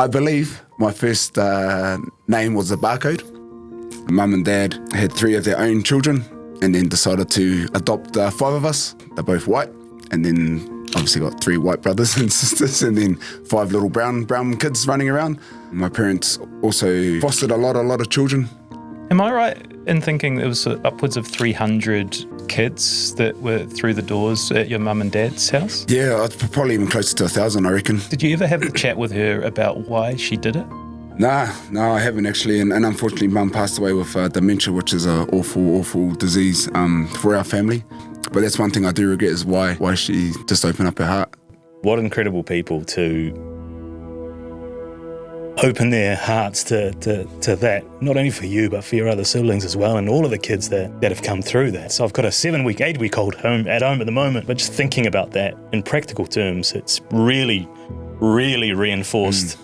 I believe my first name was a barcode. Mum and Dad had 3 of their own children and then decided to adopt 5 of us. They're both white, and then obviously got 3 white brothers and sisters, and then 5 little brown kids running around. My parents also fostered a lot of children. Am I right in thinking there was upwards of 300 kids that were through the doors at your mum and dad's house? Yeah, it's probably even closer to 1,000, I reckon. Did you ever have the chat with her about why she did it? No, I haven't actually. And unfortunately, Mum passed away with dementia, which is an awful disease for our family. But that's one thing I do regret, is why she just opened up her heart. What incredible people to open their hearts to that, not only for you, but for your other siblings as well, and all of the kids that have come through that. So I've got a 7-week, 8-week-old at home at the moment, but just thinking about that in practical terms, it's really, really reinforced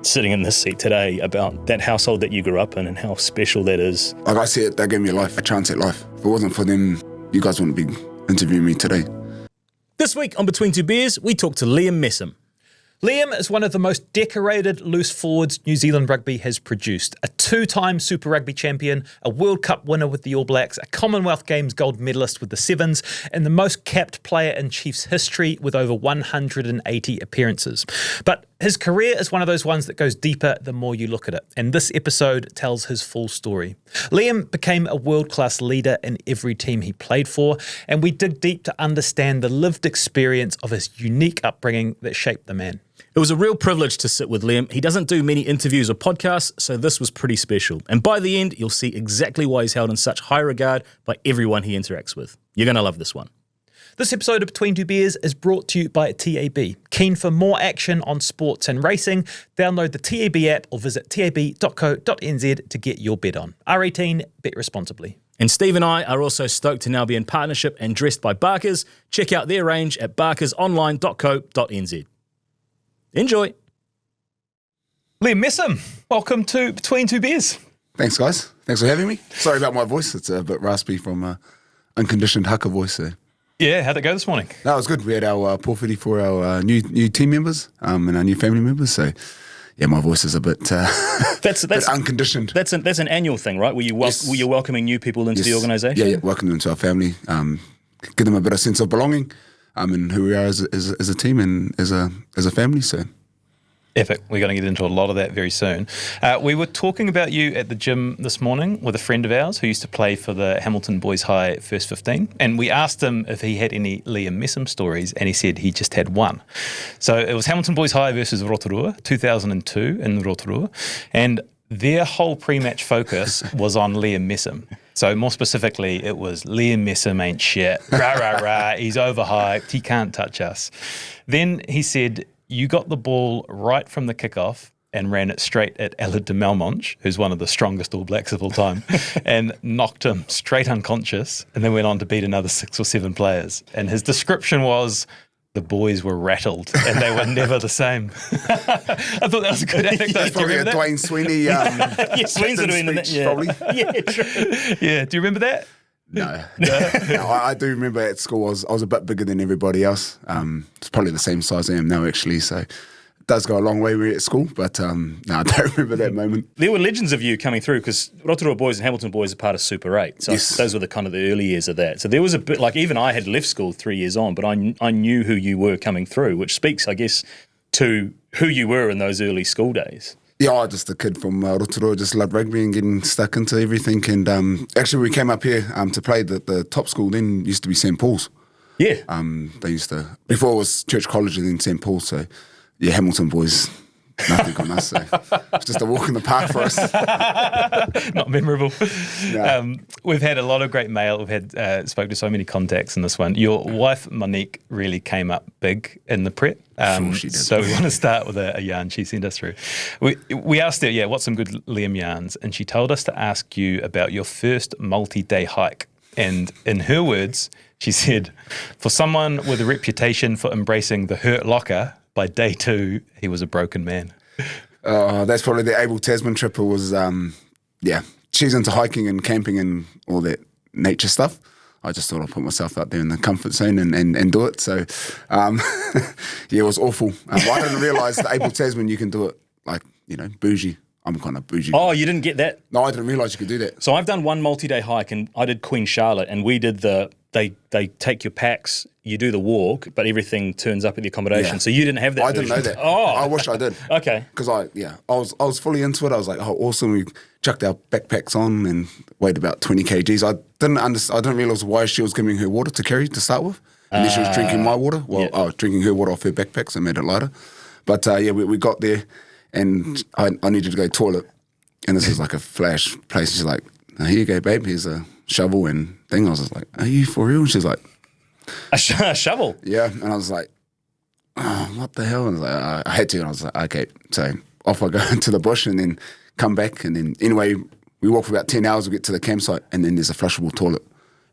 sitting in this seat today about that household that you grew up in and how special that is. Like I said, they gave me a chance at life. If it wasn't for them, you guys wouldn't be interviewing me today. This week on Between Two Beers, we talk to Liam Messam. Liam is one of the most decorated loose forwards New Zealand rugby has produced. A 2-time Super Rugby champion, a World Cup winner with the All Blacks, a Commonwealth Games gold medalist with the Sevens, and the most capped player in Chiefs history with over 180 appearances. But his career is one of those ones that goes deeper the more you look at it, and this episode tells his full story. Liam became a world-class leader in every team he played for, and we dig deep to understand the lived experience of his unique upbringing that shaped the man. It was a real privilege to sit with Liam. He doesn't do many interviews or podcasts, so this was pretty special. And by the end, you'll see exactly why he's held in such high regard by everyone he interacts with. You're going to love this one. This episode of Between Two Beers is brought to you by TAB. Keen for more action on sports and racing? Download the TAB app or visit tab.co.nz to get your bet on. R18, bet responsibly. And Steve and I are also stoked to now be in partnership and dressed by Barkers. Check out their range at barkersonline.co.nz. Enjoy. Liam Messam, welcome to Between Two Beers. Thanks, guys. Thanks for having me. Sorry about my voice. It's a bit raspy from unconditioned haka voice. So. Yeah, how'd it go this morning? No, it was good. We had our porphyry for our new team members and our new family members. So, yeah, my voice is a bit, that's bit unconditioned. That's an annual thing, right? Where you're welcoming new people into the organisation? Yeah, welcome them to our family. Give them a bit of sense of belonging. And who we are as a team and as a family. So epic. We're going to get into a lot of that very soon. We were talking about you at the gym this morning with a friend of ours who used to play for the Hamilton Boys High First 15, and we asked him if he had any Liam Messam stories, and he said he just had one. So it was Hamilton Boys High versus Rotorua, 2002 in Rotorua, and their whole pre-match focus was on Liam Messam. So more specifically, it was Liam Messam ain't shit. Rah, rah, rah. He's overhyped. He can't touch us. Then he said, you got the ball right from the kickoff and ran it straight at Aled de Malmonch, who's one of the strongest All Blacks of all time, and knocked him straight unconscious, and then went on to beat another 6 or 7 players. And his description was, the boys were rattled and they were never the same. I thought that was a good anecdote. That's probably a Dwayne Sweeney. Yeah, Sweeney's doing that. Yeah. Probably. Yeah, true. Yeah, do you remember that? No, I do remember at school I was a bit bigger than everybody else. It's probably the same size I am now, actually. So it does go a long way when we're at school, but no, I don't remember that moment. There were legends of you coming through because Rotorua Boys and Hamilton Boys are part of Super 8. So yes. Those were the kind of the early years of that. So there was a bit, like even I had left school 3 years on, but I knew who you were coming through, which speaks, I guess, to who you were in those early school days. Yeah, I just a kid from Rotorua, just loved rugby and getting stuck into everything. And actually, we came up here to play. The top school then used to be St. Paul's. Yeah. They used to, before it was Church College and then St. Paul's. So, yeah, Hamilton Boys, nothing on us. So it's just a walk in the park for us. Not memorable. No. We've had a lot of great mail. We've had spoke to so many contacts in this one. Your wife, Monique, really came up big in the prep. Sure she did. So we want to start with a yarn she sent us through. We asked her, what's some good Liam yarns? And she told us to ask you about your first multi-day hike. And in her words, she said, for someone with a reputation for embracing the hurt locker, by day 2, he was a broken man. That's probably the Abel Tasman trip. It was, she's into hiking and camping and all that nature stuff. I just thought I'd put myself out there in the comfort zone and do it. So, it was awful. I didn't realise that Abel Tasman, you can do it like, bougie. I'm kind of bougie. Oh, you didn't get that? No, I didn't realise you could do that. So I've done one multi-day hike, and I did Queen Charlotte, and we did they take your packs, you do the walk, but everything turns up at the accommodation. Yeah. So you didn't have that. I didn't know that. Oh, I wish I did. Okay. Because I was fully into it. I was like, oh, awesome. We chucked our backpacks on and weighed about 20 kgs. I didn't realise why she was giving her water to carry to start with. And then she was drinking my water. Well, I was drinking her water off her backpack, so it made it lighter. But we got there, and I needed to go to the toilet. And this is like a flash place. She's like, here you go, babe. Here's a shovel and thing. I was just like, are you for real? And she's like, a shovel? Yeah. And I was like, oh, what the hell? And I was like, I had to. And I was like, okay. So off I go into the bush and then come back. And then anyway, we walk for about 10 hours. We get to the campsite and then there's a flushable toilet.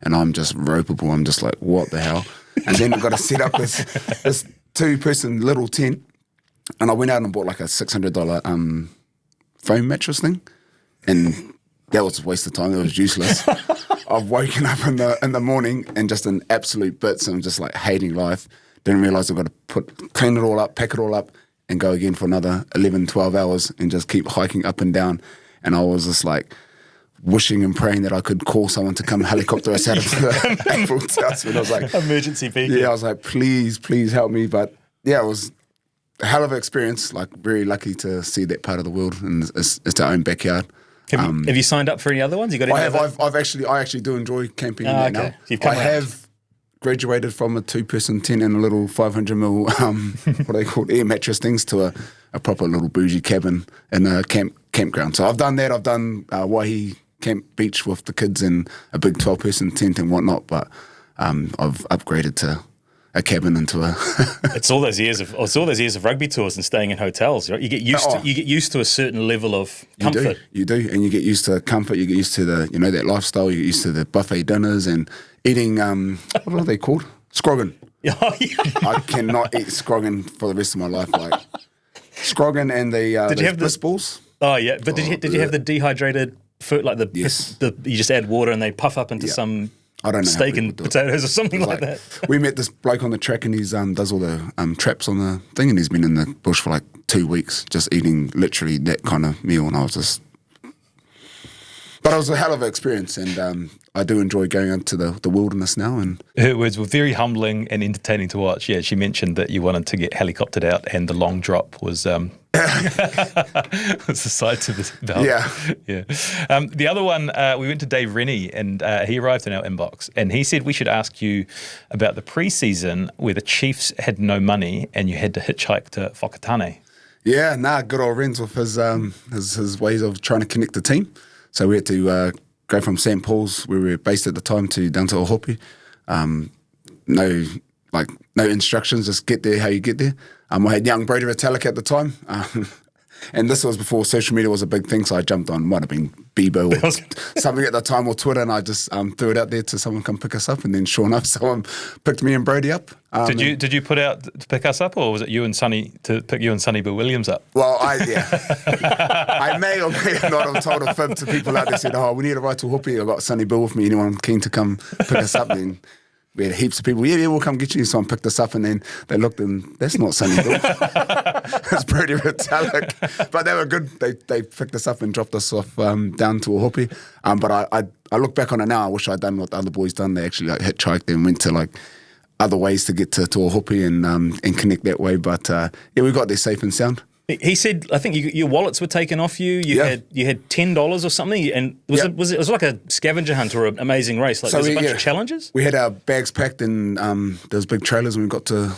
And I'm just ropeable. I'm just like, what the hell? And then I've got to set up this 2-person little tent. And I went out and bought like a $600 foam mattress thing, and that was a waste of time. It was useless. I've woken up in the morning and just in absolute bits, and I'm just like hating life. Didn't realise I've got to clean it all up, pack it all up, and go again for another 11, 12 hours and just keep hiking up and down. And I was just like wishing and praying that I could call someone to come helicopter us out of the Abel Tasman. I was like, emergency beacon. Yeah, I was like, please help me. But yeah, it was a hell of an experience. Like, very lucky to see that part of the world, and it's our own backyard. Have you signed up for any other ones? You got? I actually do enjoy camping in there now. So I have graduated from a 2-person tent and a little 500ml what are they called, air mattress things, to a proper little bougie cabin in a campground. So I've done that. I've done Waihi Camp Beach with the kids and a big 12-person tent and whatnot. But I've upgraded to a cabin into a. It's all those years of rugby tours and staying in hotels. Right? You get used to a certain level of comfort. You do, and you get used to comfort. You get used to that lifestyle. You get used to the buffet dinners and eating. What are they called? Scroggin. Oh, yeah. I cannot eat scroggin for the rest of my life. Like scroggin and the did you have bliss balls? Oh yeah, but did you have the dehydrated food, like the you just add water and they puff up into some. I don't know steak and potatoes or something like that. We met this bloke on the track and he's does all the traps on the thing, and he's been in the bush for like 2 weeks just eating literally that kind of meal, and I was just. But it was a hell of an experience, and I do enjoy going into the wilderness now. And her words were very humbling and entertaining to watch. Yeah, she mentioned that you wanted to get helicoptered out, and the long drop was was the side to the belt. Yeah. The other one, we went to Dave Rennie, and he arrived in our inbox, and he said we should ask you about the pre-season where the Chiefs had no money and you had to hitchhike to Whakatane. Yeah, good old Renz with his ways of trying to connect the team. So we had to go from St. Paul's, where we were based at the time, down to Ohopi. No instructions, just get there how you get there. I had young Brody Retallick at the time, and this was before social media was a big thing, so I jumped on, might have been Bebo or something at the time, or Twitter, and I just threw it out there to someone come pick us up, and then sure enough, someone picked me and Brody up. Did you put out to pick us up, or was it you and Sonny to pick you and Sonny Bill Williams up? Well, I may or may not have told a fib to people out there, said, we need a ride to Hopi, I've got Sonny Bill with me, anyone keen to come pick us up? Then we had heaps of people, yeah, we'll come get you. So I picked us up, and then they looked, and that's not Sonny Bill. It's Brody Retallick. But they were good. They picked us up and dropped us off down to Ohopi. But I look back on it now, I wish I'd done what the other boys done. They actually hitchhiked and went to other ways to get to Ohopi and connect that way. But we got there safe and sound. He said, I think your wallets were taken off you. You had $10 or something, and it was like a scavenger hunt or an amazing race. Like, so there's a bunch of challenges. We had our bags packed, and there was big trailers, and we got to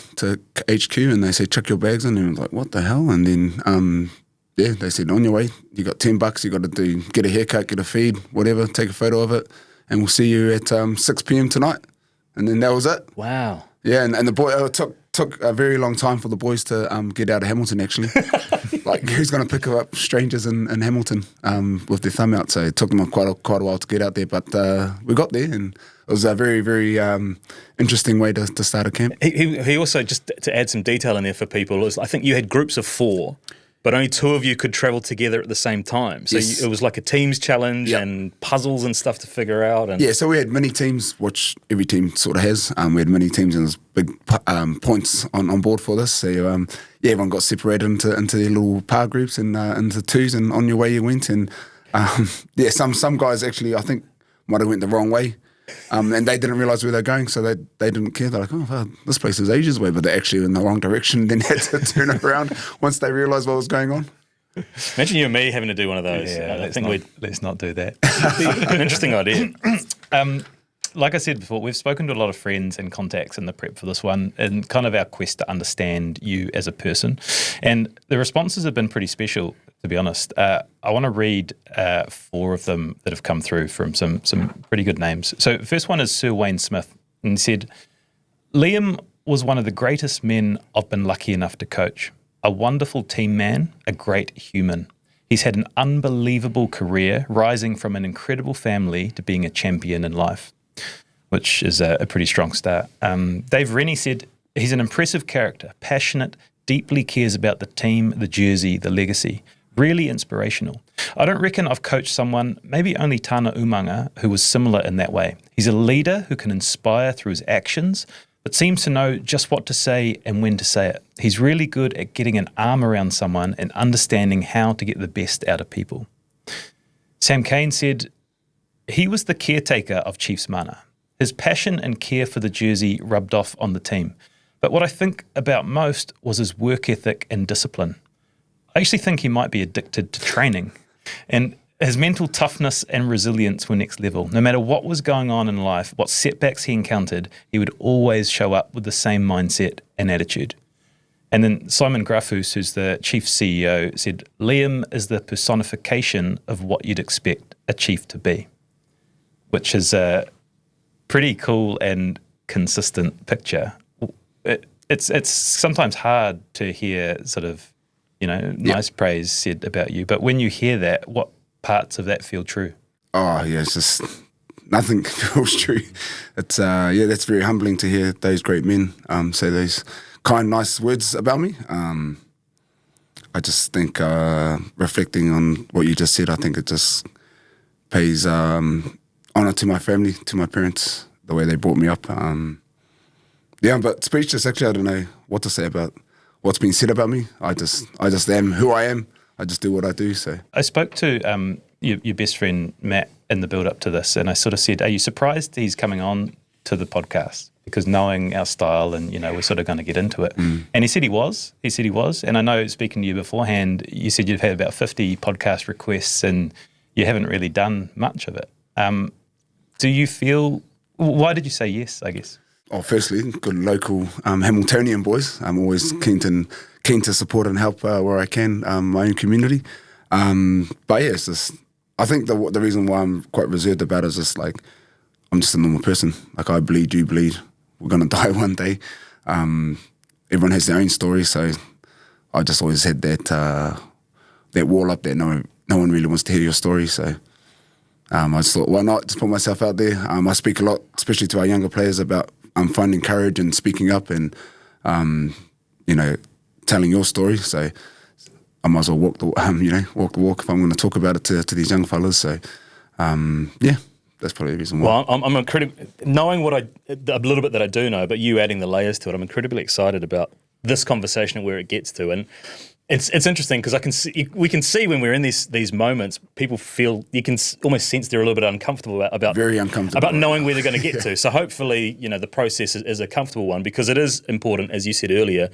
HQ, and they said, chuck your bags in, and we were like, what the hell? And then they said, on your way, you got $10. You got to get a haircut, get a feed, whatever, take a photo of it, and we'll see you at 6 p.m. tonight. And then that was it. Wow. Yeah, and the boy took a very long time for the boys to get out of Hamilton, actually. Who's going to pick up strangers in Hamilton with their thumb out? So it took them quite a while to get out there, but we got there, and it was a very, very interesting way to start a camp. He also, just to add some detail in there for people, I think you had groups of 4. but only 2 of you could travel together at the same time. So Yes. it was like a team's challenge Yep. and puzzles and stuff to figure out. And Yeah, so we had mini teams, which every team sort of has. We had mini teams and there's big points on board for this. So everyone got separated into their little power groups and into twos, and on your way you went. And some guys actually I think might have went the wrong way. And they didn't realise where they're going, so they didn't care. They're like, oh, well, this place is ages away, but they're actually in the wrong direction. Then had to turn around once they realised what was going on. imagine you and me having to do one of those. Yeah, let's not do that. It'd be an interesting idea. Like I said before, we've spoken to a lot of friends and contacts in the prep for this one, and kind of our quest to understand you as a person. And the responses have been pretty special, to be honest. I want to read 4 of them that have come through from some pretty good names. So first one is Sir Wayne Smith, and he said, Liam was one of the greatest men I've been lucky enough to coach. A wonderful team man, a great human. He's had an unbelievable career, rising from an incredible family to being a champion in life, which is a pretty strong start. Dave Rennie said, he's an impressive character, passionate, deeply cares about the team, the jersey, the legacy. Really inspirational. I don't reckon I've coached someone, maybe only Tana Umanga, who was similar in that way. He's a leader who can inspire through his actions, but seems to know just what to say and when to say it. He's really good at getting an arm around someone and understanding how to get the best out of people. Sam Kane said, he was the caretaker of Chiefs Mana. His passion and care for the jersey rubbed off on the team. But what I think about most was his work ethic and discipline. I actually think he might be addicted to training. And his mental toughness and resilience were next level. No matter what was going on in life, what setbacks he encountered, he would always show up with the same mindset and attitude. And then Simon Graf, who's the chief CEO, said, Liam is the personification of what you'd expect a chief to be, which is a pretty cool and consistent picture. It's sometimes hard to hear sort of, nice praise said about you. But when you hear that, what parts of that feel true? Oh, yeah, it's just nothing feels true. It's, that's very humbling to hear those great men say those kind, nice words about me. I just think reflecting on what you just said, I think it just pays honour to my family, to my parents, the way they brought me up. But speechless, actually, I don't know what to say about what's been said about me. I just am who I am. I just do what I do. So I spoke to your best friend Matt in the build up to this, and I sort of said, "Are you surprised he's coming on to the podcast?" Because knowing our style, and we're sort of going to get into it. And he said he was. And I know, speaking to you beforehand, you said you've had about 50 podcast requests, and you haven't really done much of it. Do you feel? Why did you say yes? I guess. Oh, firstly, good local Hamiltonian boys. I'm always keen to support and help where I can, my own community. But yeah, it's just, I think the reason why I'm quite reserved about it is just like, I'm just a normal person. Like, I bleed, you bleed. We're going to die one day. Everyone has their own story, so I just always had that wall up there. No one really wants to hear your story, so I just thought, why not just put myself out there? I speak a lot, especially to our younger players, about finding courage and speaking up and, telling your story. So I might as well walk the walk if I'm going to talk about it to these young fellas. So, that's probably the reason why. Well, I'm incredibly, knowing a little bit that I do know, but you adding the layers to it, I'm incredibly excited about this conversation and where it gets to. And it's interesting because we can see when we're in these moments, people feel, you can almost sense they're a little bit uncomfortable about very uncomfortable about knowing where they're going to get to. So hopefully, the process is a comfortable one, because it is important, as you said earlier,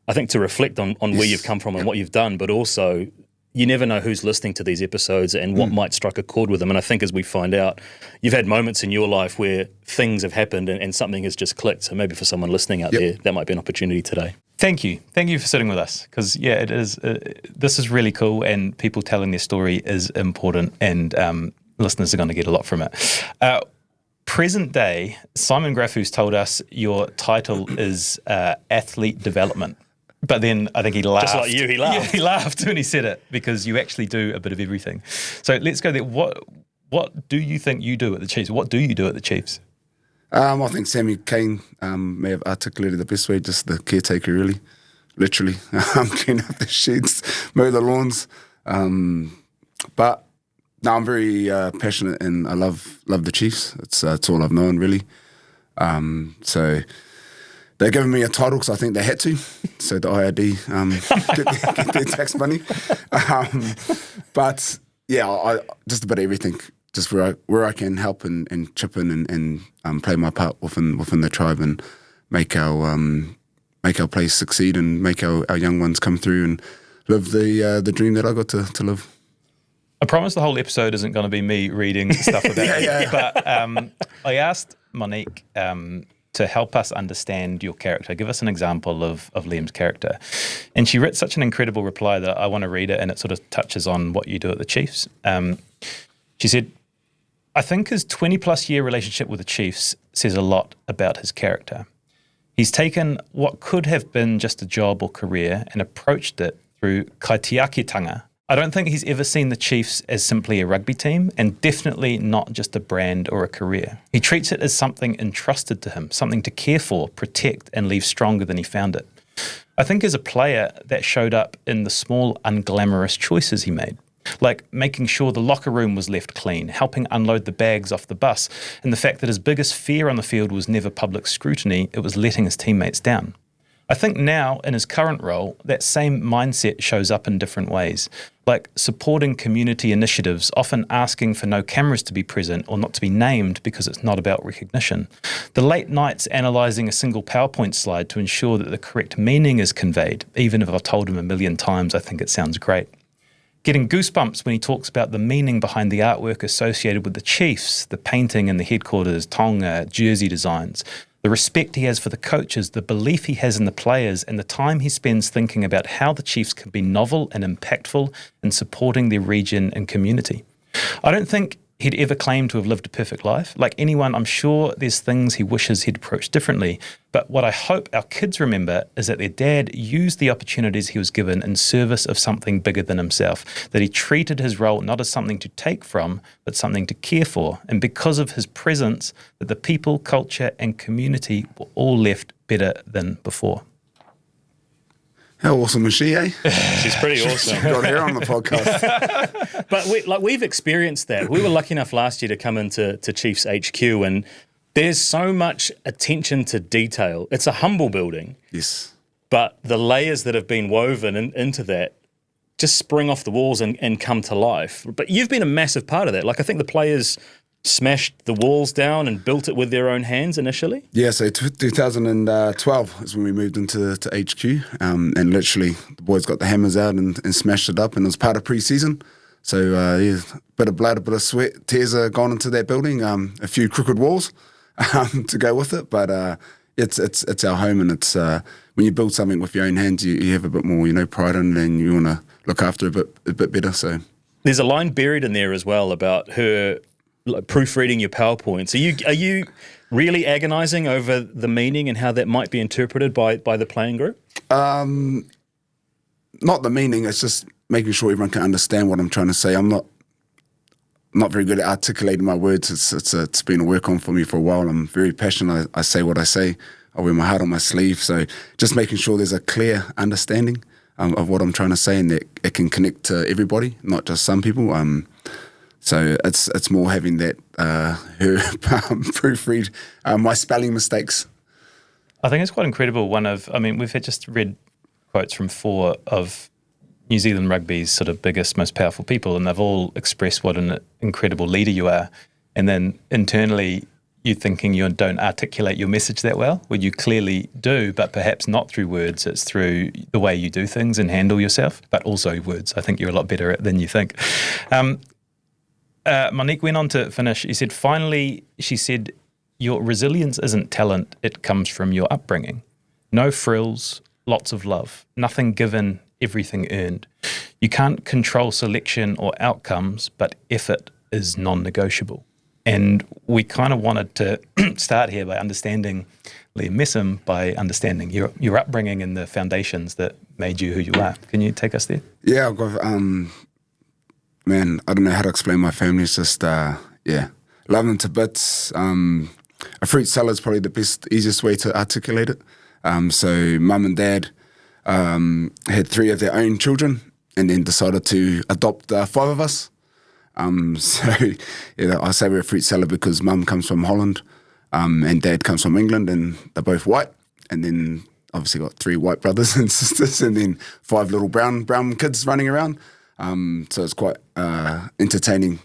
I think, to reflect on where you've come from and what you've done, but also you never know who's listening to these episodes and what might strike a chord with them. And I think, as we find out, you've had moments in your life where things have happened and something has just clicked. So maybe for someone listening out there, that might be an opportunity today. Thank you for sitting with us, because it is. This is really cool, and people telling their story is important, and listeners are going to get a lot from it. Present day, Simon Graf, who's told us your title is athlete development. But then I think he laughed. Just like you, he laughed. Yeah, he laughed when he said it, because you actually do a bit of everything. So let's go there. What do you think you do at the Chiefs? What do you do at the Chiefs? I think Sammy Kane may have articulated the best way, just the caretaker, really. literally. Clean up the sheds, mow the lawns. But no, I'm very passionate, and I love the Chiefs. It's all I've known, really. So they're giving me a title because I think they had to, so the IRD get their tax money. But yeah, I just about everything, just where I can help and chip in and play my part within the tribe and make our place succeed and make our young ones come through and live the dream that I got to live. I promise the whole episode isn't going to be me reading stuff about you, but I asked Monique to help us understand your character. Give us an example of Liam's character. And she wrote such an incredible reply that I want to read it, and it sort of touches on what you do at the Chiefs. She said, I think his 20-plus year relationship with the Chiefs says a lot about his character. He's taken what could have been just a job or career and approached it through kaitiakitanga. I don't think he's ever seen the Chiefs as simply a rugby team, and definitely not just a brand or a career. He treats it as something entrusted to him, something to care for, protect, and leave stronger than he found it. I think as a player, that showed up in the small, unglamorous choices he made, like making sure the locker room was left clean, helping unload the bags off the bus, and the fact that his biggest fear on the field was never public scrutiny, it was letting his teammates down. I think now, in his current role, that same mindset shows up in different ways, like supporting community initiatives, often asking for no cameras to be present or not to be named because it's not about recognition. The late nights analysing a single PowerPoint slide to ensure that the correct meaning is conveyed, even if I've told him a million times I think it sounds great. Getting goosebumps when he talks about the meaning behind the artwork associated with the Chiefs, the painting in the headquarters, tonga, jersey designs, the respect he has for the coaches, the belief he has in the players, and the time he spends thinking about how the Chiefs can be novel and impactful in supporting their region and community. I don't think he'd ever claim to have lived a perfect life. Like anyone, I'm sure there's things he wishes he'd approached differently. But what I hope our kids remember is that their dad used the opportunities he was given in service of something bigger than himself, that he treated his role not as something to take from, but something to care for. And because of his presence, that the people, culture, and community were all left better than before. How awesome is she, eh? She's pretty awesome. Got her on the podcast. But we've experienced that. We were lucky enough last year to come into Chiefs HQ, and there's so much attention to detail. It's a humble building. Yes. But the layers that have been woven into that just spring off the walls and come to life. But you've been a massive part of that. Like, I think the players smashed the walls down and built it with their own hands initially? Yeah, so 2012 is when we moved into HQ, and literally the boys got the hammers out and smashed it up, and it was part of pre-season. So yeah, a bit of blood, a bit of sweat, tears are gone into that building, a few crooked walls to go with it, but it's our home, and it's when you build something with your own hands, you have a bit more pride in it, and you want to look after it a bit better. So there's a line buried in there as well about her proofreading your PowerPoints. Are you really agonising over the meaning and how that might be interpreted by the playing group? Not the meaning. It's just making sure everyone can understand what I'm trying to say. I'm not very good at articulating my words. It's been a work on for me for a while. I'm very passionate. I say what I say. I wear my heart on my sleeve. So just making sure there's a clear understanding of what I'm trying to say, and that it can connect to everybody, not just some people. So it's more having that her proofread my spelling mistakes. I think it's quite incredible. We've just read quotes from 4 of New Zealand rugby's sort of biggest, most powerful people, and they've all expressed what an incredible leader you are. And then internally, you're thinking you don't articulate your message that well, well, you clearly do, but perhaps not through words. It's through the way you do things and handle yourself, but also words. I think you're a lot better at than you think. Monique went on to finish. She said, your resilience isn't talent, it comes from your upbringing. No frills, lots of love, nothing given, everything earned. You can't control selection or outcomes, but effort is non-negotiable. And we kind of wanted to start here by understanding Liam Messam, by understanding your upbringing and the foundations that made you who you are. Can you take us there? Yeah, I've got... Man, I don't know how to explain my family. It's just, love them to bits. A fruit salad is probably the easiest way to articulate it. So mum and dad, had 3 of their own children, and then decided to adopt 5 of us. So, I say we're a fruit salad because Mum comes from Holland, and Dad comes from England, and they're both white. And then obviously got 3 white brothers and sisters, and then 5 little brown kids running around. So it's quite entertaining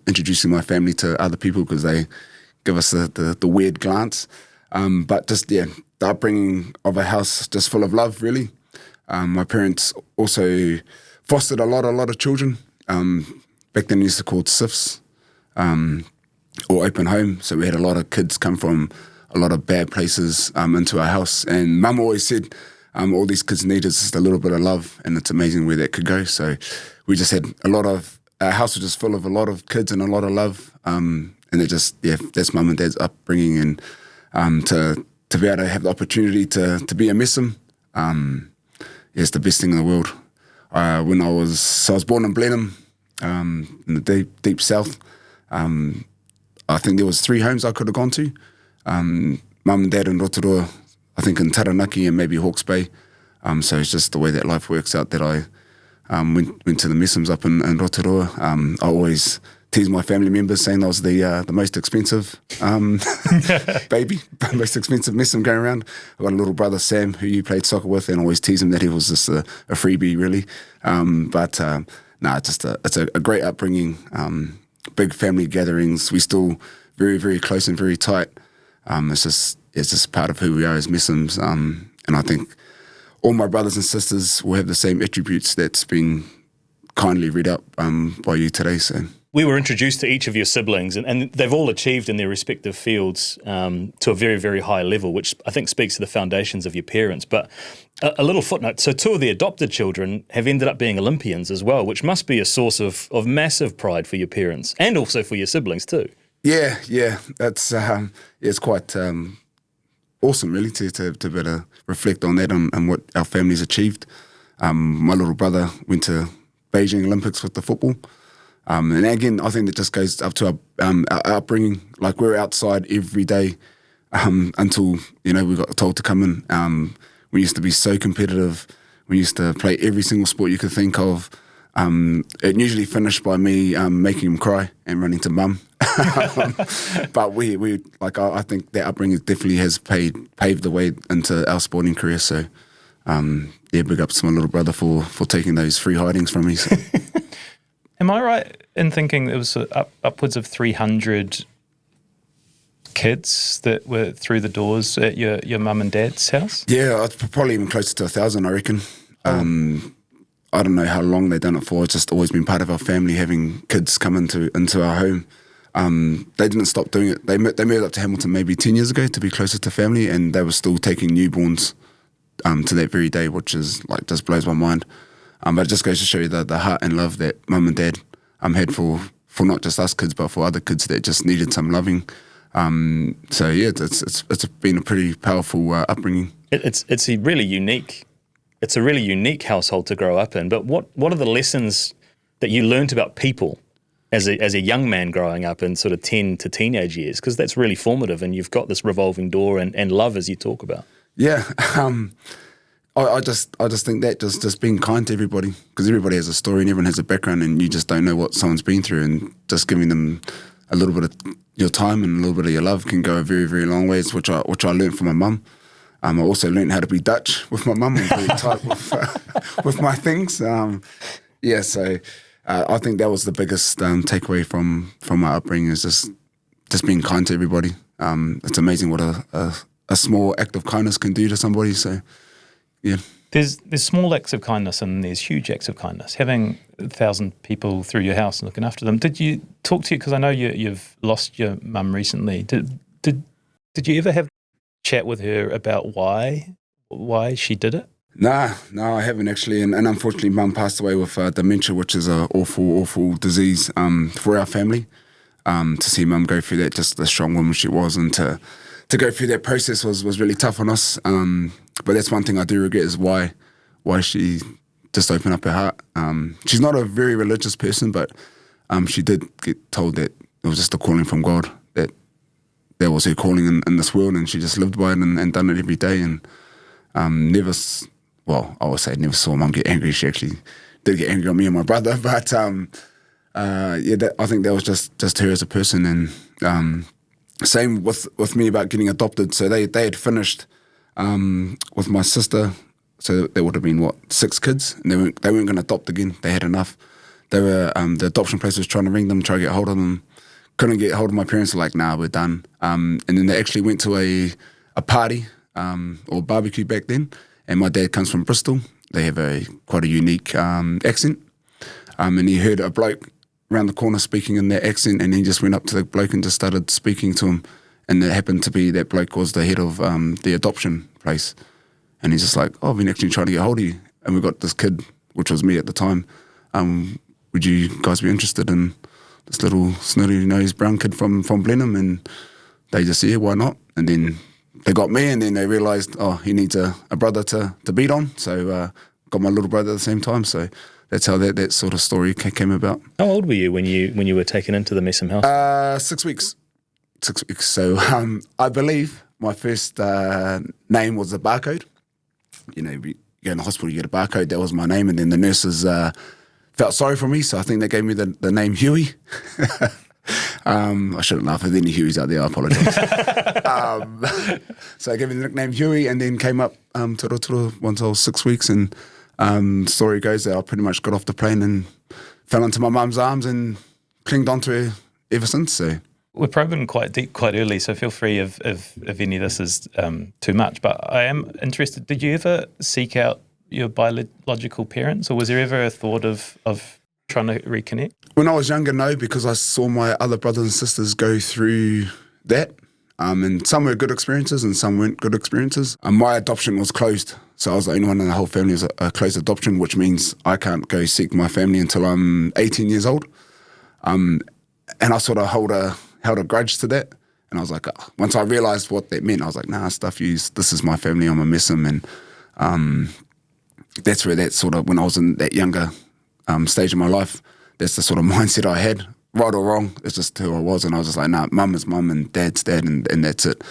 introducing my family to other people because they give us the weird glance. But just, the upbringing of a house just full of love, really. My parents also fostered a lot of children. Back then, we used to call it SIFs, or open home. So we had a lot of kids come from a lot of bad places into our house. And Mum always said, all these kids need is just a little bit of love, and it's amazing where that could go. So we just had our house was just full of a lot of kids and a lot of love. And it just, that's Mum and Dad's upbringing. And to be able to have the opportunity to be a Messam, it's the best thing in the world. When I was born in Blenheim, in the deep south. I think there was 3 homes I could have gone to. Mum and Dad in Rotorua, I think in Taranaki and maybe Hawke's Bay. So it's just the way that life works out that I went to the Messams up in Rotorua. I always tease my family members saying I was the most expensive baby, most expensive Messam going around. I've got a little brother, Sam, who you played soccer with, and I always tease him that he was just a freebie, really. It's a great upbringing, big family gatherings. We're still very, very close and very tight. It's just part of who we are as Messams. And I think all my brothers and sisters will have the same attributes that's been kindly read out by you today. So we were introduced to each of your siblings, and they've all achieved in their respective fields to a very, very high level, which I think speaks to the foundations of your parents. But a little footnote, so 2 of the adopted children have ended up being Olympians as well, which must be a source of massive pride for your parents and also for your siblings too. Yeah, that's it's quite awesome, really, to be able to reflect on that and what our family's achieved. My little brother went to Beijing Olympics with the football. And again, I think that just goes up to our upbringing. Like, we're outside every day until, we got told to come in. We used to be so competitive. We used to play every single sport you could think of. It usually finished by me making him cry and running to Mum. But I think that upbringing definitely has paved the way into our sporting career. So, big up to my little brother for taking those free hidings from me. So. Am I right in thinking there was upwards of 300 kids that were through the doors at your mum and dad's house? Yeah, it's probably even closer to 1,000, I reckon. I don't know how long they've done it for. It's just always been part of our family, having kids come into our home. They didn't stop doing it. They moved up to Hamilton maybe 10 years ago to be closer to family, and they were still taking newborns to that very day, which is just blows my mind. But it just goes to show you the heart and love that Mum and Dad had for not just us kids, but for other kids that just needed some loving. It's been a pretty powerful upbringing. It's a really unique household to grow up in. But what are the lessons that you learnt about people as a young man growing up in sort of 10 to teenage years? Because that's really formative, and you've got this revolving door and love, as you talk about. Yeah. I just think that just being kind to everybody, because everybody has a story and everyone has a background, and you just don't know what someone's been through, and just giving them a little bit of your time and a little bit of your love can go a very, very long ways, which I learned from my mum. I also learned how to be Dutch with my mum and very tight with my things. So I think that was the biggest takeaway from my upbringing, is just being kind to everybody. It's amazing what a small act of kindness can do to somebody. So, yeah. There's small acts of kindness and there's huge acts of kindness. Having 1,000 people through your house and looking after them. Did you talk to you, because I know you've lost your mum recently. Did you ever have a chat with her about why she did it? No, I haven't actually. And unfortunately, Mum passed away with dementia, which is an awful disease for our family. To see Mum go through that, just the strong woman she was, and to go through that process was really tough on us. But that's one thing I do regret, is why she just opened up her heart. She's not a very religious person, but she did get told that it was just a calling from God, that was her calling in this world, and she just lived by it and done it every day, and never well, I always say never saw Mum get angry. She actually did get angry on me and my brother. But I think that was just her as a person. And same with me about getting adopted. So they had finished with my sister. So there would have been 6 kids, and they weren't going to adopt again. They had enough. They were the adoption place was trying to ring them, try to get hold of them. Couldn't get hold of my parents. Were like, nah, we're done. And then they actually went to a party or barbecue back then. And my dad comes from Bristol. They have quite a unique accent. And he heard a bloke around the corner speaking in that accent, and he just went up to the bloke and just started speaking to him. And it happened to be that bloke was the head of the adoption place. And he's just like, oh, I've been actually trying to get hold of you. And we got this kid, which was me at the time. Would you guys be interested in this little snooty-nosed brown kid from Blenheim? And they just said, yeah, why not? And then they got me, and then they realised, oh, he needs a brother to beat on. So got my little brother at the same time. So that's how that sort of story came about. How old were you when you were taken into the Messam house? 6 weeks. 6 weeks. So I believe my first name was the barcode. You know, you go in the hospital, you get a barcode. That was my name, and then the nurses felt sorry for me, so I think they gave me the name Huey. I shouldn't laugh. If there's any Hueys out there, I apologise. So I gave me the nickname Huey, and then came up to Rotorua once I was 6 weeks, and the story goes that I pretty much got off the plane and fell into my mum's arms and clinged onto her ever since. So we're probing quite deep, quite early, so feel free if any of this is too much. But I am interested, did you ever seek out your biological parents, or was there ever a thought of trying to reconnect? When I was younger, no, because I saw my other brothers and sisters go through that. And some were good experiences and some weren't good experiences. My adoption was closed. So I was the only one in the whole family was a closed adoption, which means I can't go seek my family until I'm 18 years old. And I sort of held a grudge to that. And I was like, oh. Once I realised what that meant, I was like, nah, stuff you. This is my family. I'm a Messam. And that's where that sort of, when I was in that younger stage of my life, that's the sort of mindset I had. Right or wrong, it's just who I was. And I was just like, nah, mum is mum and dad's dad, and that's it.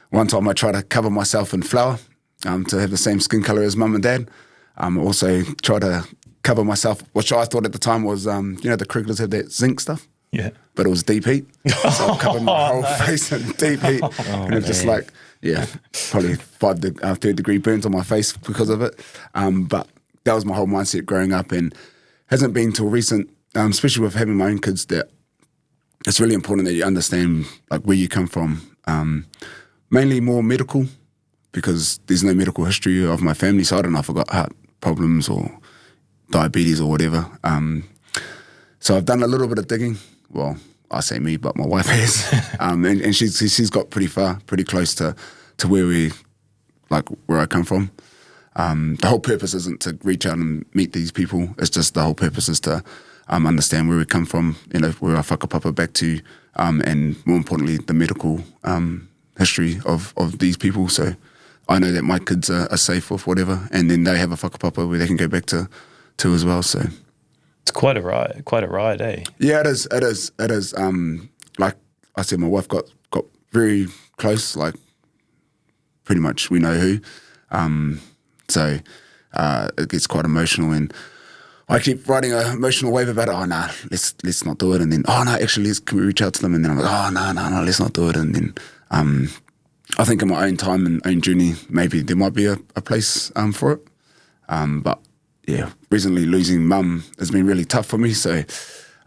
One time I tried to cover myself in flour to have the same skin colour as mum and dad. Also tried to cover myself, which I thought at the time was, the cricketers have that zinc stuff. Yeah. But it was deep heat. So I covered my whole face in deep heat. And it's just like, probably 3rd degree burns on my face because of it. But that was my whole mindset growing up, and hasn't been till recent, especially with having my own kids, that it's really important that you understand like where you come from. Mainly more medical, because there's no medical history of my family. So I don't know if I got heart problems or diabetes or whatever. So I've done a little bit of digging. Well, I say me, but my wife has. And she's got pretty far, pretty close to where I come from. The whole purpose isn't to reach out and meet these people. It's just the whole purpose is to understand where we come from, where our whakapapa back to, and more importantly, the medical history of these people. So I know that my kids are safe with whatever, and then they have a whakapapa where they can go back to as well. So it's quite a ride, eh? Yeah, it is. Like I said, my wife got very close. Like pretty much we know who. So it gets quite emotional, and I keep writing an emotional wave about it. Oh, no, let's not do it. And then, oh, no, actually, can we reach out to them? And then I'm like, oh, no, let's not do it. And then I think in my own time and own journey, maybe there might be a place for it. But, yeah, recently losing mum has been really tough for me. So,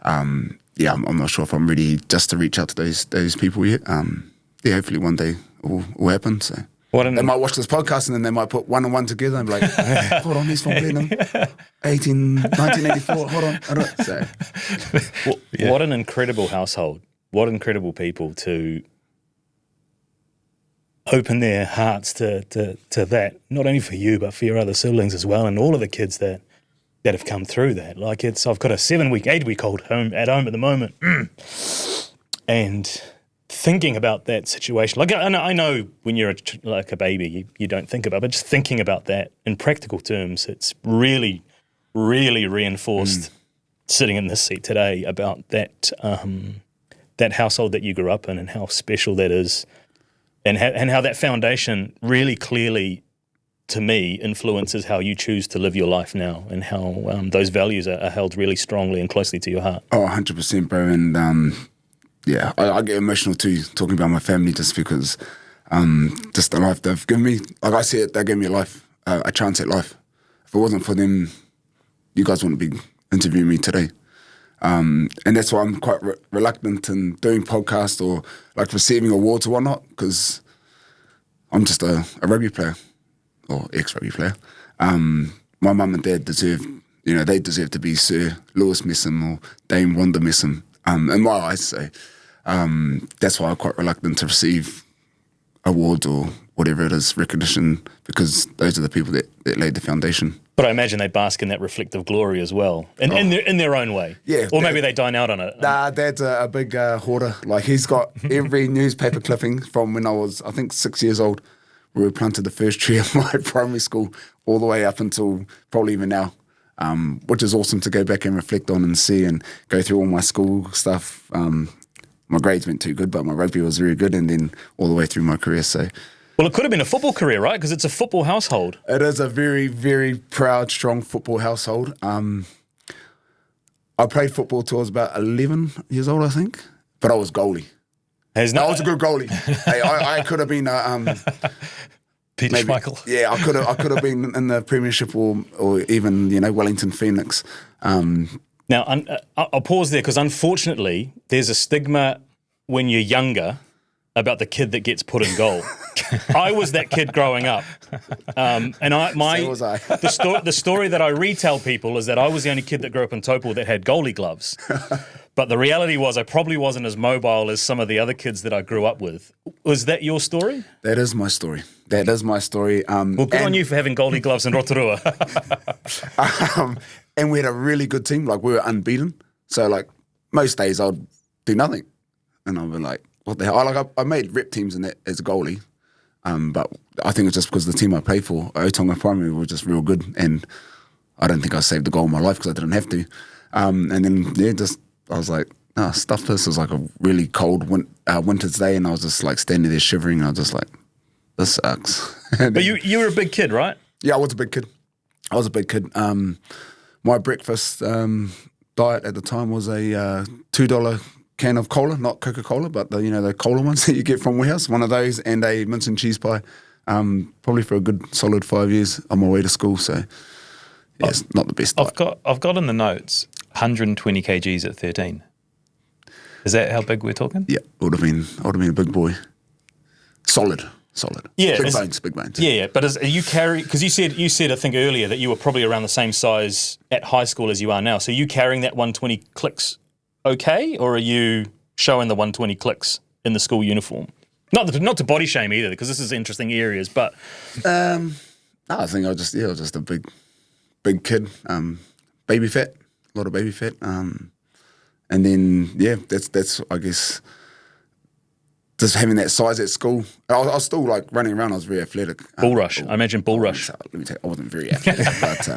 I'm not sure if I'm ready just to reach out to those people yet. Hopefully one day it will happen, so. They might watch this podcast and then they might put one and one together and be like, hold on, he's from Blenheim, 1984, hold on. So, What an incredible household. What incredible people to open their hearts to that, not only for you, but for your other siblings as well, and all of the kids that have come through that. Like I've got a 8-week-old at home at the moment. And thinking about that situation, like I know when you're like a baby, you don't think about it, but just thinking about that in practical terms, it's really, really reinforced sitting in this seat today about that that household that you grew up in and how special that is, and how that foundation really clearly to me, influences how you choose to live your life now, and how those values are held really strongly and closely to your heart. Oh, 100%, bro. And yeah, I get emotional too talking about my family, just because just the life they've given me. Like I said, they gave me a life, a chance at life. If it wasn't for them, you guys wouldn't be interviewing me today. And that's why I'm quite reluctant in doing podcasts or like receiving awards or whatnot, because I'm just a rugby player, or ex-rugby player. My mum and dad deserve, they deserve to be Sir Lewis Messam or Dame Rhonda Messam, in my eyes. So that's why I'm quite reluctant to receive awards or whatever it is, recognition, because those are the people that laid the foundation. But I imagine they bask in that reflective glory as well, in their own way. Yeah. Or maybe they dine out on it. Nah, Dad's a big hoarder. Like, he's got every newspaper clipping from when I was, I think, 6 years old, where we planted the first tree of my primary school, all the way up until probably even now, which is awesome to go back and reflect on and see and go through all my school stuff. My grades weren't too good, but my rugby was very good, and then all the way through my career. So, well, it could have been a football career, right? Because it's a football household. it is a very, very proud, strong football household. I played football till I was about 11 years old, I think, but I was goalie. I was a good goalie. Hey, I could have been Peter maybe, Schmeichel. Yeah, I could have been in the Premiership or even Wellington Phoenix. Now, I'll pause there, because unfortunately, there's a stigma when you're younger about the kid that gets put in goal. I was that kid growing up, and So was I. the story that I retell people is that I was the only kid that grew up in Taupo that had goalie gloves. But the reality was I probably wasn't as mobile as some of the other kids that I grew up with. Was that your story? That is my story. Well, good on you for having goalie gloves in Rotorua. And we had a really good team. Like, we were unbeaten. So, like, most days I'd do nothing. And I'd be like, what the hell? I made rep teams in that as a goalie. But I think it's just because the team I played for, Otonga Primary, was just real good. And I don't think I saved a goal in my life because I didn't have to. And then, I was like, stuff this. It was like a really cold winter's day. And I was just like standing there shivering. And I was just like, this sucks. But you were a big kid, right? Yeah, I was a big kid. My breakfast diet at the time was a $2 can of cola, not Coca-Cola, but the cola ones that you get from warehouse, one of those, and a mince and cheese pie, probably for a good solid 5 years on my way to school. So, yeah, it's not the best diet. I've got in the notes 120 kgs at 13. Is that how big we're talking? Yeah, I would have been a big boy. Solid. Yeah, Big bones. Yeah. But you carry, because you said I think earlier that you were probably around the same size at high school as you are now. So are you carrying that 120 clicks okay, or are you showing the 120 clicks in the school uniform? Not to body shame either, because this is interesting areas. But I think I was just a big kid, baby fat, a lot of baby fat, and then that's I guess. Just having that size at school, I was still like running around. I was very athletic. Bull rush. I imagine bull rush. Let me tell you, I wasn't very athletic, but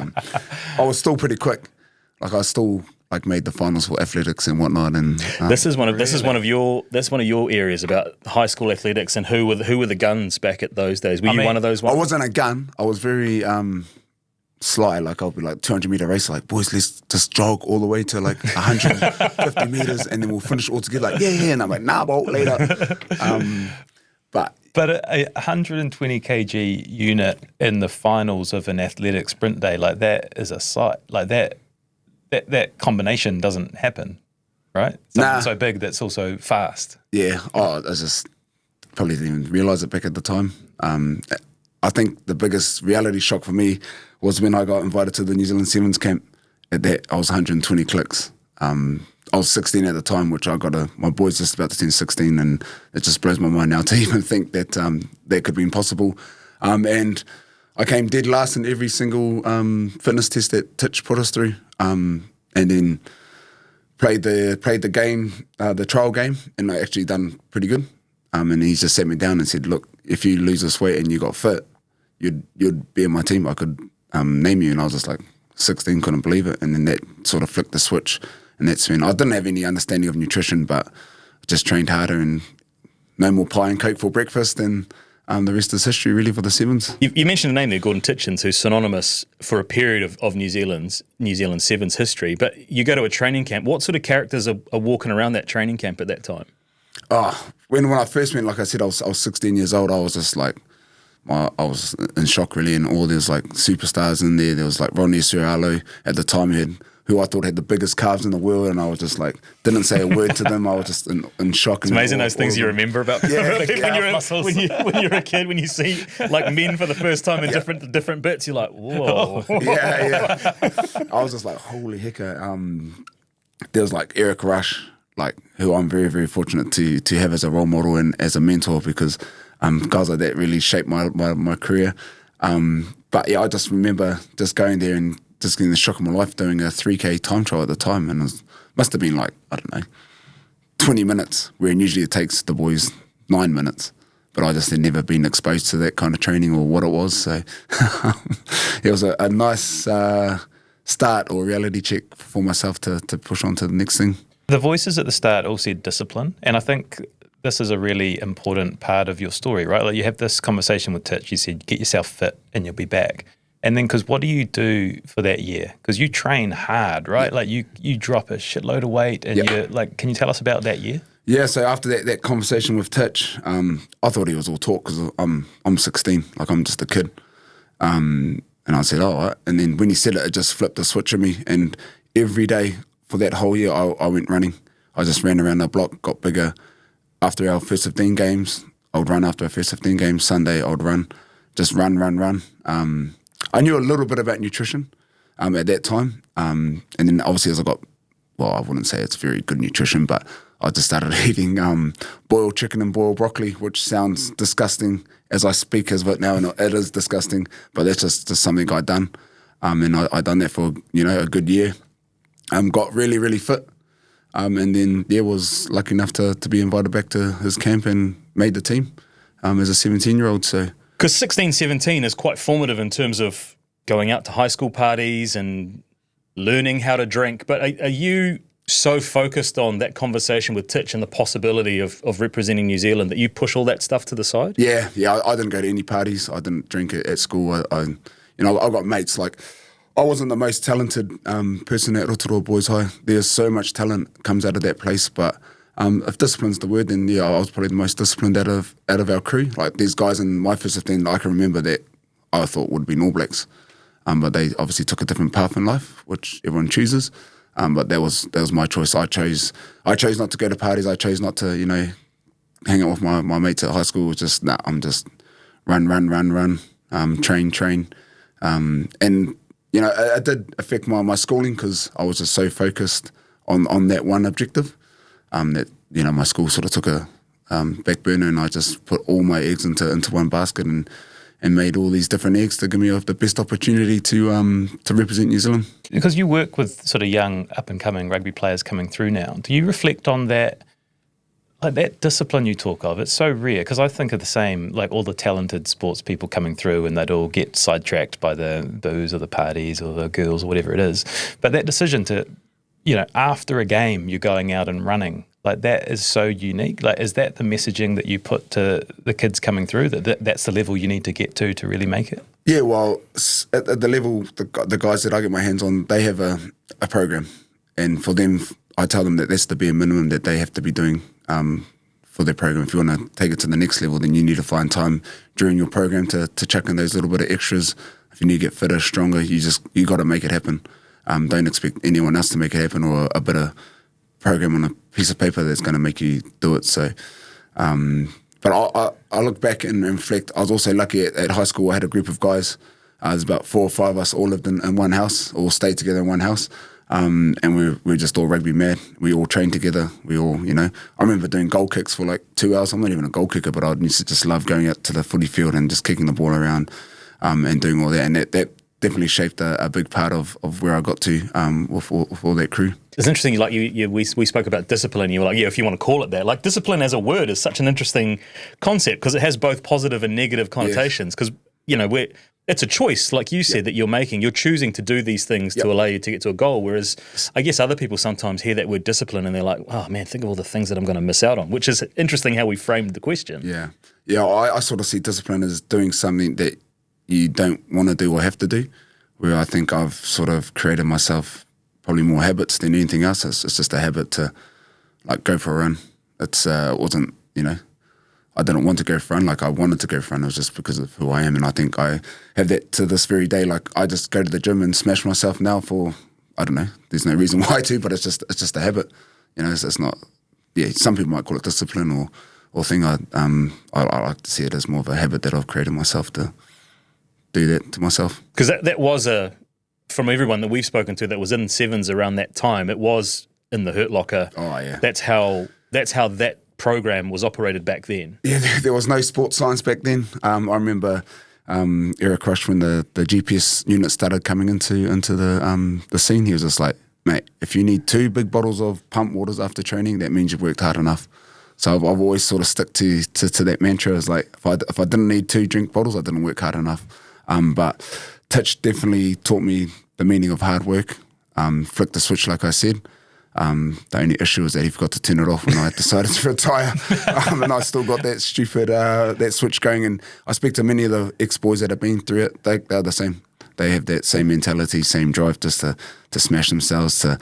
I was still pretty quick. Like, I still like made the finals for athletics and whatnot. And this is one of your areas about high school athletics, and who were the guns back at those days. Were you one of those ones? I wasn't a gun. I was very sly. Like, I'll be like 200-meter race. Like, boys, let's just jog all the way to like 150 meters, and then we'll finish all together. Like, yeah. And I'm like, nah, bro, later. But a 120 kg unit in the finals of an athletic sprint day, like, that is a sight. Like, that combination doesn't happen, right? Something so big that's also fast. Yeah. I just probably didn't even realise it back at the time. I think the biggest reality shock for me was when I got invited to the New Zealand Sevens camp. At that, I was 120 clicks. I was 16 at the time, which my boy's just about to turn 16, and it just blows my mind now to even think that that could be impossible. And I came dead last in every single fitness test that Titch put us through, and then played the game, the trial game, and I actually done pretty good. And he just sat me down and said, "Look, if you lose this weight and you got fit, you'd be in my team. I could name you." And I was just like 16, couldn't believe it. And then that sort of flicked the switch. And that's when I didn't have any understanding of nutrition, but just trained harder and no more pie and Coke for breakfast. And the rest is history really for the Sevens. You mentioned a name there, Gordon Titchens, who's synonymous for a period of New Zealand Sevens history. But you go to a training camp. What sort of characters are walking around that training camp at that time? When I first went, like I said, I was 16 years old. I was just like, I was in shock really, and all there's like superstars in there. There was like Ronnie Suralo at the time, who I thought had the biggest calves in the world, and I was just like, didn't say a word to them. I was just in shock. It's amazing those things you remember about when you're a kid, when you see like men for the first time in different bits, you're like, whoa. Yeah. I was just like, holy hicka. There was like Eric Rush, like who I'm very, very fortunate to have as a role model and as a mentor, because guys like that really shaped my career. But yeah, I just remember just going there and just getting the shock of my life doing a 3K time trial at the time, and it must have been like, I don't know, 20 minutes, where usually it takes the boys 9 minutes. But I just had never been exposed to that kind of training or what it was. So it was a nice start or reality check for myself to push on to the next thing. The voices at the start all said discipline, and I think this is a really important part of your story, right? Like you have this conversation with Titch, you said, get yourself fit and you'll be back. And then, because what do you do for that year? Because you train hard, right? Yeah. Like you drop a shitload of weight, and you're like, can you tell us about that year? Yeah, so after that conversation with Titch, I thought he was all talk, because I'm 16, like I'm just a kid. And I said, all right. And then when he said it, it just flipped a switch in me. And every day for that whole year, I went running. I just ran around the block, got bigger. After our first 15 games, I would run. After our first 15 games, Sunday, I would run. Just run. I knew a little bit about nutrition at that time. And then obviously as I got, well, I wouldn't say it's very good nutrition, but I just started eating boiled chicken and boiled broccoli, which sounds disgusting as I speak as of it now, and it is disgusting, but that's just something I'd done. And I done that for, a good year. Got really, really fit. And then, was lucky enough to be invited back to his camp and made the team as a 17-year-old, so... Because 16, 17 is quite formative in terms of going out to high school parties and learning how to drink. But are you so focused on that conversation with Titch and the possibility of representing New Zealand that you push all that stuff to the side? Yeah. I didn't go to any parties. I didn't drink at school. I got mates. Like, I wasn't the most talented person at Rotorua Boys High. There's so much talent comes out of that place, but... if discipline's the word, then I was probably the most disciplined out of our crew. Like, these guys in my first 15, I can remember that I thought would be All Blacks, but they obviously took a different path in life, which everyone chooses. But that was my choice. I chose not to go to parties. I chose not to hang out with my mates at high school. It was just I'm just run, train, and it did affect my schooling, because I was just so focused on that one objective. That my school sort of took a back burner, and I just put all my eggs into one basket and made all these different eggs to give me the best opportunity to represent New Zealand. Because you work with sort of young up and coming rugby players coming through now, do you reflect on that? Like, that discipline you talk of, it's so rare, because I think of the same, like all the talented sports people coming through, and they'd all get sidetracked by the booze or the parties or the girls or whatever it is. But that decision to, after a game, you're going out and running, like, that is so unique. Like, is that the messaging that you put to the kids coming through, that's the level you need to get to really make it? Yeah, well, at the level, the guys that I get my hands on, they have a program. And for them, I tell them that that's the bare minimum that they have to be doing for their program. If you want to take it to the next level, then you need to find time during your program to chuck in those little bit of extras. If you need to get fitter, stronger, you got to make it happen. Don't expect anyone else to make it happen, or a bit of program on a piece of paper that's going to make you do it. So, but I look back and reflect. I was also lucky at high school. I had a group of guys. There's about 4 or 5 of us all lived in one house, all stayed together in one house. And we were just all rugby mad. We all trained together. We all, I remember doing goal kicks for like 2 hours. I'm not even a goal kicker, but I used to just love going out to the footy field and just kicking the ball around and doing all that. And that definitely shaped a big part of where I got to with all that crew. It's interesting, like we spoke about discipline. You were like, if you want to call it that. Like, discipline as a word is such an interesting concept, because it has both positive and negative connotations. Because it's a choice, like you said, that you're making. You're choosing to do these things to allow you to get to a goal, whereas I guess other people sometimes hear that word discipline and they're like, oh man, think of all the things that I'm going to miss out on, which is interesting how we framed the question. Yeah, I sort of see discipline as doing something that you don't want to do or have to do, where I think I've sort of created myself probably more habits than anything else. It's just a habit to like go for a run. It wasn't, I didn't want to go for a run, like I wanted to go for a run. It was just because of who I am, and I think I have that to this very day. Like I just go to the gym and smash myself now for, I don't know, there's no reason why to, but it's just a habit. It's not, some people might call it discipline or thing. I like to see it as more of a habit that I've created myself to do that to myself. Because that was from everyone that we've spoken to that was in sevens around that time, it was in the Hurt Locker. Oh yeah. That's how that program was operated back then. Yeah, there was no sports science back then. I remember Eric Rush, when the GPS unit started coming into the scene, he was just like, mate, if you need 2 big bottles of pump waters after training, that means you've worked hard enough. So I've always sort of stuck to that mantra. It's like if I didn't need 2 drink bottles, I didn't work hard enough. But Titch definitely taught me the meaning of hard work. Flicked the switch, like I said. The only issue was that he forgot to turn it off when I decided to retire, and I still got that stupid that switch going. And I speak to many of the ex-boys that have been through it. They're the same. They have that same mentality, same drive, just to smash themselves, to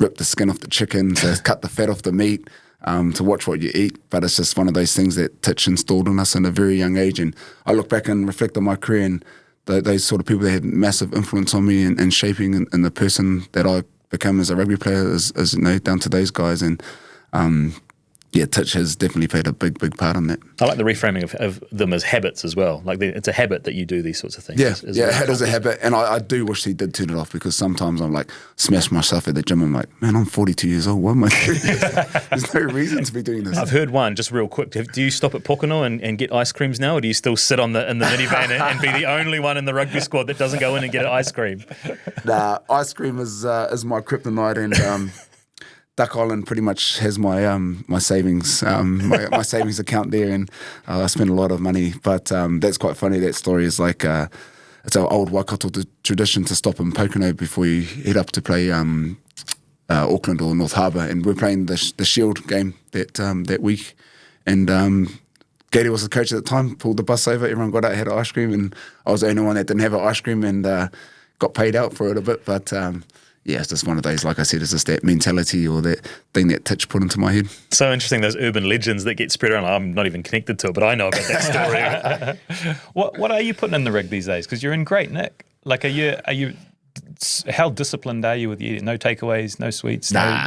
rip the skin off the chicken, to cut the fat off the meat, to watch what you eat. But it's just one of those things that Titch installed in us at a very young age. And I look back and reflect on my career, and those sort of people that had massive influence on me and shaping in the person that I become as a rugby player is down to those guys. And Titch has definitely played a big part on that. I like the reframing of them as habits as well. Like it's a habit that you do these sorts of things. It is a habit, and I do wish he did turn it off, because sometimes I'm like, smash myself at the gym. I'm like, man, I'm 42 years old. What am I doing this? There's no reason to be doing this. I've heard one, just real quick. Do you stop at Pocono and get ice creams now, or do you still sit in the minivan and be the only one in the rugby squad that doesn't go in and get an ice cream? Nah, ice cream is my kryptonite, and Duck Island pretty much has my my savings my savings account there, and I spend a lot of money. But that's quite funny. That story is like it's our old Waikato tradition to stop in Pocono before you head up to play Auckland or North Harbour, and we're playing the Shield game that week. And Gady was the coach at the time. Pulled the bus over. Everyone got out, had an ice cream, and I was the only one that didn't have an ice cream, and got paid out for it a bit. But it's just one of those, like I said, it's just that mentality or that thing that Titch put into my head. So interesting, those urban legends that get spread around. I'm not even connected to it, but I know about that story. What are you putting in the rig these days? Because you're in great nick. Like, are you? How disciplined are you with you? No takeaways, no sweets, nah.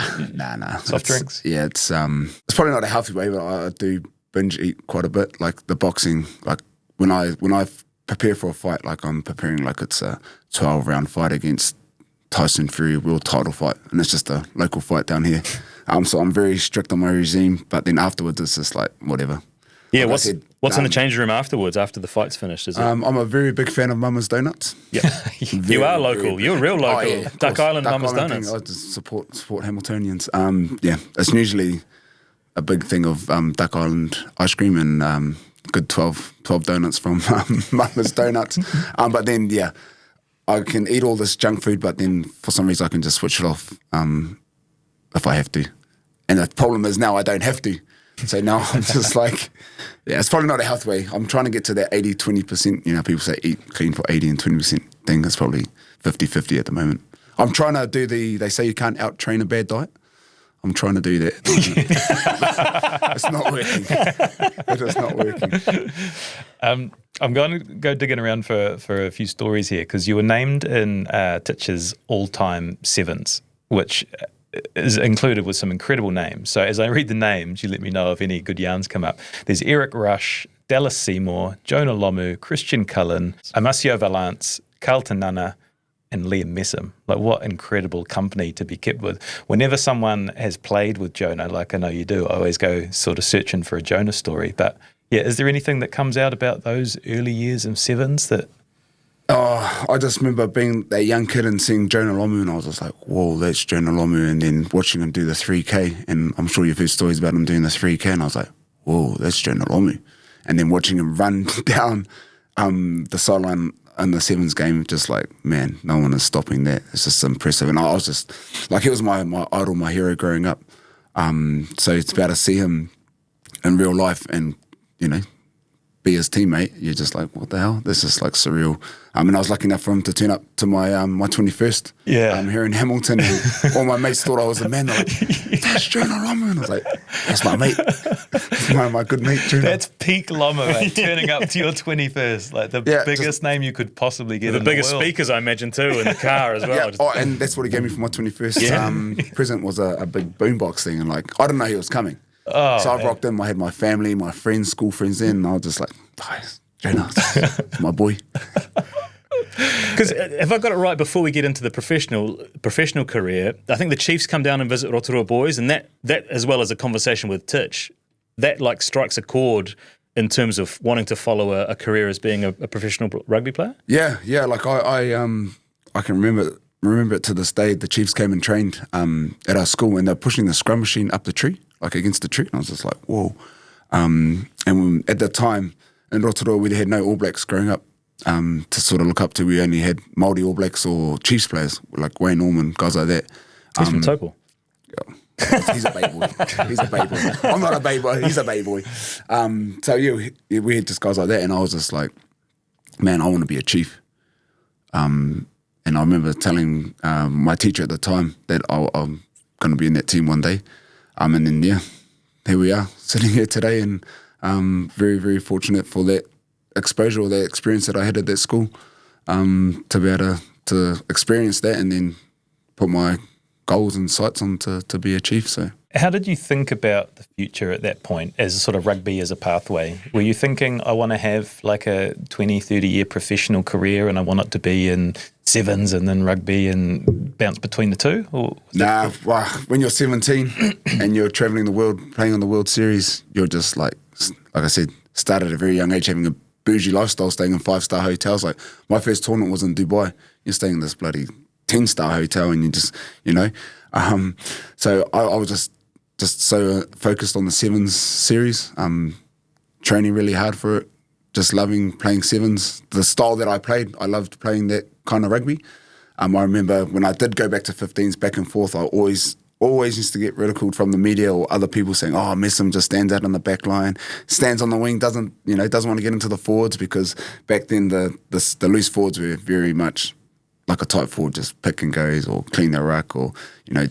Soft drinks. Yeah, it's probably not a healthy way, but I do binge eat quite a bit. Like the boxing, like when I prepare for a fight, like I'm preparing like it's a 12-round fight against Tyson Fury world title fight, and it's just a local fight down here. So I'm very strict on my regime, but then afterwards it's just like whatever. Yeah, like what's in the change room afterwards, after the fight's finished? Is it? I'm a very big fan of Mama's Donuts. Yeah, you are local. You're real local. Oh, yeah, Duck Island Mama's Donuts. I just support Hamiltonians. It's usually a big thing of Duck Island ice cream and good 12 donuts from Mama's Donuts. But then I can eat all this junk food, but then for some reason I can just switch it off if I have to. And the problem is now I don't have to. So now I'm just like, it's probably not a health way. I'm trying to get to that 80-20%. People say eat clean for 80 and 20% thing. It's probably 50-50 at the moment. I'm trying to do they say you can't out-train a bad diet. I'm trying to do that. It's not working. It is not working. I'm going to go digging around for a few stories here, because you were named in Titch's all-time sevens, which is included with some incredible names. So as I read the names, you let me know if any good yarns come up. There's Eric Rush, Dallas Seymour, Jonah Lomu, Christian Cullen, Amasio Valance, Carlton Nana, and Liam Messam. Like, what incredible company to be kept with. Whenever someone has played with Jonah, like I know you do, I always go sort of searching for a Jonah story. But is there anything that comes out about those early years of sevens that... I just remember being that young kid and seeing Jonah Lomu, and I was just like, whoa, that's Jonah Lomu. And then watching him do the 3K, and I'm sure you've heard stories about him doing the 3K, and I was like, whoa, that's Jonah Lomu. And then watching him run down the sideline in the sevens game, just like, man, no one is stopping that. It's just impressive. And I was just, like, he was my idol, my hero growing up. So it's about to see him in real life and, you know, be his teammate. You're just like, what the hell? This is like surreal. I was lucky enough for him to turn up to my my 21st here in Hamilton. And all my mates thought I was the man. They're like, that's Jonah Lomu. And I was like, that's my mate. my good mate, Jonah. That's peak Lomu, mate, turning up to your 21st. Like the biggest name you could possibly get in the biggest world. Speakers, I imagine, too, in the car as well. And that's what he gave me for my 21st present was a big boombox thing. And like, I didn't know he was coming. Oh, so I rocked in. I had my family, my friends, school friends in, and I was just like, Jonah, my boy. Because if I got it right, before we get into the professional career, I think the Chiefs come down and visit Rotorua boys, and that as well as a conversation with Titch, that like strikes a chord in terms of wanting to follow a career as being a professional rugby player. Yeah. Like I can remember it to this day. The Chiefs came and trained at our school, and they're pushing the scrum machine up the tree, like against the tree. And I was just like, whoa. And at the time in Rotorua, we had no All Blacks growing up to sort of look up to. We only had Māori All Blacks or Chiefs players like Wayne Norman, guys like that. He's from Taupo. He's a baby boy. He's a baby boy. I'm not a baby boy. He's a baby boy. So we had just guys like that, and I was just like, man, I want to be a chief. And I remember telling my teacher at the time that I'm going to be in that team one day. And then, here we are, sitting here today, and very, very fortunate for that exposure or that experience that I had at that school, to be able to experience that and then put my goals and sights on to be a chief. So, how did you think about the future at that point as a sort of rugby as a pathway? Were you thinking, I want to have like a 20, 30-year professional career and I want it to be in sevens and then rugby and bounce between the two? Or nah, well, when you're 17 and you're travelling the world, playing on the World Series, you're just like I said, started at a very young age having a bougie lifestyle, staying in 5-star hotels. Like my first tournament was in Dubai. You're staying in this bloody 10-star hotel and you just, so I was just so focused on the sevens series, training really hard for it, just loving playing sevens. The style that I played, I loved playing that kind of rugby. I remember when I did go back to 15s back and forth, I always used to get ridiculed from the media or other people saying, oh, Messam just stands out on the back line, stands on the wing, doesn't want to get into the forwards, because back then the loose forwards were very much like a tight forward, just pick and goes or clean the ruck or,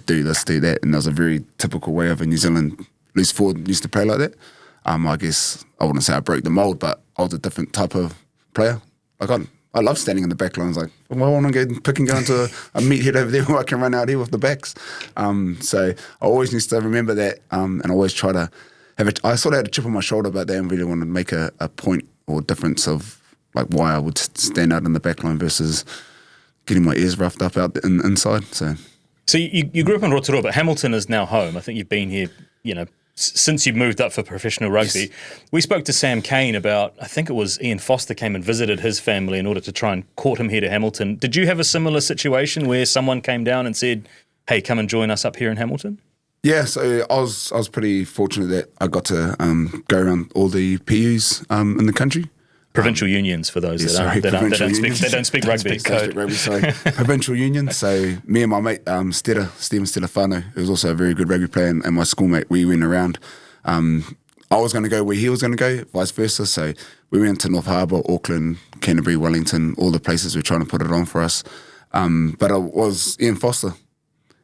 do this, do that. And that was a very typical way of a New Zealand loose forward used to play like that. I guess I wouldn't say I broke the mould, but I was a different type of player. Like I love standing in the back lines. Like, I want to go pick and go into a meathead over there where I can run out here with the backs. So I always used to remember that, and I always try to I sort of had a chip on my shoulder about that and really wanted to make a point or difference of like why I would stand out in the back line versus getting my ears roughed up out inside. So you grew up in Rotorua, but Hamilton is now home. I think you've been here, since you moved up for professional rugby. Yes. We spoke to Sam Kane about, I think it was Ian Foster came and visited his family in order to try and court him here to Hamilton. Did you have a similar situation where someone came down and said, hey, come and join us up here in Hamilton? Yeah, so I was pretty fortunate that I got to go around all the PUs in the country. Provincial unions, for those that don't speak rugby. Provincial union. So me and my mate, Steven Stelefano, who was also a very good rugby player, and my schoolmate, we went around. I was going to go where he was going to go, vice versa. So we went to North Harbour, Auckland, Canterbury, Wellington, all the places we're trying to put it on for us. But it was Ian Foster.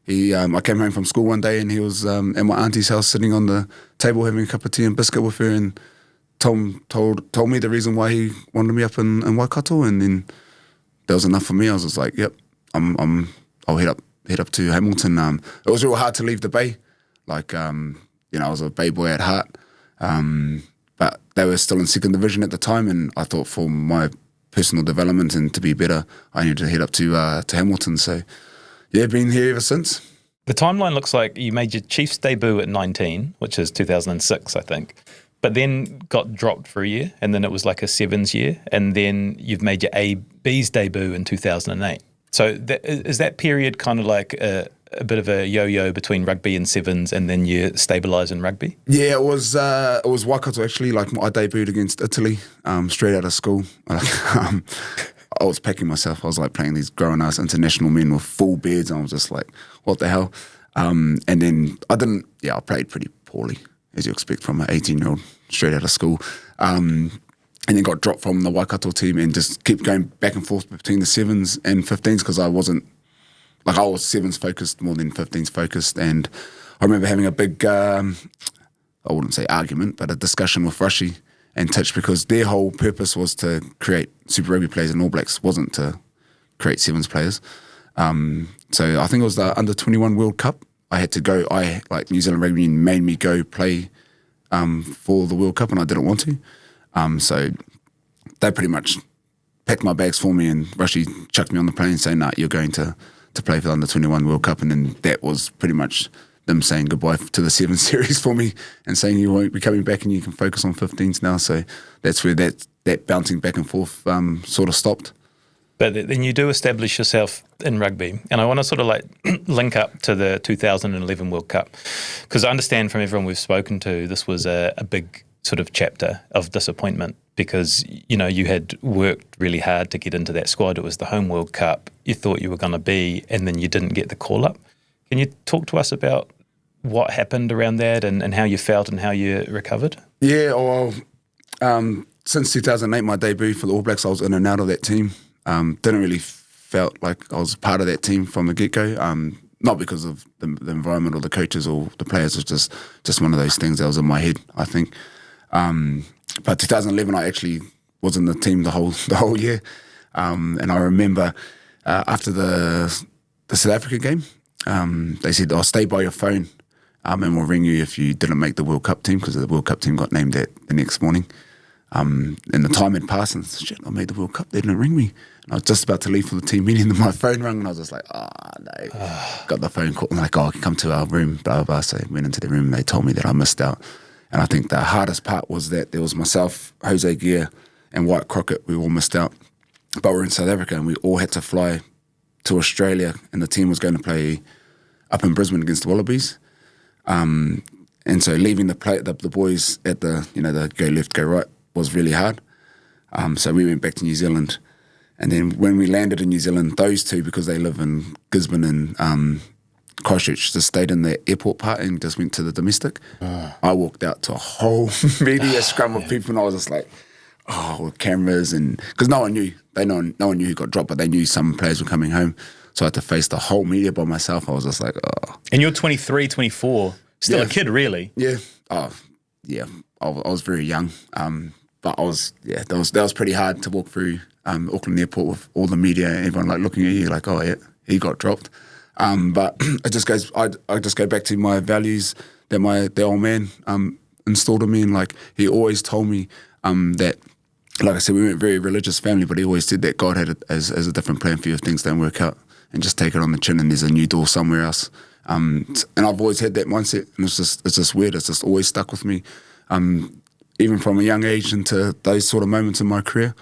I came home from school one day and he was at my auntie's house sitting on the table having a cup of tea and biscuit with her, and told me the reason why he wanted me up in Waikato, and then that was enough for me. I was just like, yep, I'll head up to Hamilton. It was real hard to leave the Bay. Like, I was a Bay boy at heart, but they were still in second division at the time, and I thought for my personal development and to be better, I needed to head up to Hamilton. So, yeah, been here ever since. The timeline looks like you made your Chiefs debut at 19, which is 2006, I think. But then got dropped for a year, and then it was like a sevens year, and then you've made your AB's debut in 2008. So is that period kind of like a a bit of a yo-yo between rugby and sevens, and then you stabilise in rugby? Yeah, it was Waikato actually. Like I debuted against Italy, straight out of school. I was packing myself. I was like playing these grown-ass international men with full beards, and I was just like, what the hell? And then I played pretty poorly, as you expect from an 18-year-old straight out of school. And then got dropped from the Waikato team and just kept going back and forth between the 7s and 15s because I was 7s focused more than 15s focused. And I remember having a big, I wouldn't say argument, but a discussion with Richie and Titch because their whole purpose was to create Super Rugby players and All Blacks, wasn't to create 7s players. So I think it was the Under-21 World Cup. I had to go, New Zealand Rugby made me go play for the World Cup and I didn't want to. So they pretty much packed my bags for me and Richie chucked me on the plane saying, nah, you're going to play for the Under-21 World Cup. And then that was pretty much them saying goodbye to the 7 series for me and saying you won't be coming back and you can focus on 15s now. So that's where that bouncing back and forth sort of stopped. But then you do establish yourself in rugby. And I want to sort of like link up to the 2011 World Cup because I understand from everyone we've spoken to, this was a big sort of chapter of disappointment because, you know, you had worked really hard to get into that squad. It was the home World Cup. You thought you were going to be, and then you didn't get the call up. Can you talk to us about what happened around that and how you felt and how you recovered? Yeah, well, since 2008, my debut for the All Blacks, I was in and out of that team. Didn't really felt like I was part of that team from the get-go. Not because of the environment or the coaches or the players. It's just one of those things that was in my head, I think. But 2011, I actually was in the team the whole year. And I remember after the South Africa game, they said, "I'll stay by your phone and we'll ring you if you didn't make the World Cup team," because the World Cup team got named that the next morning. And the time had passed and shit, I made the World Cup, they didn't ring me. And I was just about to leave for the team meeting and my phone rang and I was just like, no. Got the phone call and like, come to our room, blah, blah, blah. So I went into the room and they told me that I missed out. And I think the hardest part was that there was myself, Jose Gear and White Crockett, we all missed out. But we're in South Africa and we all had to fly to Australia and the team was going to play up in Brisbane against the Wallabies. And so leaving the boys at the go left, go right was really hard. So we went back to New Zealand. And then when we landed in New Zealand, those two, because they live in Gisborne and Christchurch, just stayed in the airport part and just went to the domestic. I walked out to a whole media scrum of people and I was just like, with cameras and... Because no one knew. No one knew who got dropped, but they knew some players were coming home. So I had to face the whole media by myself. I was just like, And you're 23, 24, still a kid, really. Yeah. Yeah. I was very young. But that was pretty hard to walk through Auckland Airport with all the media and everyone like looking at you like, oh yeah, he got dropped. But it just goes, I just go back to my values that the old man installed in me, and like he always told me that, like I said, we weren't a very religious family, but he always said that God had it as a different plan for you if things don't work out, and just take it on the chin and there's a new door somewhere else. And I've always had that mindset, and it's just weird. It's just always stuck with me. Even from a young age into those sort of moments in my career,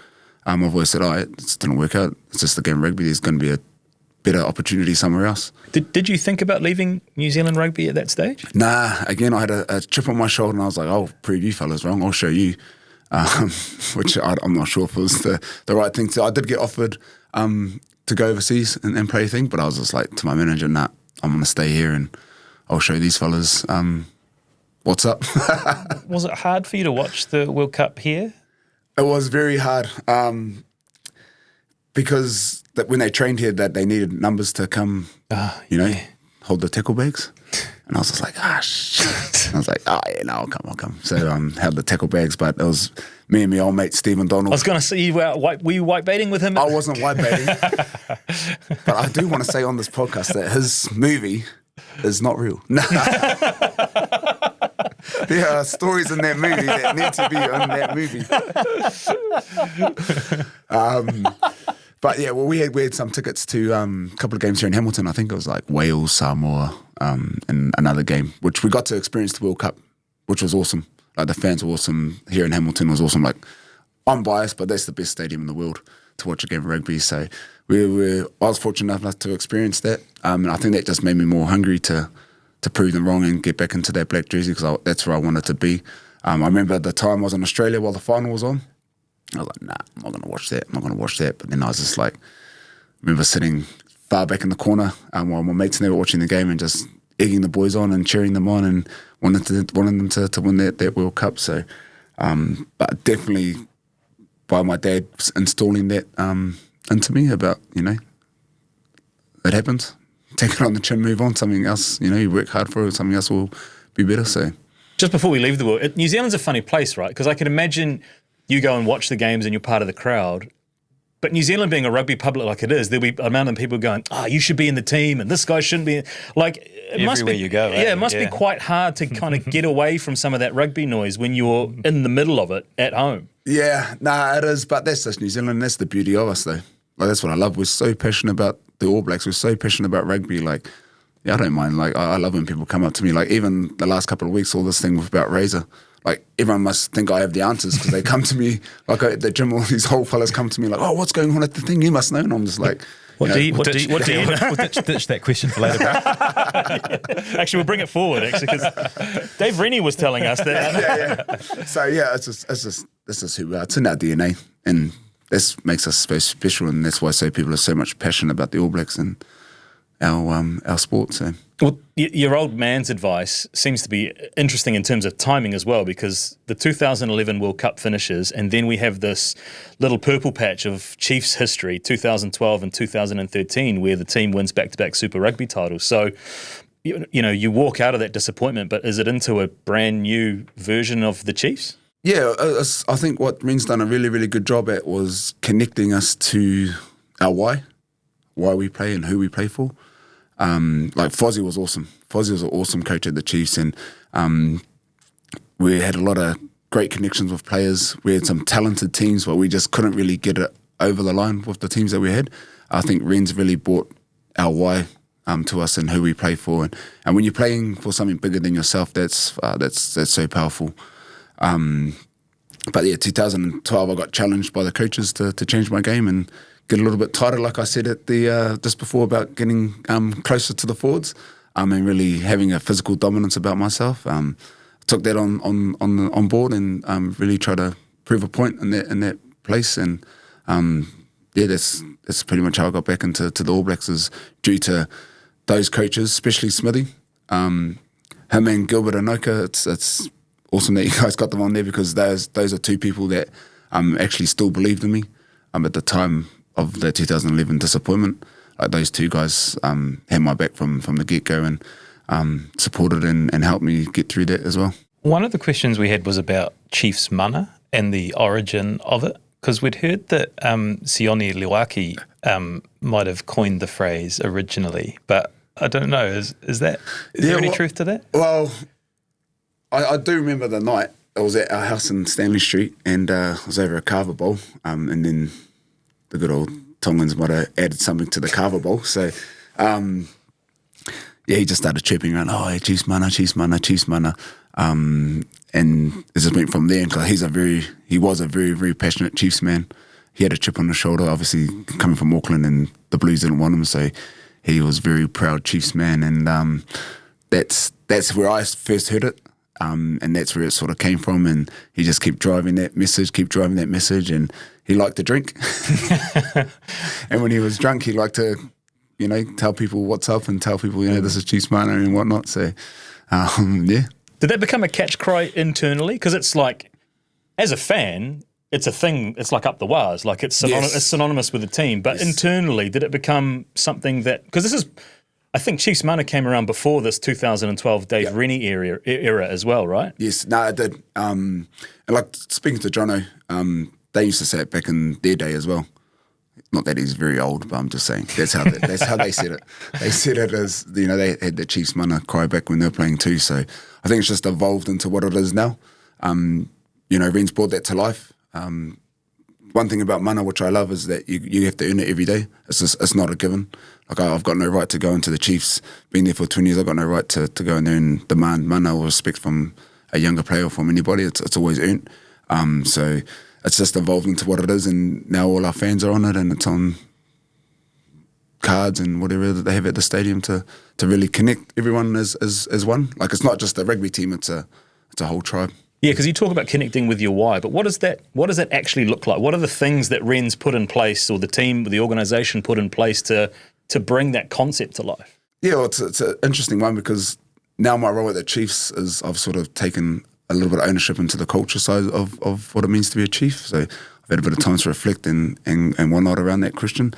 I've always said, it didn't work out. It's just the game of rugby. There's going to be a better opportunity somewhere else. Did you think about leaving New Zealand rugby at that stage? Nah. Again, I had a chip on my shoulder and I was like, I'll prove you fellas wrong. I'll show you. Which I'm not sure if it was the right thing to. I did get offered to go overseas and play a thing, but I was just like to my manager, nah, I'm going to stay here and I'll show these fellas what's up. Was it hard for you to watch the World Cup here? It was very hard because when they trained here, that they needed numbers to come, hold the tackle bags. And I was just like, shit. I was like, yeah, no, I'll come. So held the tackle bags, but it was me and my old mate, Stephen Donald. I was going to say, were you white baiting with him? I wasn't white baiting. But I do want to say on this podcast that his movie is not real. There are stories in that movie that need to be in that movie. But yeah, well, we had some tickets to a couple of games here in Hamilton. I think it was like Wales, Samoa, and another game, which we got to experience the World Cup, which was awesome. Like the fans were awesome. Here in Hamilton was awesome. Like I'm biased, but that's the best stadium in the world to watch a game of rugby. So I was fortunate enough to experience that, and I think that just made me more hungry to prove them wrong and get back into that black jersey, because that's where I wanted to be. I remember at the time I was in Australia while the final was on. I was like, nah, I'm not going to watch that. But then I was just like, I remember sitting far back in the corner while my mates and they were watching the game and just egging the boys on and cheering them on and wanting them to win that World Cup. So, but definitely by my dad installing that into me about, it happens. Take it on the chin, move on, something else, you work hard for it, something else will be better. So, just before we leave the world, New Zealand's a funny place, right? Because I can imagine you go and watch the games and you're part of the crowd. But New Zealand being a rugby public like it is, there'll be a amount of people going, you should be in the team and this guy shouldn't be. Like, it must be, you go. Yeah, it must be quite hard to kind of get away from some of that rugby noise when you're in the middle of it at home. Yeah, it is. But that's just New Zealand. That's the beauty of us, though. Like, that's what I love. We're so passionate about the All Blacks. We're so passionate about rugby. Like, I don't mind. Like, I love when people come up to me. Like, even the last couple of weeks, all this thing about Razor. Like, everyone must think I have the answers because they come to me, like at the gym, all these whole fellas come to me like, what's going on at the thing? You must know. And I'm just like, what do you know? We'll ditch that question for later. Actually, we'll bring it forward, because Dave Rennie was telling us that. Yeah. So, this is who we are. It's in our DNA. And this makes us very special. And that's why people are so much passionate about the All Blacks and our sport. So. Well, your old man's advice seems to be interesting in terms of timing as well, because the 2011 World Cup finishes and then we have this little purple patch of Chiefs history, 2012 and 2013, where the team wins back-to-back Super Rugby titles. So, you walk out of that disappointment, but is it into a brand new version of the Chiefs? Yeah, I think what Ren's done a really, really good job at was connecting us to our why we play and who we play for. Like Fozzie was awesome. Fozzie was an awesome coach at the Chiefs, and we had a lot of great connections with players. We had some talented teams, but we just couldn't really get it over the line with the teams that we had. I think Ren's really brought our why to us and who we play for, and when you're playing for something bigger than yourself, that's so powerful. But yeah, 2012, I got challenged by the coaches to change my game and get a little bit tighter, like I said at the just before, about getting closer to the forwards and really having a physical dominance about myself. Took that on board and really tried to prove a point in that place. And that's pretty much how I got back into the All Blacks, is due to those coaches, especially Smithy, him and Gilbert Enoka. It's awesome that you guys got them on there, because those are two people that actually still believed in me at the time of the 2011 disappointment. Like, those two guys had my back from the get-go and supported and helped me get through that as well. One of the questions we had was about Chiefs mana and the origin of it, because we'd heard that Sione Liwaki might have coined the phrase originally, but I don't know. Is there any truth to that? Well, I do remember the night. I was at our house in Stanley Street, and I was over a carver bowl, and then the good old Tongans might have added something to the carver bowl. So, he just started chirping around, Chiefs mana, Chiefs mana, Chiefs mana. And it just went from there. Because he was a very, very passionate Chiefs man. He had a chip on his shoulder, obviously coming from Auckland, and the Blues didn't want him, so he was very proud Chiefs man. And that's where I first heard it. And that's where it sort of came from, and he just kept driving that message, and he liked to drink. And when he was drunk, he liked to, tell people what's up and tell people, this is Chiefs mana and whatnot. So, yeah. Did that become a catch cry internally? Because it's like, as a fan, it's a thing, it's like up the wires, like it's synonymous with the team. But internally, did it become something that, because this is, I think Chiefs mana came around before this 2012 Dave Rennie era as well, right? Yes, no, it did. And like, speaking to Jono, they used to say it back in their day as well. Not that he's very old, but I'm just saying that's how they said it. They said it as, they had the Chiefs mana cry back when they were playing too. So I think it's just evolved into what it is now. Ren's brought that to life. One thing about mana, which I love, is that you have to earn it every day. It's not a given. Like, I've got no right to go into the Chiefs. Been there for 20 years, I've got no right to go in there and demand mana or respect from a younger player or from anybody. It's always earned. So it's just evolved into what it is, and now all our fans are on it, and it's on cards and whatever that they have at the stadium to really connect everyone as one. Like, it's not just a rugby team; it's a whole tribe. Yeah, because you talk about connecting with your why, but what does that actually look like? What are the things that Ren's put in place, or the team, the organisation put in place to bring that concept to life? Yeah, well, it's an interesting one, because now my role at the Chiefs is I've sort of taken a little bit of ownership into the culture side of what it means to be a chief. So I've had a bit of time to reflect and whatnot around that question.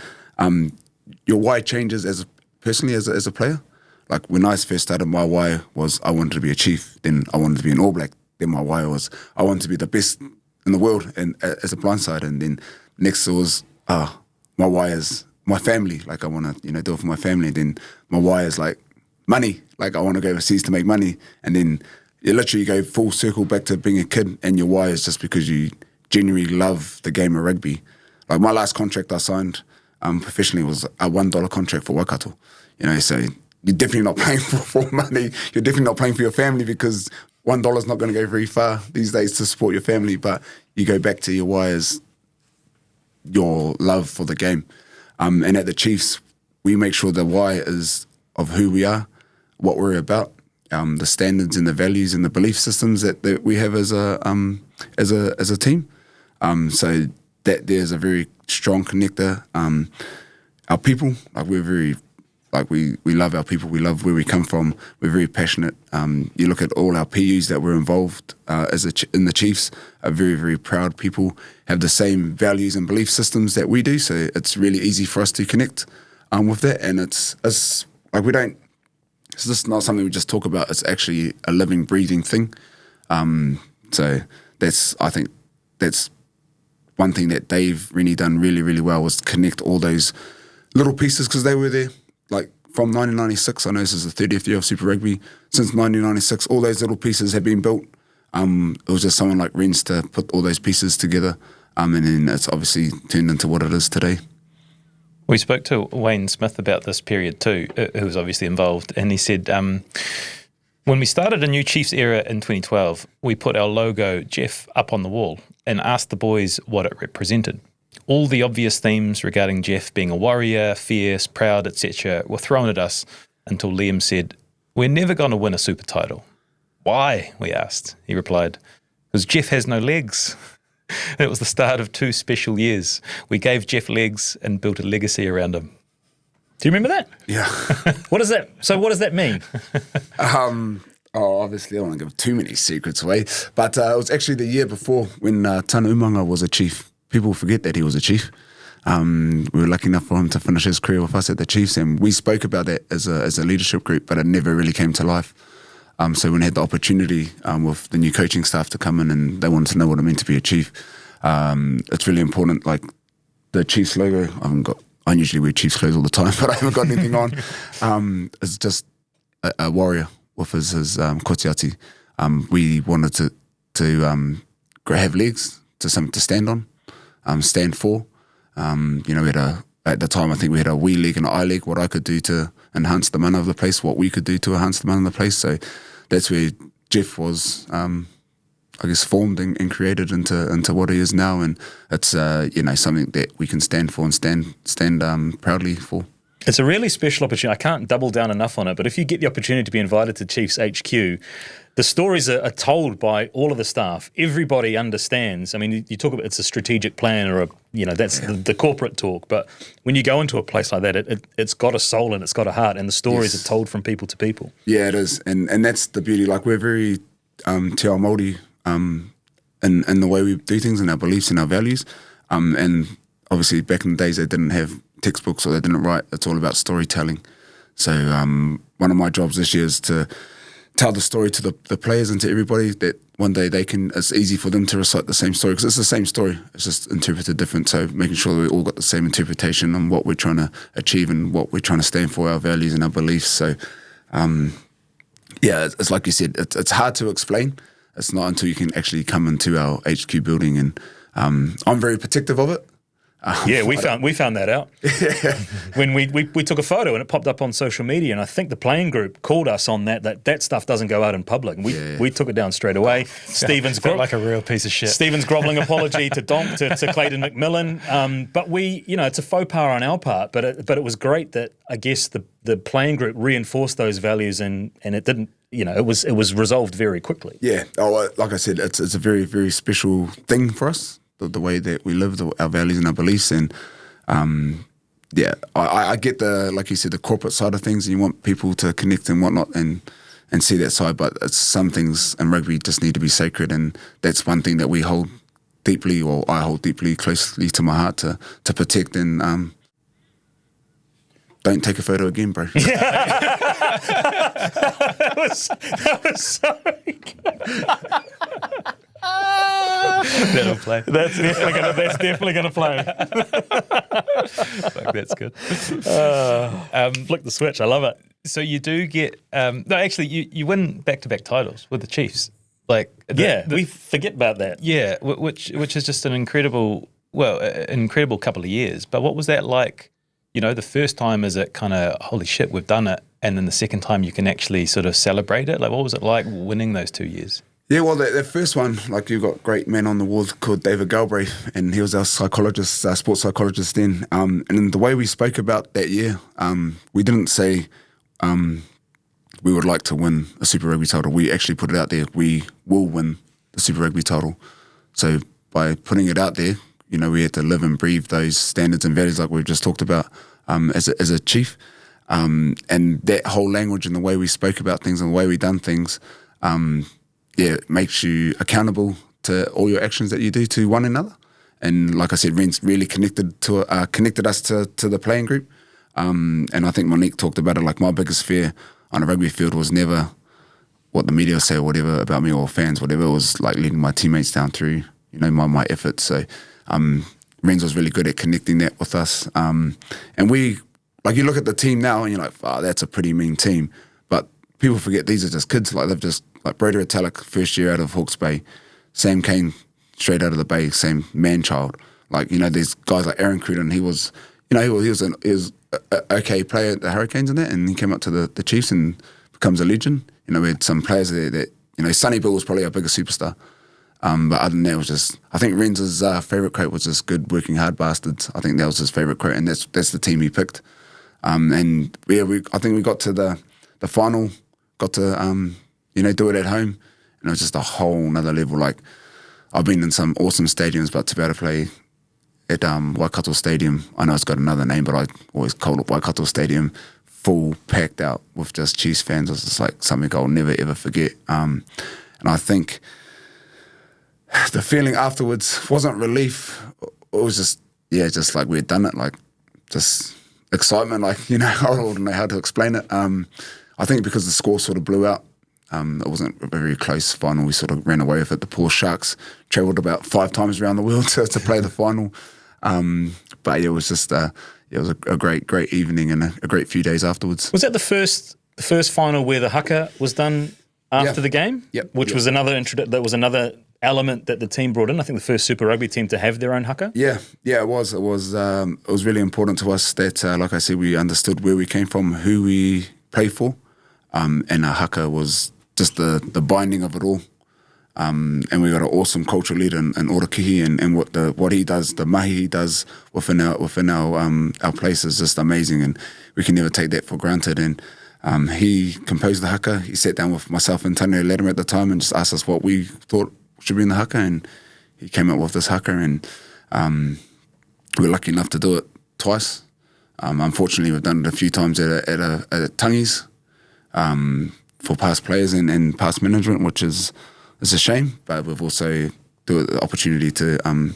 Your why changes personally as a player. Like, when I first started, my why was I wanted to be a chief. Then I wanted to be an All Black. Then my why was I wanted to be the best in the world and as a blindside. And then next it was my why is my family. Like, I want to do it for my family. Then my why is like money. Like, I want to go overseas to make money. And then you literally go full circle back to being a kid, and your why is just because you genuinely love the game of rugby. Like, my last contract I signed professionally was a $1 contract for Waikato. So you're definitely not playing for money. You're definitely not playing for your family, because $1 is not going to go very far these days to support your family. But you go back to your why as your love for the game. And at the Chiefs, we make sure the why is of who we are, what we're about, the standards and the values and the belief systems that we have as a team. So that there's a very strong connector. Our people, like, we're very, like, we love our people. We love where we come from. We're very passionate. You look at all our PUs that we're involved in the Chiefs, are very, very proud people, have the same values and belief systems that we do. So it's really easy for us to connect with that. And it's like, we don't, it's just not something we just talk about. It's actually a living, breathing thing. So I think that's one thing that Rennie done really, really well, was connect all those little pieces, because they were there. Like, from 1996, I know this is the 30th year of Super Rugby. Since 1996, all those little pieces have been built. It was just someone like Ren's to put all those pieces together. And then it's obviously turned into what it is today. We spoke to Wayne Smith about this period too, who was obviously involved, and he said, when we started a new Chiefs era in 2012, we put our logo, Jeff, up on the wall and asked the boys what it represented. All the obvious themes regarding Jeff being a warrior, fierce, proud, etc. were thrown at us until Liam said, "We're never going to win a super title." "Why?" we asked. He replied, "Because Jeff has no legs." And it was the start of 2 special years. We gave Jeff legs and built a legacy around him. Do you remember that? Yeah. What does that mean? Obviously, I don't want to give too many secrets away, but it was actually the year before, when Tana Umanga was a chief. People forget that he was a chief. We were lucky enough for him to finish his career with us at the Chiefs, and we spoke about that as a leadership group, but it never really came to life. So when I had the opportunity with the new coaching staff to come in, and they wanted to know what it meant to be a chief, it's really important. Like, the Chiefs logo, I usually wear Chiefs clothes all the time, but I haven't got anything on. It's just a warrior with his kotiati. We wanted to have legs, to something to stand on, stand for. We had at the time, I think we had a wee leg and an eye leg, what I could do to enhance the mana of the place, what we could do to enhance the mana of the place. So that's where Jeff was, formed and created into what he is now. And it's, something that we can stand for and stand proudly for. It's a really special opportunity. I can't double down enough on it, but if you get the opportunity to be invited to Chiefs HQ, the stories are told by all of the staff. Everybody understands. I mean, you talk about it's a strategic plan, or that's the corporate talk. But when you go into a place like that, it's got a soul and it's got a heart, and the stories are told from people to people. Yeah, it is, and that's the beauty. Like, we're very te ao Māori in the way we do things, and our beliefs and our values. And obviously, back in the days, they didn't have textbooks, or they didn't write. It's all about storytelling. So one of my jobs this year is to tell the story to the players and to everybody, that one day it's easy for them to recite the same story, because it's the same story, it's just interpreted different. So making sure that we all got the same interpretation on what we're trying to achieve and what we're trying to stand for, our values and our beliefs. So it's like you said, it's hard to explain. It's not until you can actually come into our HQ building, and I'm very protective of it. Yeah, we found that out when we took a photo and it popped up on social media, and I think the playing group called us on that stuff doesn't go out in public. And we took it down straight away. Stephen's felt like a real piece of shit. Stephen's grovelling apology to Donk to Clayton McMillan, but it's a faux pas on our part. But it was great that I guess the playing group reinforced those values, and it didn't. It was resolved very quickly. Yeah. Oh, like I said, it's a very, very special thing for us. The way that we live, our values and our beliefs, and I get like you said, the corporate side of things, and you want people to connect and whatnot, and see that side. But some things in rugby just need to be sacred, and that's one thing that we hold deeply, or I hold deeply closely to my heart to protect. And don't take a photo again, bro. That was so good. That'll play. That's definitely gonna play. Fuck, that's good. Flick the switch. I love it. So you do get no, actually, you win back-to-back titles with the Chiefs. We forget about that. Yeah, which is just an incredible couple of years. But what was that like? The first time, is it kind of holy shit, we've done it, and then the second time you can actually sort of celebrate it. Like, what was it like winning those 2 years? Yeah, well, the first one, like, you've got great man on the wall called David Galbraith, and he was our psychologist, our sports psychologist then. And the way we spoke about that year, we didn't say we would like to win a Super Rugby title. We actually put it out there, we will win the Super Rugby title. So by putting it out there, we had to live and breathe those standards and values like we've just talked about as a chief. And that whole language and the way we spoke about things and the way we done things, it makes you accountable to all your actions that you do to one another. And like I said, Ren's really connected us to the playing group. And I think Monique talked about it, like, my biggest fear on a rugby field was never what the media say or whatever about me, or fans, whatever. It was like letting my teammates down through, my efforts. So Ren's was really good at connecting that with us. And we, like, you look at the team now and you're like, that's a pretty mean team. But people forget these are just kids. Like, they've just, like, Brody Retallick, first year out of Hawke's Bay, Sam Kane, straight out of the Bay, same man-child. Like, there's guys like Aaron Cruden, he was an okay player at the Hurricanes and that, and he came up to the Chiefs and becomes a legend. We had some players there that, Sonny Bill was probably our biggest superstar. But other than that, it was just, I think Ren's favourite quote was just good working hard bastards. I think that was his favourite quote, and that's the team he picked. And I think we got to the final, got to do it at home, and it was just a whole nother level. Like, I've been in some awesome stadiums, but to be able to play at Waikato Stadium, I know it's got another name, but I always call it Waikato Stadium, full, packed out with just Chiefs fans, was just like something I'll never ever forget. And I think the feeling afterwards wasn't relief. It was just like we'd done it, like, just excitement, like, I don't know how to explain it. I think because the score sort of blew out, it wasn't a very close final. We sort of ran away with it. The poor Sharks travelled about 5 times around the world to play the final. But it was just it was a great evening and a great few days afterwards. Was that the first final where the haka was done after the game? Yep. Which was another element that the team brought in. I think the first Super Rugby team to have their own haka. Yeah, it was. It was really important to us that, like I said, we understood where we came from, who we play for, and our haka was just the binding of it all. And we got an awesome cultural leader in Orokihi, and what he does, the mahi he does within our place is just amazing, and we can never take that for granted. And he composed the haka. He sat down with myself and Tony Latimer at the time and just asked us what we thought should be in the haka, and he came up with this haka, and we were lucky enough to do it twice. Unfortunately, we've done it a few times at Tangi's for past players and past management, which is a shame. But we've also do the opportunity to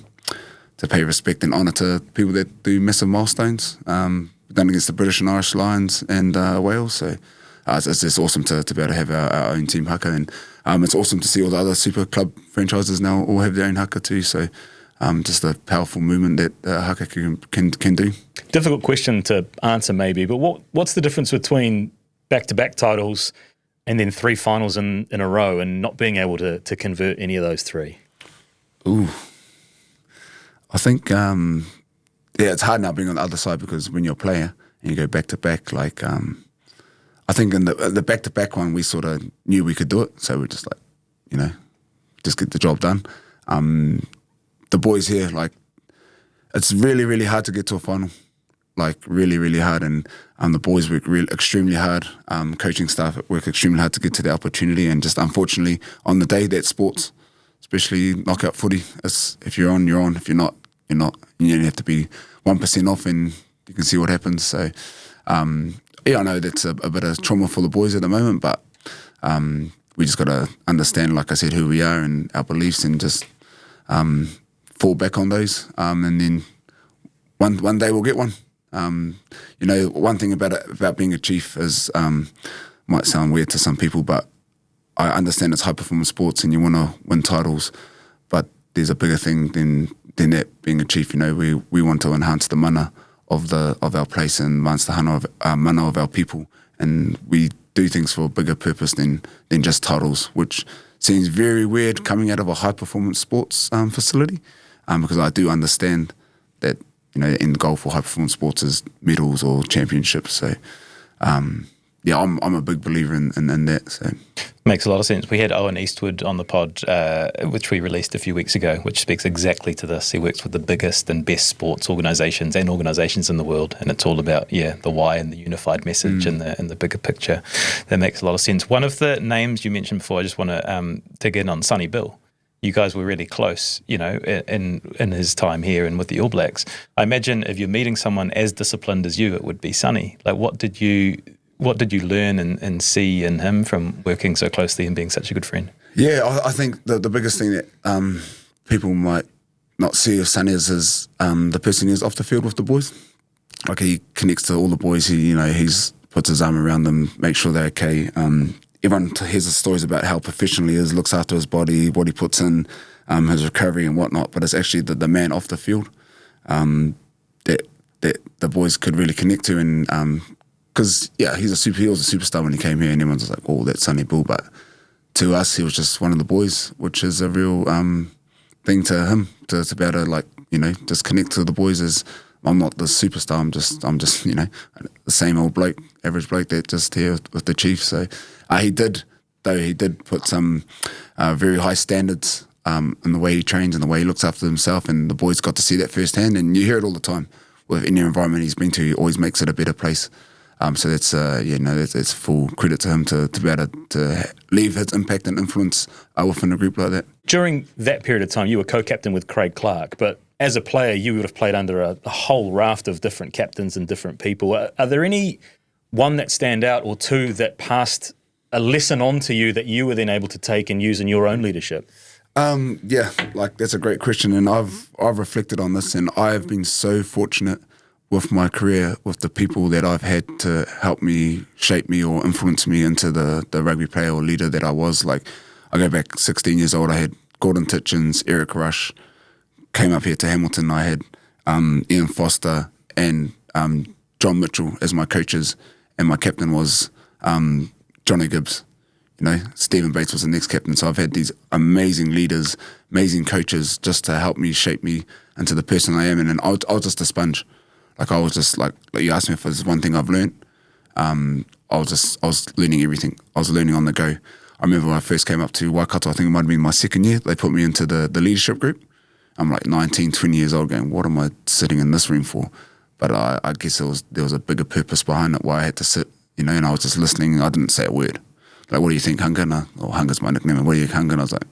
pay respect and honour to people that do massive milestones. We've done against the British and Irish Lions and Wales, so it's just awesome to be able to have our own team haka, and it's awesome to see all the other super club franchises now all have their own haka too. So just a powerful movement that haka can do. Difficult question to answer maybe, but what's the difference between back-to-back titles and then 3 finals in a row and not being able to convert any of those 3? Ooh, I think it's hard now being on the other side, because when you're a player and you go back to back, like I think in the back to back one, we sort of knew we could do it, so we're just like, just get the job done. The boys here, like, it's really, really hard to get to a final, like really, really hard, and the boys work extremely hard. Coaching staff work extremely hard to get to the opportunity, and just unfortunately on the day, that's sports, especially knockout footy. If you're on, you're on. If you're not, you're not. You have to be 1% off, and you can see what happens. So, I know that's a bit of trauma for the boys at the moment, but we just got to understand, like I said, who we are and our beliefs, and just fall back on those. And then one day we'll get one. One thing about being a chief is, might sound weird to some people, but I understand it's high performance sports and you want to win titles, but there's a bigger thing than that, being a chief. We want to enhance the mana of our place and enhance the mana of our people, and we do things for a bigger purpose than just titles, which seems very weird coming out of a high performance sports facility, because I do understand that the end goal for high performance sports is medals or championships. So I'm a big believer in that. So makes a lot of sense. We had Owen Eastwood on the pod, which we released a few weeks ago, which speaks exactly to this. He works with the biggest and best sports organisations in the world, and it's all about the why and the unified message and the bigger picture. That makes a lot of sense. One of the names you mentioned before, I just want to dig in on, Sonny Bill. You guys were really close, in his time here and with the All Blacks. I imagine if you're meeting someone as disciplined as you, it would be Sonny. Like, what did you learn and see in him from working so closely and being such a good friend? Yeah, I think the biggest thing that people might not see of Sonny is the person he is off the field with the boys. Like, he connects to all the boys. He's puts his arm around them, makes sure they're okay. Everyone hears the stories about how professional he is, looks after his body, what he puts in, his recovery and whatnot. But it's actually the man off the field that the boys could really connect to, and because he was a superstar when he came here, and everyone's just like, oh, that's Sonny Bill. But to us, he was just one of the boys, which is a real thing to him, to be able to just connect to the boys. As I'm not the superstar, I'm just the same old bloke, average bloke that just here with the Chiefs. So he did put some very high standards in the way he trains and the way he looks after himself, and the boys got to see that firsthand. And you hear it all the time with any environment he's been to. He always makes it a better place. So that's it's full credit to him to be able to leave his impact and influence within a group like that. During that period of time, you were co-captain with Craig Clark, but as a player, you would have played under a whole raft of different captains and different people. Are there any one that stand out, or two that passed a lesson on to you that you were then able to take and use in your own leadership? That's a great question, and I've reflected on this, and I have been so fortunate with my career, with the people that I've had to help me, shape me, or influence me into the rugby player or leader that I was. Like, I go back 16 years old, I had Gordon Titchens, Eric Rush, came up here to Hamilton. I had Ian Foster and John Mitchell as my coaches, and my captain was Johnny Gibbs. Stephen Bates was the next captain. So I've had these amazing leaders, amazing coaches, just to help me, shape me into the person I am. And I was just a sponge. Like, I was just like you asked me if there's one thing I've learned. I was learning everything. I was learning on the go. I remember when I first came up to Waikato, I think it might have been my second year, they put me into the leadership group. I'm like 19, 20 years old going, what am I sitting in this room for? But I guess there was a bigger purpose behind it, why I had to sit, and I was just listening. I didn't say a word. Like, what do you think, Hunga? Hunga's my nickname. And what do you think, Hunga? And I was like,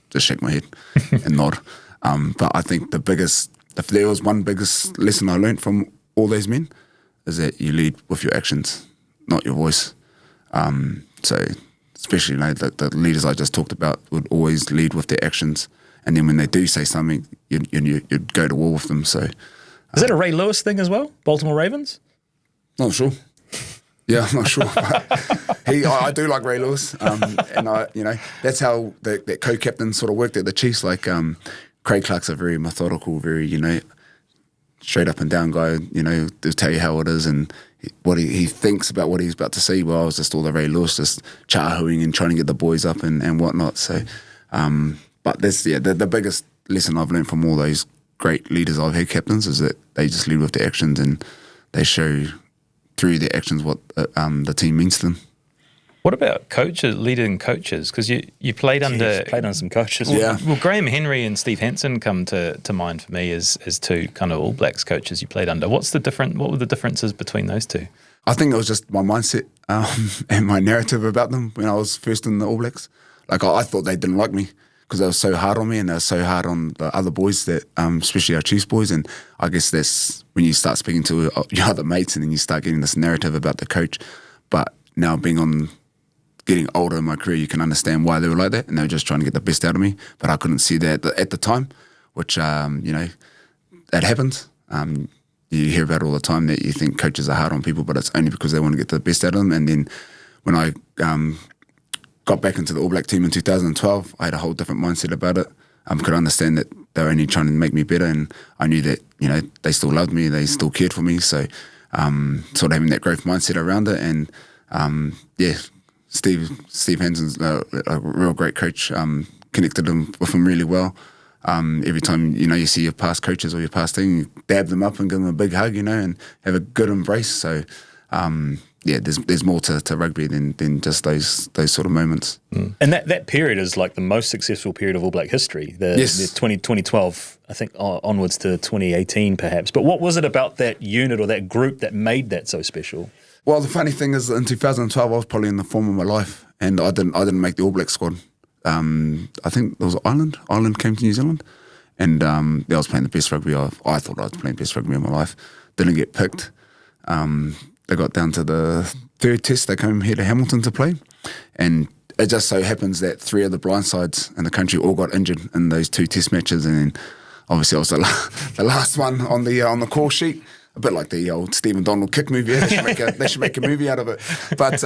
just shake my head and nod. But I think if there was one biggest lesson I learned from all those men, is that you lead with your actions, not your voice. So especially the leaders I just talked about would always lead with their actions, and then when they do say something, you'd go to war with them. So is that a Ray Lewis thing as well? Baltimore Ravens? Not sure. Yeah, I'm not sure. But I do like Ray Lewis, and that's how that co-captain sort of worked at the Chiefs. Like, Craig Clark's a very methodical, very straight up and down guy. They'll tell you how it is and what he thinks about what he's about to say. Well, I was just all the Ray Lewis, just chahooing and trying to get the boys up and whatnot. So, but that's the biggest lesson I've learned from all those great leaders I've had, captains, is that they just lead with their actions and they show through their actions what the team means to them. What about coaches, leading coaches? Because you played under some coaches. Well, Graham Henry and Steve Hansen come to mind for me as two kind of All Blacks coaches you played under. What were the differences between those two? I think it was just my mindset and my narrative about them when I was first in the All Blacks. Like I thought they didn't like me because they were so hard on me and they were so hard on the other boys, that especially our Chiefs boys. And I guess that's when you start speaking to your other mates and then you start getting this narrative about the coach. But now getting older in my career, you can understand why they were like that, and they were just trying to get the best out of me. But I couldn't see that at the time, which that happens. You hear about it all the time that you think coaches are hard on people, but it's only because they want to get the best out of them. And then when I got back into the All Black team in 2012, I had a whole different mindset about it. Could understand that they were only trying to make me better, and I knew that they still loved me, they still cared for me. So sort of having that growth mindset around it, and Steve Hansen's a real great coach. Connected with him really well. Every time you see your past coaches or your past team, you dab them up and give them a big hug, and have a good embrace. So there's more to rugby than just those sort of moments. Mm. And that period is like the most successful period of All Black history. The 2012, I think, onwards to 2018 perhaps. But what was it about that unit or that group that made that so special? Well, the funny thing is, in 2012, I was probably in the form of my life, and I didn't make the All Black squad. I think it was Ireland. Ireland came to New Zealand, and I was playing the best rugby. I thought I was playing the best rugby of my life. Didn't get picked. They got down to the third test. They came here to Hamilton to play, and it just so happens that 3 of the blind sides in the country all got injured in those 2 test matches, and then obviously I was the last one on the call sheet. A bit like the old Stephen Donald kick movie. They should make a movie out of it. But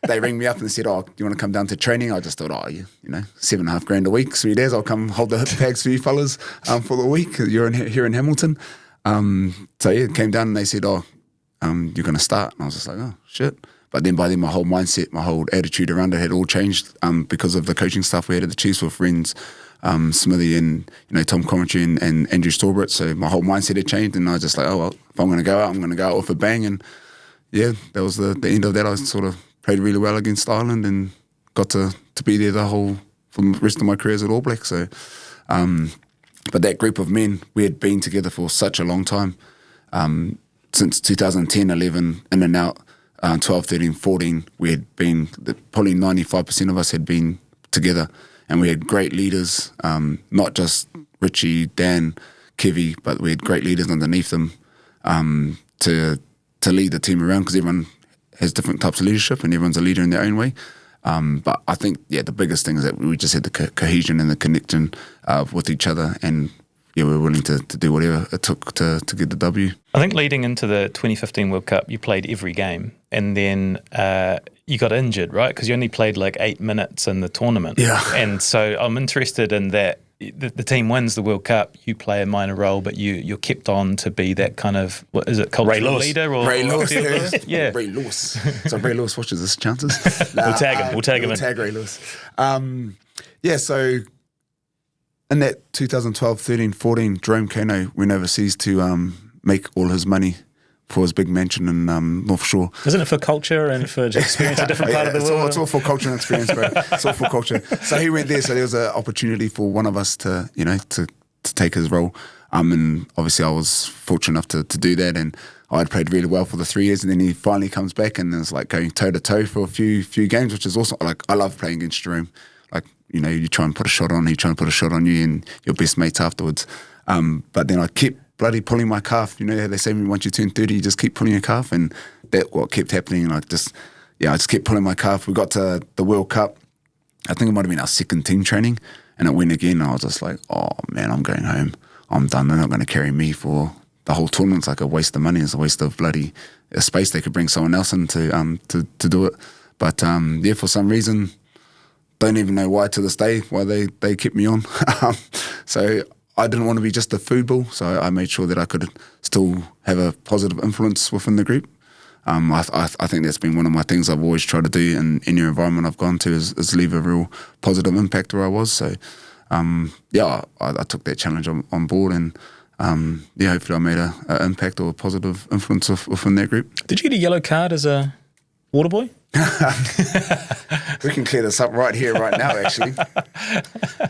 they rang me up and said, "Oh, do you want to come down to training?" I just thought, $7,500 a week, sweet as. I'll come hold the hip bags for you fellas for the week. You're here in Hamilton. Came down and they said, "Oh, you're going to start." And I was just like, "Oh, shit." But then by then my whole mindset, my whole attitude around it had all changed because of the coaching stuff we had at the Chiefs with Ren's, Smithy and Tom Commentary and Andrew Stallbridge. So my whole mindset had changed, and I was just like, oh well, if I'm going to go out, I'm going to go out with a bang. And yeah, that was the end of that. I sort of played really well against Ireland and got to be there for the rest of my career as an All Black. So, but that group of men, we had been together for such a long time, since 2010, 11, in and out, 12, 13, 14, we had been, probably 95% of us had been together. And we had great leaders, not just Richie, Dan, Kevy, but we had great leaders underneath them to lead the team around, because everyone has different types of leadership and everyone's a leader in their own way. But I think, the biggest thing is that we just had the cohesion and the connection with each other, and we were willing to do whatever it took to get the W. I think leading into the 2015 World Cup, you played every game, and then you got injured, right? Because you only played like 8 minutes in the tournament. Yeah. And so I'm interested in that. The team wins the World Cup, you play a minor role, but you're kept on to be that kind of, what is it, cultural leader? Ray Lewis. Yeah. Ray Lewis. So Ray Lewis watches his chances. We'll tag him. We'll tag him in. Tag Ray Lewis. So in that 2012, 13, 14, Jerome Kano went overseas to make all his money for his big mansion in North Shore. Isn't it for culture and for experience a different part of the world? It's all for culture and experience, bro. It's all for culture. So he went there. So there was an opportunity for one of us to take his role. And obviously I was fortunate enough to do that. And I had played really well for the 3 years. And then he finally comes back and it's like going toe to toe for a few games, which is awesome. Like, I love playing against Jerome. Like, you try and put a shot on, he try and put a shot on you, and your best mates afterwards. But then I kept bloody pulling my calf. They say once you turn 30, you just keep pulling your calf, and that what kept happening. And I just kept pulling my calf. We got to the World Cup. I think it might have been our second team training, and it went again. And I was just like, oh man, I'm going home. I'm done. They're not going to carry me for the whole tournament. It's like a waste of money. It's a waste of bloody space. They could bring someone else in to do it. But for some reason, don't even know why to this day, why they kept me on. So I didn't want to be just a food ball, so I made sure that I could still have a positive influence within the group. I think that's been one of my things I've always tried to do in any environment I've gone to is leave a real positive impact where I was. So I took that challenge on board, and hopefully I made an impact or a positive influence within that group. Did you get a yellow card as a water boy? We can clear this up right here, right now, actually.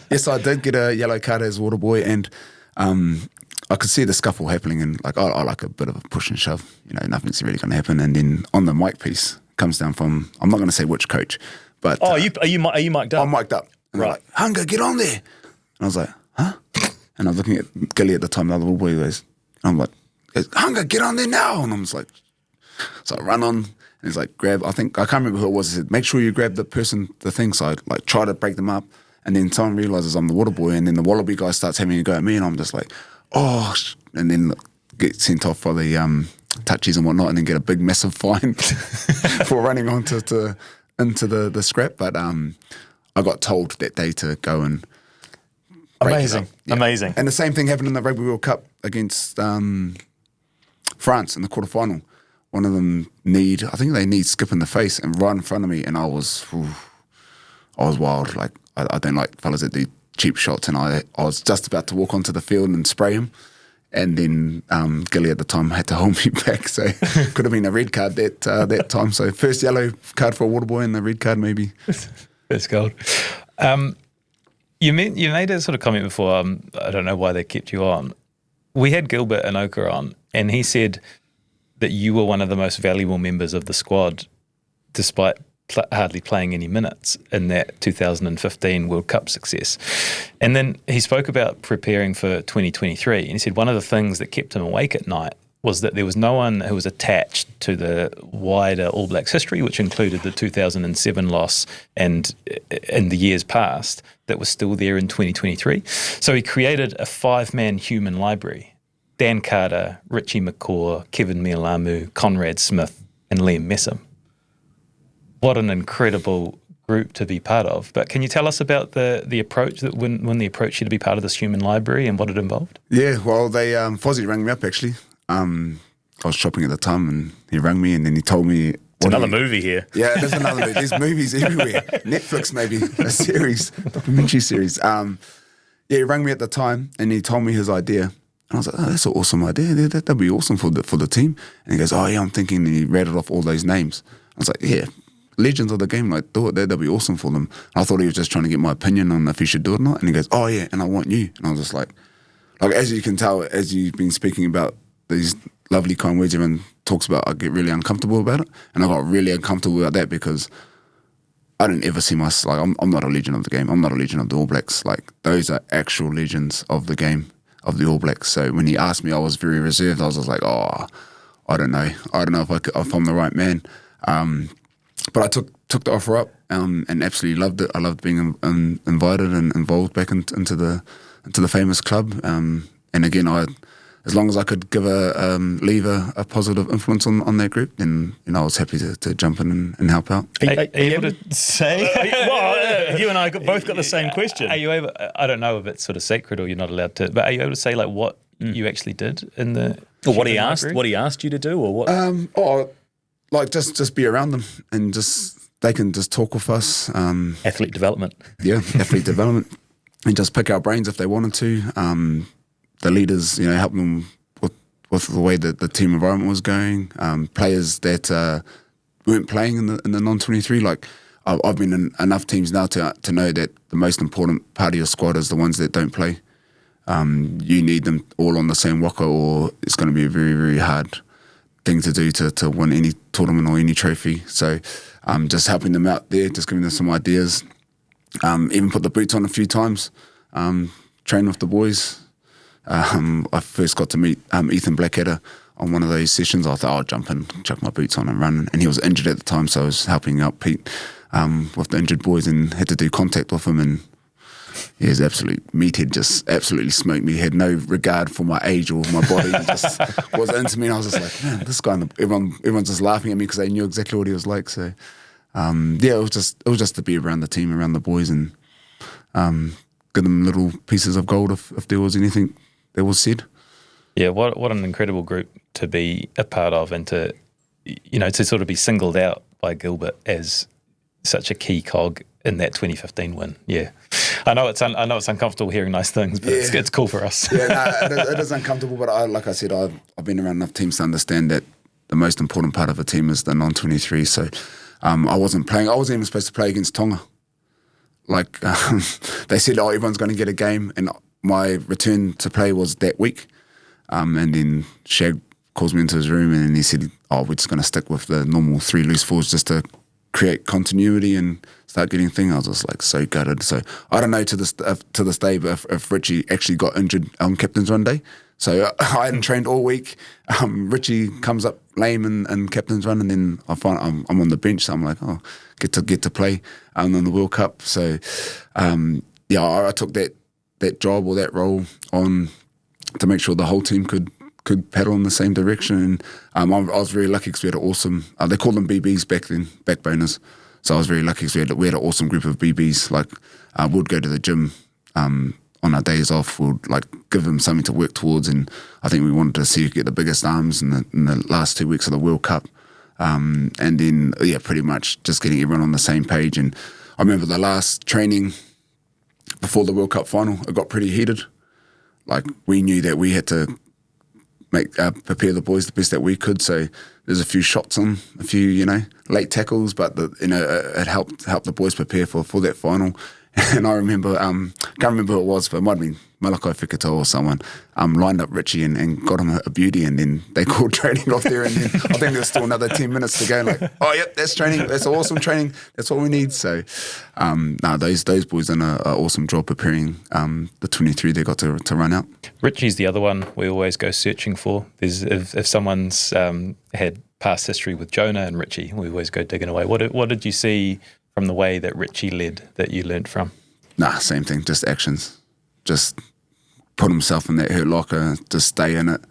Yes, I did get a yellow card as water boy, and I could see the scuffle happening, and like I like a bit of a push and shove. Nothing's really going to happen. And then on the mic piece comes down from, I'm not going to say which coach, but are you mic'd up? I'm mic'd up. And right. Like, Hunger, get on there. And I was like, huh? And I was looking at Gilly at the time, the other little boy goes, and I'm like, Hunger, get on there now. And I'm just like, so I run on. And he's like, grab, I can't remember who it was. He said, make sure you grab the thing. So I like try to break them up. And then someone realizes I'm the water boy. And then the wallaby guy starts having a go at me. And I'm just like, and then get sent off for the touchies and whatnot. And then get a big, massive fine for running into the scrap. But I got told that day to go and break it up. Amazing. And the same thing happened in the Rugby World Cup against France in the quarterfinal. One of them need skip in the face, and right in front of me, and I was wild. Like I don't like fellas that do cheap shots, and I was just about to walk onto the field and spray him, and then Gilly at the time had to hold me back, so could have been a red card that time. So first yellow card for a water boy, and the red card maybe. That's gold. You made a sort of comment before. I don't know why they kept you on. We had Gilbert Enoka on, and he said that you were one of the most valuable members of the squad, despite hardly playing any minutes in that 2015 World Cup success. And then he spoke about preparing for 2023, and he said one of the things that kept him awake at night was that there was no one who was attached to the wider All Blacks history, which included the 2007 loss and in the years past, that was still there in 2023. So he created a 5-man human library: Dan Carter, Richie McCaw, Keven Mealamu, Conrad Smith, and Liam Messam. What an incredible group to be part of. But can you tell us about the approach, that when they approached you to be part of this human library and what it involved? Yeah, well, they Fozzie rang me up actually. I was shopping at the time, and he rang me, and then he told me... It's another movie here. Yeah, there's another movie. There's movies everywhere. Netflix maybe, a series, documentary series. He rang me at the time, and he told me his idea. And I was like, that's an awesome idea. That'd be awesome for the team. And he goes, I'm thinking, and he rattled off all those names. I was like, yeah, legends of the game, like, do it. That'd be awesome for them. And I thought he was just trying to get my opinion on if he should do it or not. And he goes, yeah, and I want you. And I was just like, as you can tell, as you've been speaking about these lovely kind words everyone talks about, I get really uncomfortable about it. And I got really uncomfortable about that because I didn't ever see myself, like, I'm not a legend of the game. I'm not a legend of the All Blacks. Like, those are actual legends of the game, of the All Blacks. So when he asked me, I was very reserved. I was just like, I don't know. I don't know if I'm the right man. But I took the offer up and absolutely loved it. I loved being invited and involved back into the famous club. And again, as long as I could leave a positive influence on that group, then I was happy to jump in and help out. Are you able to say? Well, you and I both got the same question. Are you able? I don't know if it's sort of sacred or you're not allowed to, but are you able to say like what you actually did in the? Or what he asked you to do, or what? Like just be around them and they can just talk with us. Athlete development. Yeah, athlete development, and just pick our brains if they wanted to. The leaders, help them with the way that the team environment was going. Players that weren't playing in the non-23, like I've been in enough teams now to know that the most important part of your squad is the ones that don't play. You need them all on the same waka, or it's going to be a very, very hard thing to do to win any tournament or any trophy. So just helping them out there, just giving them some ideas. Even put the boots on a few times, train with the boys. I first got to meet Ethan Blackadder on one of those sessions. I thought I'll jump in, chuck my boots on and run. And he was injured at the time, so I was helping out Pete with the injured boys and had to do contact with him. And he was absolute meathead, just absolutely smoked me. He had no regard for my age or my body. He just was into me, and I was just like, man, this guy. Everyone's just laughing at me because they knew exactly what he was like. So it was just to be around the team, around the boys, and give them little pieces of gold if there was anything that was said. Yeah, what an incredible group to be a part of, and to sort of be singled out by Gilbert as such a key cog in that 2015 win. Yeah. I know it's uncomfortable hearing nice things, but it's cool for us. It is uncomfortable, but like I said, I've been around enough teams to understand that the most important part of a team is the non-23. So I wasn't playing. I wasn't even supposed to play against Tonga. Like they said, everyone's going to get a game, and my return to play was that week. And then Shag calls me into his room, and he said, we're just going to stick with the normal 3 loose forwards just to create continuity and start getting things. I was just like so gutted. So I don't know to this day, but if Richie actually got injured on captain's run day. So I hadn't trained all week. Richie comes up lame in captain's run, and then I find I'm on the bench. So I'm like, get to play in the World Cup. So I took that job or that role on to make sure the whole team could paddle in the same direction. And I was very lucky because we had an awesome, they called them BBs back then, backboners. So I was very lucky because we had an awesome group of BBs. Like we'd go to the gym on our days off. We'd like give them something to work towards. And I think we wanted to see who get the biggest arms in the last 2 weeks of the World Cup. And then, pretty much just getting everyone on the same page. And I remember the last training before the World Cup final, it got pretty heated. Like we knew that we had to prepare the boys the best that we could. So there's a few shots on, a few late tackles, but it helped the boys prepare for that final. And I remember, can't remember who it was, but it might have been Malakai Whikito or someone, lined up Richie and got him a beauty, and then they called training off there, and then I think there's still another 10 minutes to go, like, yep, that's training, that's awesome training, that's all we need. So, those boys done an awesome job preparing the 23 they got to run out. Richie's the other one we always go searching for. If someone's had past history with Jonah and Richie, we always go digging away. What did you see from the way that Richie led that you learnt from? Same thing, just actions. Just put himself in that hurt locker, just stay in it.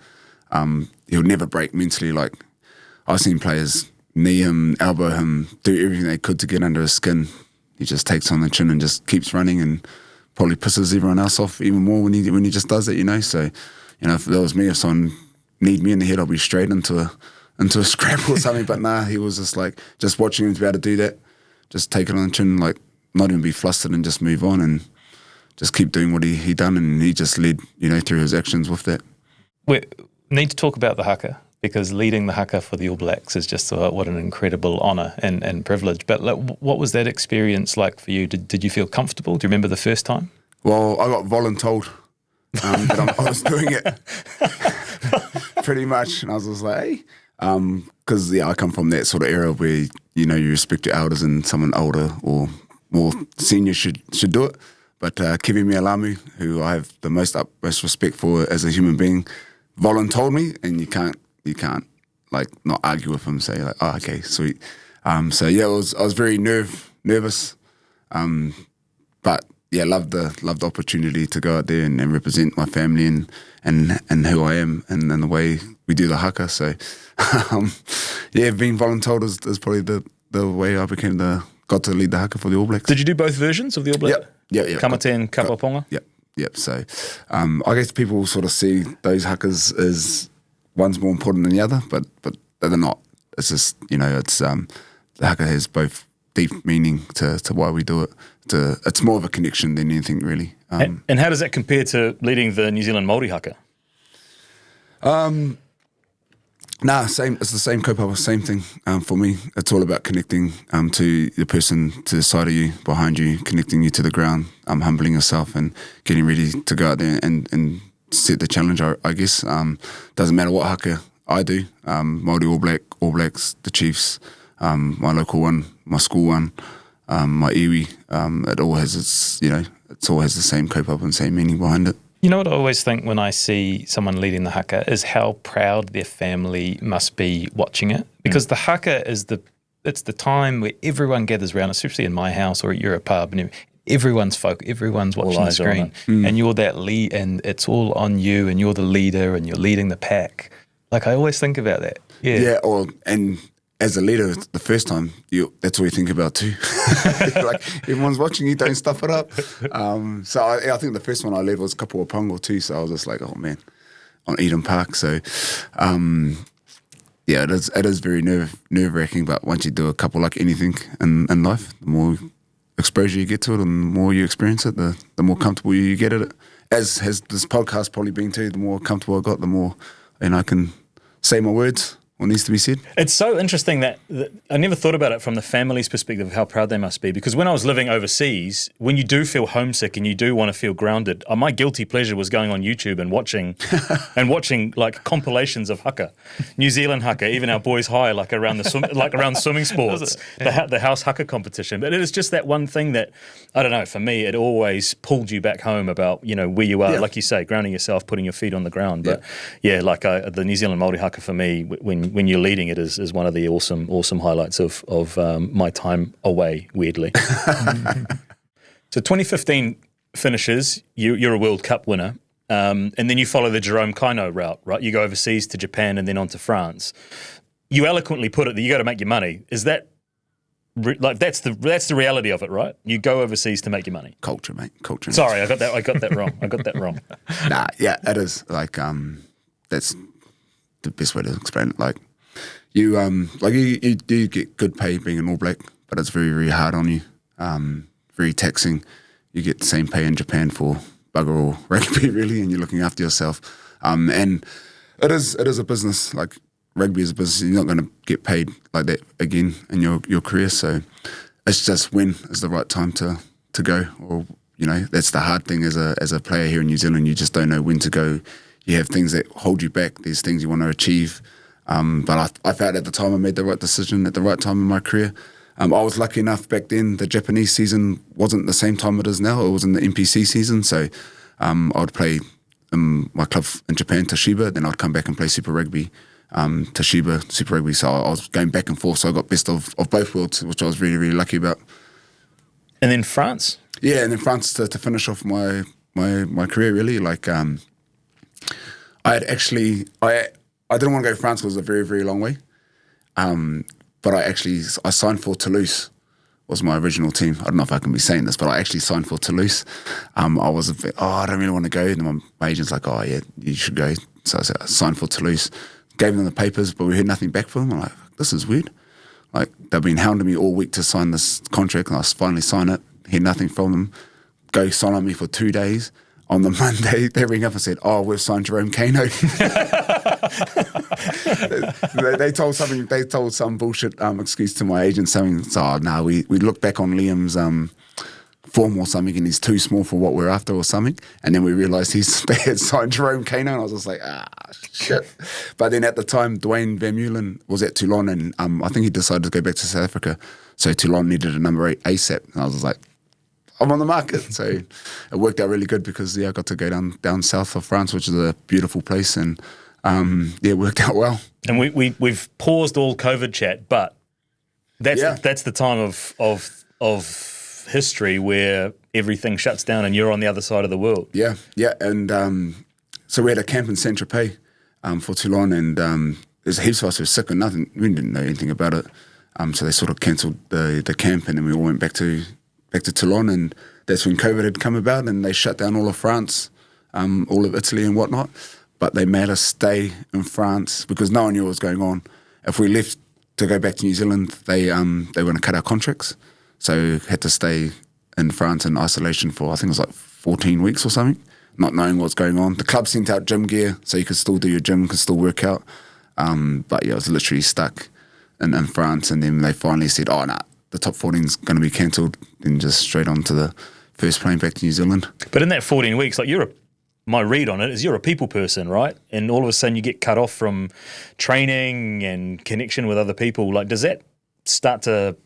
He'll never break mentally. Like, I've seen players knee him, elbow him, do everything they could to get under his skin. He just takes on the chin and just keeps running, and probably pisses everyone else off even more when he just does it, So, if that was me, if someone kneed me in the head, I'll be straight into a scrap or something. But he was just like, just watching him to be able to do that, just take it on the chin, like not even be flustered and just move on and just keep doing what he done, and he just led, through his actions with that. We need to talk about the haka, because leading the haka for the All Blacks is just what an incredible honour and privilege. But what was that experience like for you? Did you feel comfortable? Do you remember the first time? Well, I got voluntold that I was doing it pretty much, and I was just like, hey, because I come from that sort of era where you respect your elders, and someone older or more senior should do it. But Keven Mealamu, who I have the most utmost respect for as a human being, voluntold me, and you can't like not argue with him. Say like, okay, sweet. I was very nervous, but loved the opportunity to go out there and represent my family and who I am and the way we do the haka. So being voluntold is probably the way I got to lead the haka for the All Blacks. Did you do both versions of the All Blacks? Yep. Kamate and Kapaponga? Yep. So I guess people sort of see those hakas as one's more important than the other, but they're not. It's just, the haka has both deep meaning to why we do it. It's more of a connection than anything, really. And how does that compare to leading the New Zealand Māori haka? Same. It's the same kaupapa, same thing for me. It's all about connecting to the person to the side of you, behind you, connecting you to the ground, humbling yourself and getting ready to go out there and set the challenge, I guess. Doesn't matter what haka I do, Māori All Blacks, the Chiefs, my local one, my school one, my iwi, it all has it all has the same kaupapa and same meaning behind it. You know what I always think when I see someone leading the haka is how proud their family must be watching it, because the haka is it's the time where everyone gathers around, especially in my house or at your pub, and everyone's watching the screen, and you're that lead, and it's all on you, and you're the leader, and you're leading the pack. Like, I always think about that. And as a leader, the first time, that's all you think about too. Like, everyone's watching you, don't stuff it up. So I think the first one I led was Kapuapongo too, so I was just like, oh man, on Eden Park. So it is very nerve-wracking, but once you do a couple, like anything in life, the more exposure you get to it and the more you experience it, the more comfortable you get at it. As has this podcast probably been too, the more comfortable I got, the more I can say my words, what needs to be said. It's so interesting that I never thought about it from the family's perspective of how proud they must be, because when I was living overseas, when you do feel homesick and you do want to feel grounded, my guilty pleasure was going on YouTube and watching like compilations of haka, New Zealand haka, even our boys high, like around around swimming sports, the house haka competition. But it is just that one thing that, I don't know, for me it always pulled you back home about, you know, where you are, like you say, grounding yourself, putting your feet on the ground. But the New Zealand Māori haka for me, when you're leading it, is one of the awesome highlights of my time away, weirdly. So 2015 finishes, you're a World Cup winner, and then you follow the Jerome Kaino route, right? You go overseas to Japan and then on to France. You eloquently put it that you got to make your money. Is that that's the reality of it, right? You go overseas to make your money. Culture, mate. Culture. Sorry, I got that wrong. Nah, yeah, it is. Like, that's the best way to explain it. Like, you do get good pay being an All Black, but it's very, very hard on you. Very taxing. You get the same pay in Japan for bugger all rugby, really, and you're looking after yourself. And it is a business. Like, rugby is a business. You're not going to get paid like that again in your career. So it's just when is the right time to go. Or, you know, that's the hard thing as a player here in New Zealand. You just don't know when to go. You have things that hold you back. There's things you want to achieve. But I felt at the time I made the right decision at the right time in my career. I was lucky enough back then, the Japanese season wasn't the same time it is now. It was in the NPC season. So I would play my club in Japan, Toshiba, then I'd come back and play Super Rugby, Toshiba, Super Rugby. So I was going back and forth. So I got best of both worlds, which I was really, really lucky about. And then France? Yeah, and then France to finish off my career, really. Like, I didn't want to go to France because it was a very, very long way. But I signed for Toulouse, was my original team. I don't know if I can be saying this, but I actually signed for Toulouse. I was a bit, I don't really want to go. And my agent's like, oh, yeah, you should go. So I signed for Toulouse, gave them the papers, but we heard nothing back from them. I'm like, this is weird. Like, they've been hounding me all week to sign this contract, and I finally signed it, heard nothing from them. Go sign on me for 2 days. On the Monday, they ring up and said, oh, we've signed Jerome Kaino. they told some bullshit excuse to my agent, saying, we looked back on Liam's form or something and he's too small for what we're after or something. And then we realised they had signed Jerome Kaino, and I was just like, shit. But then at the time, Dwayne Van Meulen was at Toulon, and I think he decided to go back to South Africa. So Toulon needed a number 8 ASAP. And I was like, I'm on the market. So it worked out really good because, I got to go down south of France, which is a beautiful place, and it worked out well. And we've paused all COVID chat, but that's the time of history where everything shuts down and you're on the other side of the world. Yeah, and so we had a camp in Saint-Tropez for Toulon, and there's heaps of us who were sick and nothing. We didn't know anything about it. So they sort of cancelled the camp, and then we all went back to Toulon, and that's when COVID had come about, and they shut down all of France, all of Italy and whatnot. But they made us stay in France because no one knew what was going on. If we left to go back to New Zealand, they were going to cut our contracts, so had to stay in France in isolation for, I think it was like 14 weeks or something, not knowing what's going on. The club sent out gym gear, so you could still do your gym, could still work out. But yeah, I was literally stuck in France, and then they finally said, the top 14 is going to be cancelled, and just straight on to the first plane back to New Zealand. But in that 14 weeks, like my read on it is you're a people person, right? And all of a sudden you get cut off from training and connection with other people. Like, does that start to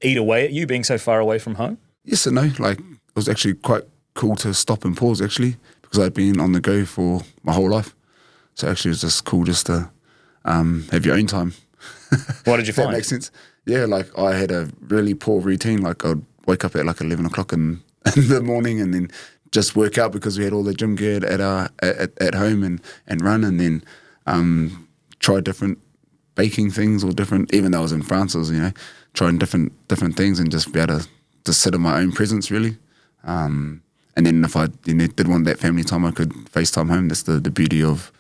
eat away at you being so far away from home? Yes and no. Like, it was actually quite cool to stop and pause, actually, because I'd been on the go for my whole life. So actually it was just cool just to have your own time. What did you find? That makes sense. Yeah, like I had a really poor routine. Like I'd wake up at like 11 o'clock in the morning and then just work out because we had all the gym gear at home and run, and then try different baking things or different, even though I was in France, I was, trying different things and just be able to sit in my own presence, really. And then if I did want that family time, I could FaceTime home. That's the beauty of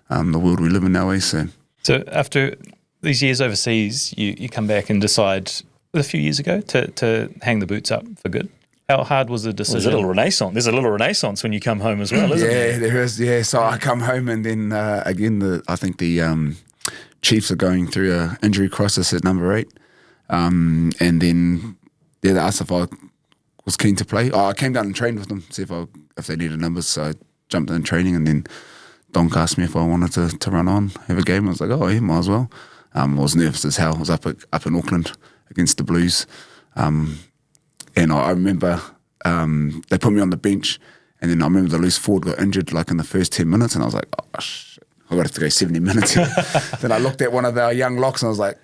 the world we live in nowadays. So after these years overseas, you come back and decide a few years ago to hang the boots up for good? How hard was the decision? There's a little renaissance. There's a little renaissance when you come home as well, isn't there? Yeah, there is. Yeah, so I come home and then again, I think the Chiefs are going through an injury crisis at number 8, and then they asked if I was keen to play. I came down and trained with them, see if they needed numbers. So I jumped in training, and then Donk asked me if I wanted to run on, have a game. I was like, oh, yeah, might as well. I was nervous as hell. I was up in Auckland against the Blues. And I remember they put me on the bench, and then I remember the loose forward got injured like in the first 10 minutes, and I was like, oh, shit, I've got to go 70 minutes here. Then I looked at one of our young locks, and I was like,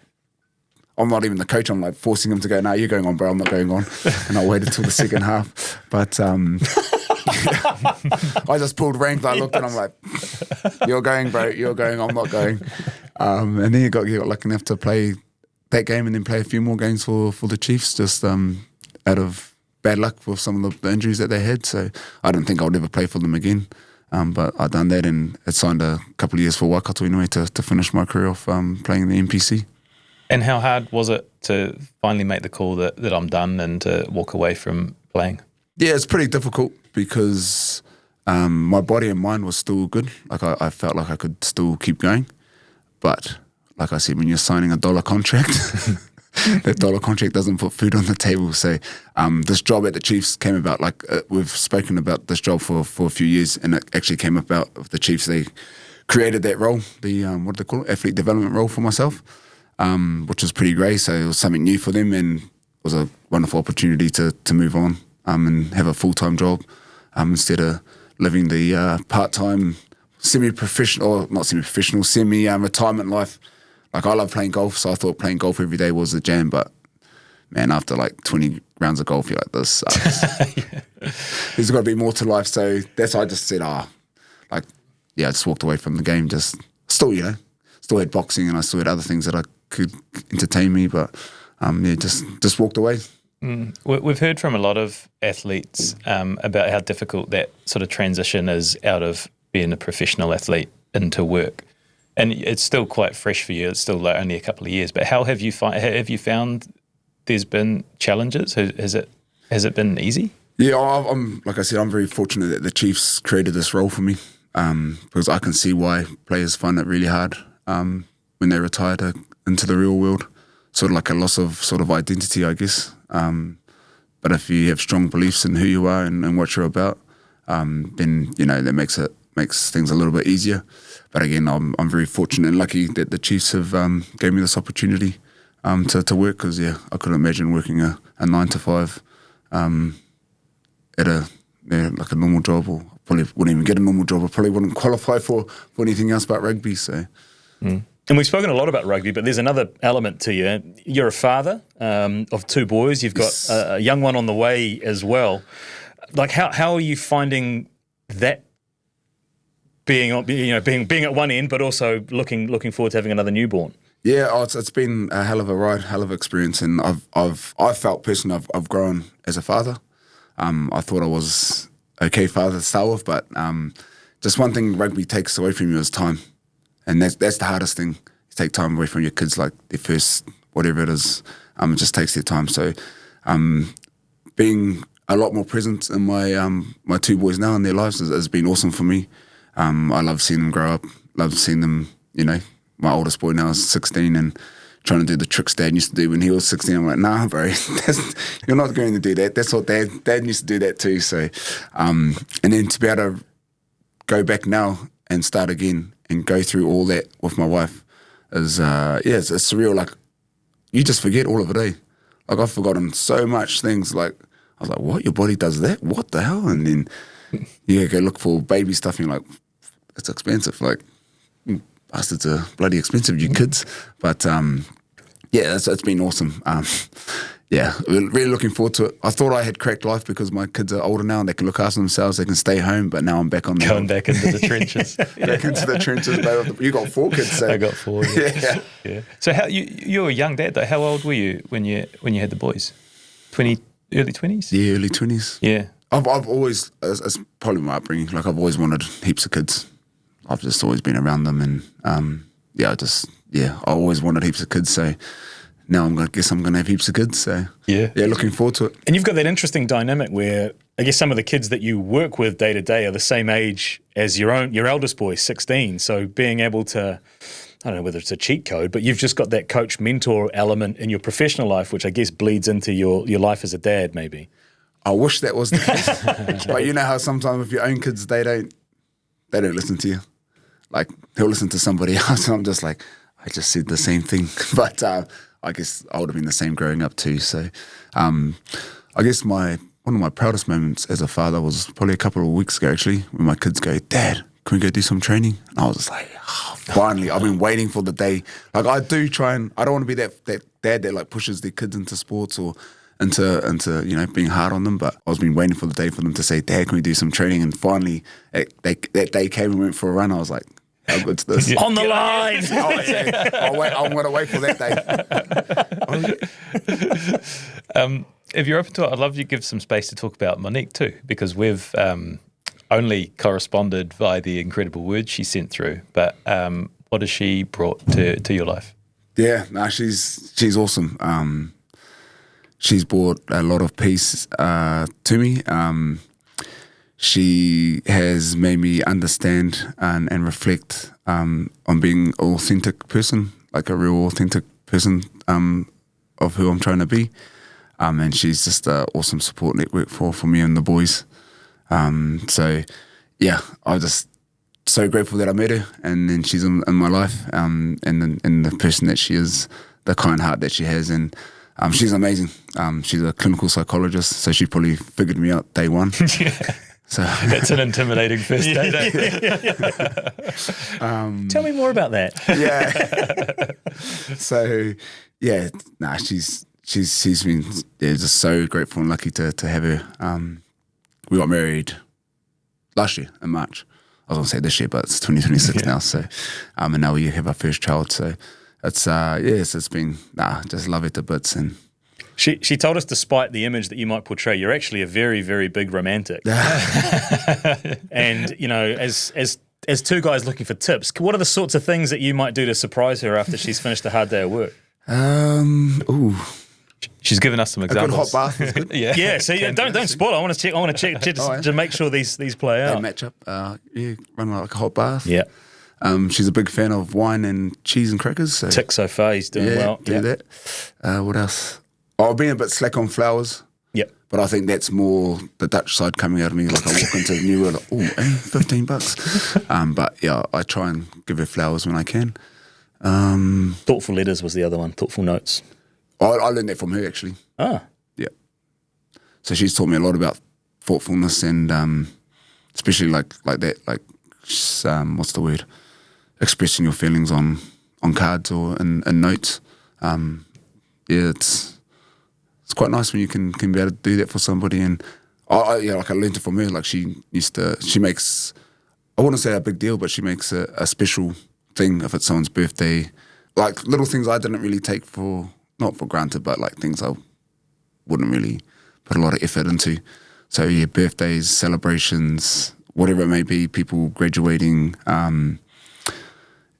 I'm not even the coach. I'm like forcing him to go, no, you're going on, bro. I'm not going on. And I waited till the second half. But I just pulled rank. I looked and I'm like, you're going, bro. You're going. I'm not going. And then you got lucky enough to play that game and then play a few more games for the Chiefs, just out of bad luck with some of the injuries that they had. So I don't think I'll ever play for them again. But I done that and had signed a couple of years for Waikato anyway to finish my career off playing in the NPC. And how hard was it to finally make the call that I'm done and to walk away from playing? Yeah, it's pretty difficult because my body and mind was still good. Like I felt like I could still keep going. But like I said, when you're signing a $1 contract, that $1 contract doesn't put food on the table. So this job at the Chiefs came about, like we've spoken about this job for a few years, and it actually came about with the Chiefs. They created that role, the what do they call it, athlete development role for myself. Which was pretty great. So it was something new for them, and it was a wonderful opportunity to move on and have a full-time job instead of living the part-time, semi-professional, or not semi-professional, semi-retirement life. Like I love playing golf, so I thought playing golf every day was the jam, but man, after like 20 rounds of golf, you're like, this sucks. Yeah. There's got to be more to life. So that's why I just said, I just walked away from the game. Just still had boxing and I still had other things that I could entertain me, but just walked away. We've heard from a lot of athletes about how difficult that sort of transition is out of being a professional athlete into work, and it's still quite fresh for you. It's still like only a couple of years, but how have you found there's been challenges? Has it been easy? Yeah, I'm like I said, I'm very fortunate that the Chiefs created this role for me because I can see why players find it really hard when they retire into the real world, sort of like a loss of sort of identity, I guess. But if you have strong beliefs in who you are and what you're about, then that makes things a little bit easier. But again, I'm very fortunate and lucky that the Chiefs have gave me this opportunity to work, because I couldn't imagine working a 9 to 5 at like a normal job, or probably wouldn't even get a normal job. I probably wouldn't qualify for anything else but rugby. So. And we've spoken a lot about rugby, but there's another element to you. You're a father of 2 boys. You've got a young one on the way as well. Like, how are you finding that being at one end, but also looking forward to having another newborn? Yeah, it's been a hell of a ride, hell of an experience, and I've felt personally I've grown as a father. I thought I was okay father to start with, but just one thing rugby takes away from you is time. And that's the hardest thing. You take time away from your kids, like their first, whatever it is. It just takes their time. So being a lot more present in my 2 boys now in their lives has been awesome for me. I love seeing them grow up. Love seeing them, my oldest boy now is 16 and trying to do the tricks Dad used to do when he was 16. I'm like, nah, bro, you're not going to do that. That's what Dad used to do that too. So, and then to be able to go back now and start again and go through all that with my wife is, it's surreal. Like, you just forget all of it, eh? Like, I've forgotten so much things. Like, I was like, what? Your body does that? What the hell? And then you go look for baby stuff and you're like, it's expensive. Like, bastards are bloody expensive, you kids. But, it's been awesome. Really looking forward to it. I thought I had cracked life because my kids are older now and they can look after themselves, they can stay home, but now I'm back on going back into the trenches. Back into the trenches. You got 4 kids, so. I got 4. Yeah. So how you were a young dad though. How old were you when you had the boys? Early 20s? Yeah, early 20s. Yeah. I've always, it's probably my upbringing, like I've always wanted heaps of kids. I've just always been around them, and I always wanted heaps of kids, so now I'm gonna have heaps of kids. So yeah, looking forward to it. And you've got that interesting dynamic where I guess some of the kids that you work with day to day are the same age as your eldest boy, 16. So being able to, I don't know whether it's a cheat code, but you've just got that coach mentor element in your professional life, which I guess bleeds into your life as a dad, maybe. I wish that was the case, but you know how sometimes with your own kids, they don't listen to you. Like he'll listen to somebody else, and I'm just like, I just said the same thing. But I guess I would have been the same growing up too. So I guess one of my proudest moments as a father was probably a couple of weeks ago, actually, when my kids go, "Dad, can we go do some training?" And I was just like, oh, finally, I've been waiting for the day. Like I do try and, I don't want to be that dad that like pushes their kids into sports or into being hard on them, but I was been waiting for the day for them to say, "Dad, can we do some training?" And finally, that day came and went for a run. I was like, how good's this? On the line! Oh, yeah. I'm going to wait for that day. If you're open to it, I'd love you to give some space to talk about Monique too, because we've only corresponded via the incredible words she sent through. But what has she brought to your life? Yeah, no, she's awesome. She's brought a lot of peace to me. She has made me understand and reflect on being an authentic person, like a real authentic person of who I'm trying to be. And she's just an awesome support network for me and the boys. So, yeah, I'm just so grateful that I met her, and then she's in my life, and the person that she is, the kind heart that she has, and she's amazing. She's a clinical psychologist, so she probably figured me out day one. So that's an intimidating first date. Tell me more about that. Yeah. So yeah, she's been just so grateful and lucky to have her. We got married last year in March. I was gonna say this year, but it's 2026 now. So and now we have our first child. So it's it's been just love it to bits. And she told us, despite the image that you might portray, you're actually a very, very big romantic. And as two guys looking for tips, what are the sorts of things that you might do to surprise her after she's finished a hard day of work? She's given us some examples. A good hot bath is good. Yeah. So don't spoil it. I want to check to make sure these play out. They match up. Run like a hot bath. Yeah. She's a big fan of wine and cheese and crackers. So Tick so far, he's doing well. Do that. What else? I've been a bit slack on flowers. Yep. But I think that's more the Dutch side coming out of me. Like I walk into the new world, like, $15. But yeah, I try and give her flowers when I can. Thoughtful letters was the other one. Thoughtful notes. I learned that from her, actually. Ah. Yeah. So she's taught me a lot about thoughtfulness and especially like that, like what's the word? Expressing your feelings on cards or in notes. It's quite nice when you can be able to do that for somebody. And I learned it from her. Like she makes, I wouldn't say a big deal, but she makes a special thing if it's someone's birthday. Like little things I didn't really take not for granted, but like things I wouldn't really put a lot of effort into. So yeah, birthdays, celebrations, whatever it may be, people graduating,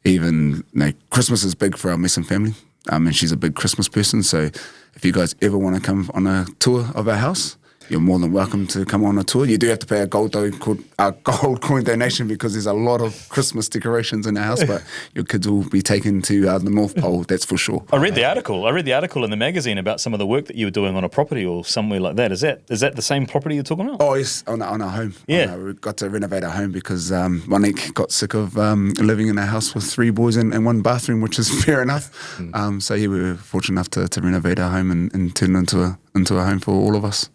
even Christmas is big for our Messam family. And she's a big Christmas person, so if you guys ever want to come on a tour of our house, you're more than welcome to come on a tour. You do have to pay a gold coin donation because there's a lot of Christmas decorations in our house, but your kids will be taken to the North Pole, that's for sure. I read the article in the magazine about some of the work that you were doing on a property or somewhere like that. Is that the same property you're talking about? Oh, yes, on our home. Yeah. We got to renovate our home because Monique got sick of living in a house with 3 boys and 1 bathroom, which is fair enough. So yeah, we were fortunate enough to renovate our home and turn it into a home for all of us.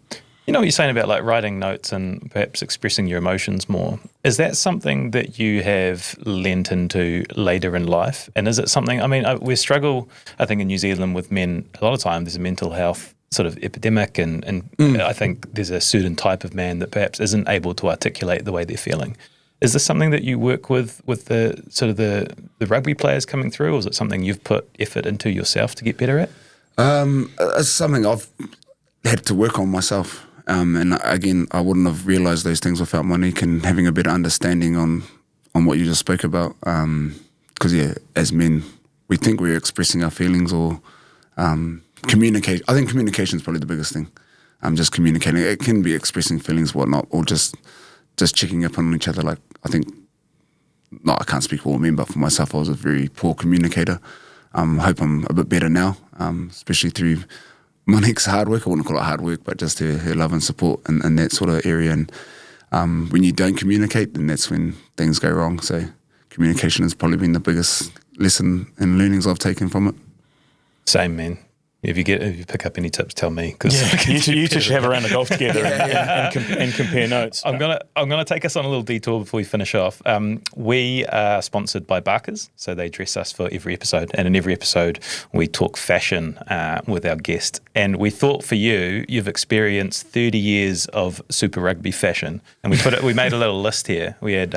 You know what you're saying about like writing notes and perhaps expressing your emotions more. Is that something that you have lent into later in life? And is it something, I mean, we struggle, I think in New Zealand with men, a lot of time there's a mental health sort of epidemic and I think there's a certain type of man that perhaps isn't able to articulate the way they're feeling. Is this something that you work with the sort of the rugby players coming through, or is it something you've put effort into yourself to get better at? It's something I've had to work on myself. And again, I wouldn't have realised those things without Monique and having a better understanding on what you just spoke about. Because, as men, we think we're expressing our feelings or Communicate. I think communication is probably the biggest thing. Just communicating. It can be expressing feelings, whatnot, or just checking up on each other. Like, I think, no, I can't speak for all men, but for myself, I was a very poor communicator. I hope I'm a bit better now, especially through Monique's hard work. I wouldn't call it hard work, but just her love and support in that sort of area. And when you don't communicate, then that's when things go wrong. So communication has probably been the biggest lesson and learnings I've taken from it. Same, man. If you pick up any tips, tell me. Cause you two should have a round of golf together and compare notes. I'm gonna take us on a little detour before we finish off. We are sponsored by Barkers, so they dress us for every episode, and in every episode we talk fashion with our guest. And we thought for you've experienced 30 years of Super Rugby fashion, and we made a little list here. We had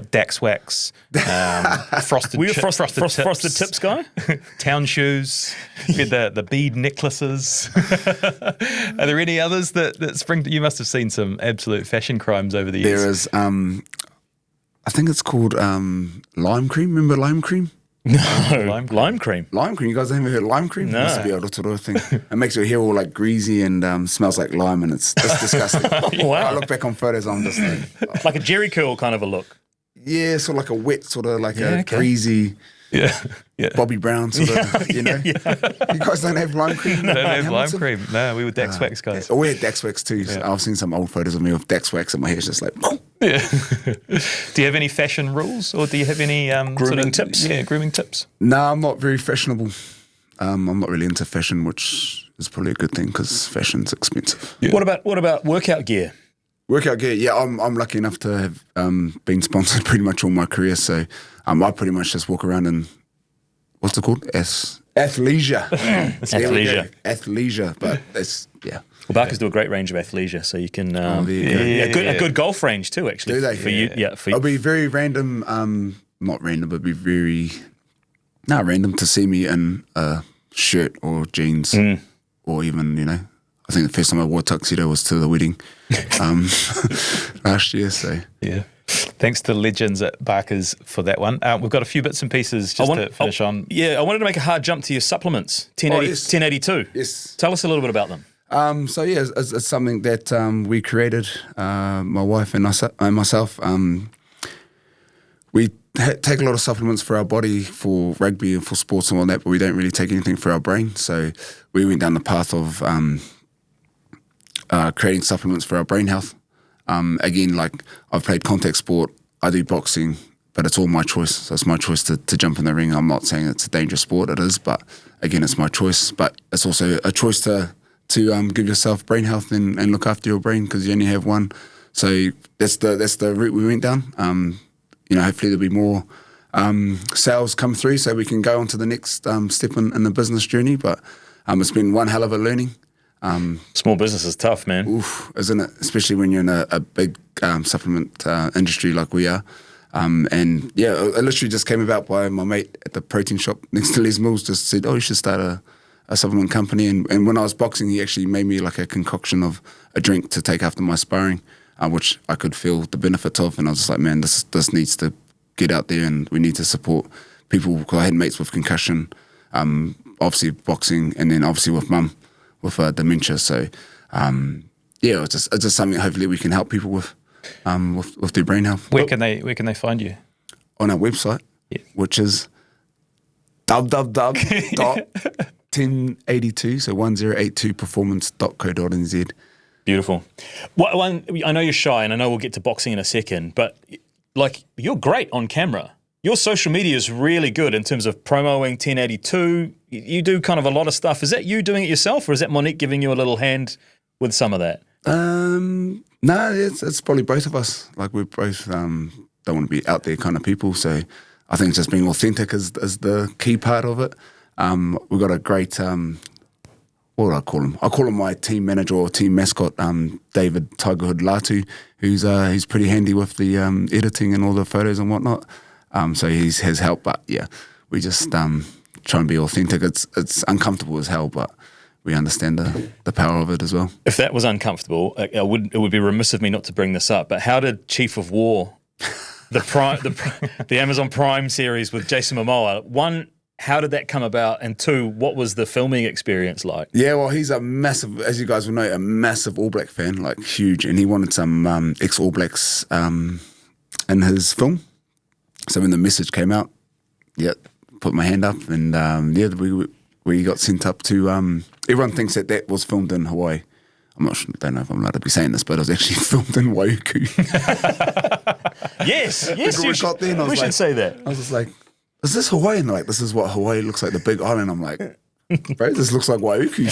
Dax wax, frosted. Were you frosted tips guy? Town shoes. We had the bead necklaces. Are there any others that spring? You must have seen some absolute fashion crimes over the years. There is, I think it's called lime cream. Remember lime cream? No, lime cream. Lime cream. You guys haven't heard lime cream? No. It must be a Rotorua thing. It makes your hair all like greasy and smells like lime, and it's disgusting. Wow. I look back on photos, I'm just like, Like a Jerry curl kind of a look. yeah, sort of like a wet, sort of like a greasy. Yeah. Bobby Brown sort of, you know. You guys don't have lime cream? Don't have lime cream. No, we were Dax wax guys. We had Dax wax too. So I've seen some old photos of me with Dax wax and my hair's just like... Yeah. Do you have any fashion rules, or do you have any grooming tips? Yeah, grooming tips. No, I'm not very fashionable. I'm not really into fashion, which is probably a good thing because fashion's expensive. Yeah. What about workout gear? Workout gear, yeah, I'm lucky enough to have been sponsored pretty much all my career. So I pretty much just walk around in, what's it called? Athleisure. Athleisure, but that's, yeah. Well, Barkers do a great range of athleisure, so you can a good golf range too, actually. Do they? For you? Yeah, for you. It'll be very random, not random, but be very random to see me in a shirt or jeans or even, you know, I think the first time I wore a tuxedo was to the wedding last year. So yeah. Thanks to the legends at Barkers for that one. We've got a few bits and pieces to finish on. Yeah, I wanted to make a hard jump to your supplements, 1082. Yes. Tell us a little bit about them. So yeah, it's something that we created, my wife and myself. We take a lot of supplements for our body, for rugby and for sports and all that, but we don't really take anything for our brain. So we went down the path of creating supplements for our brain health. Again, like I've played contact sport, I do boxing, but it's all my choice. So it's my choice to jump in the ring. I'm not saying it's a dangerous sport, it is, but again, it's my choice. But it's also a choice to give yourself brain health and look after your brain because you only have one. So that's the route we went down. You know, hopefully there'll be more sales come through so we can go on to the next step in the business journey. But it's been one hell of a learning. Small business is tough, man. Oof, isn't it? Especially when you're in a big supplement industry like we are. And yeah, it literally just came about by my mate at the protein shop next to Les Mills. Just said, "Oh, you should start a supplement company." And when I was boxing, he actually made me like a concoction of a drink to take after my sparring, which I could feel the benefits of. And I was just like, man, this needs to get out there, and we need to support people. Because I had mates with concussion, obviously boxing, and then obviously with mum with dementia. So yeah, it's just something hopefully we can help people with their brain health. Where can they find you? On our website, which is www.1082, so 1082performance.co.nz. Beautiful. I know you're shy, and I know we'll get to boxing in a second, but like you're great on camera. Your social media is really good in terms of promoting 1082. You do kind of a lot of stuff. Is that you doing it yourself, or is that Monique giving you a little hand with some of that? No, it's probably both of us. Like we both don't want to be out there kind of people. So I think just being authentic is the key part of it. We've got a great, what do I call him? I call him my team manager or team mascot, David Tigerhood Latu, he's pretty handy with the editing and all the photos and whatnot. So he has helped, but yeah, we just try and be authentic. It's uncomfortable as hell, but we understand the power of it as well. If that was uncomfortable, it would be remiss of me not to bring this up. But how did Chief of War, the Amazon Prime series with Jason Momoa, one, how did that come about? And two, what was the filming experience like? Yeah, well, he's a massive, as you guys will know, a massive All Black fan, like huge, and he wanted some ex-All Blacks in his film. So when the message came out, put my hand up, and we got sent up to. Everyone thinks that was filmed in Hawaii. I'm not sure, don't know if I'm allowed to be saying this, but it was actually filmed in Waiuku. Yes, we got there, and I was we like, should say that. I was just like, is this Hawaii? And they're like, this is what Hawaii looks like, the big island. I'm like, bro, this looks like Waiuku.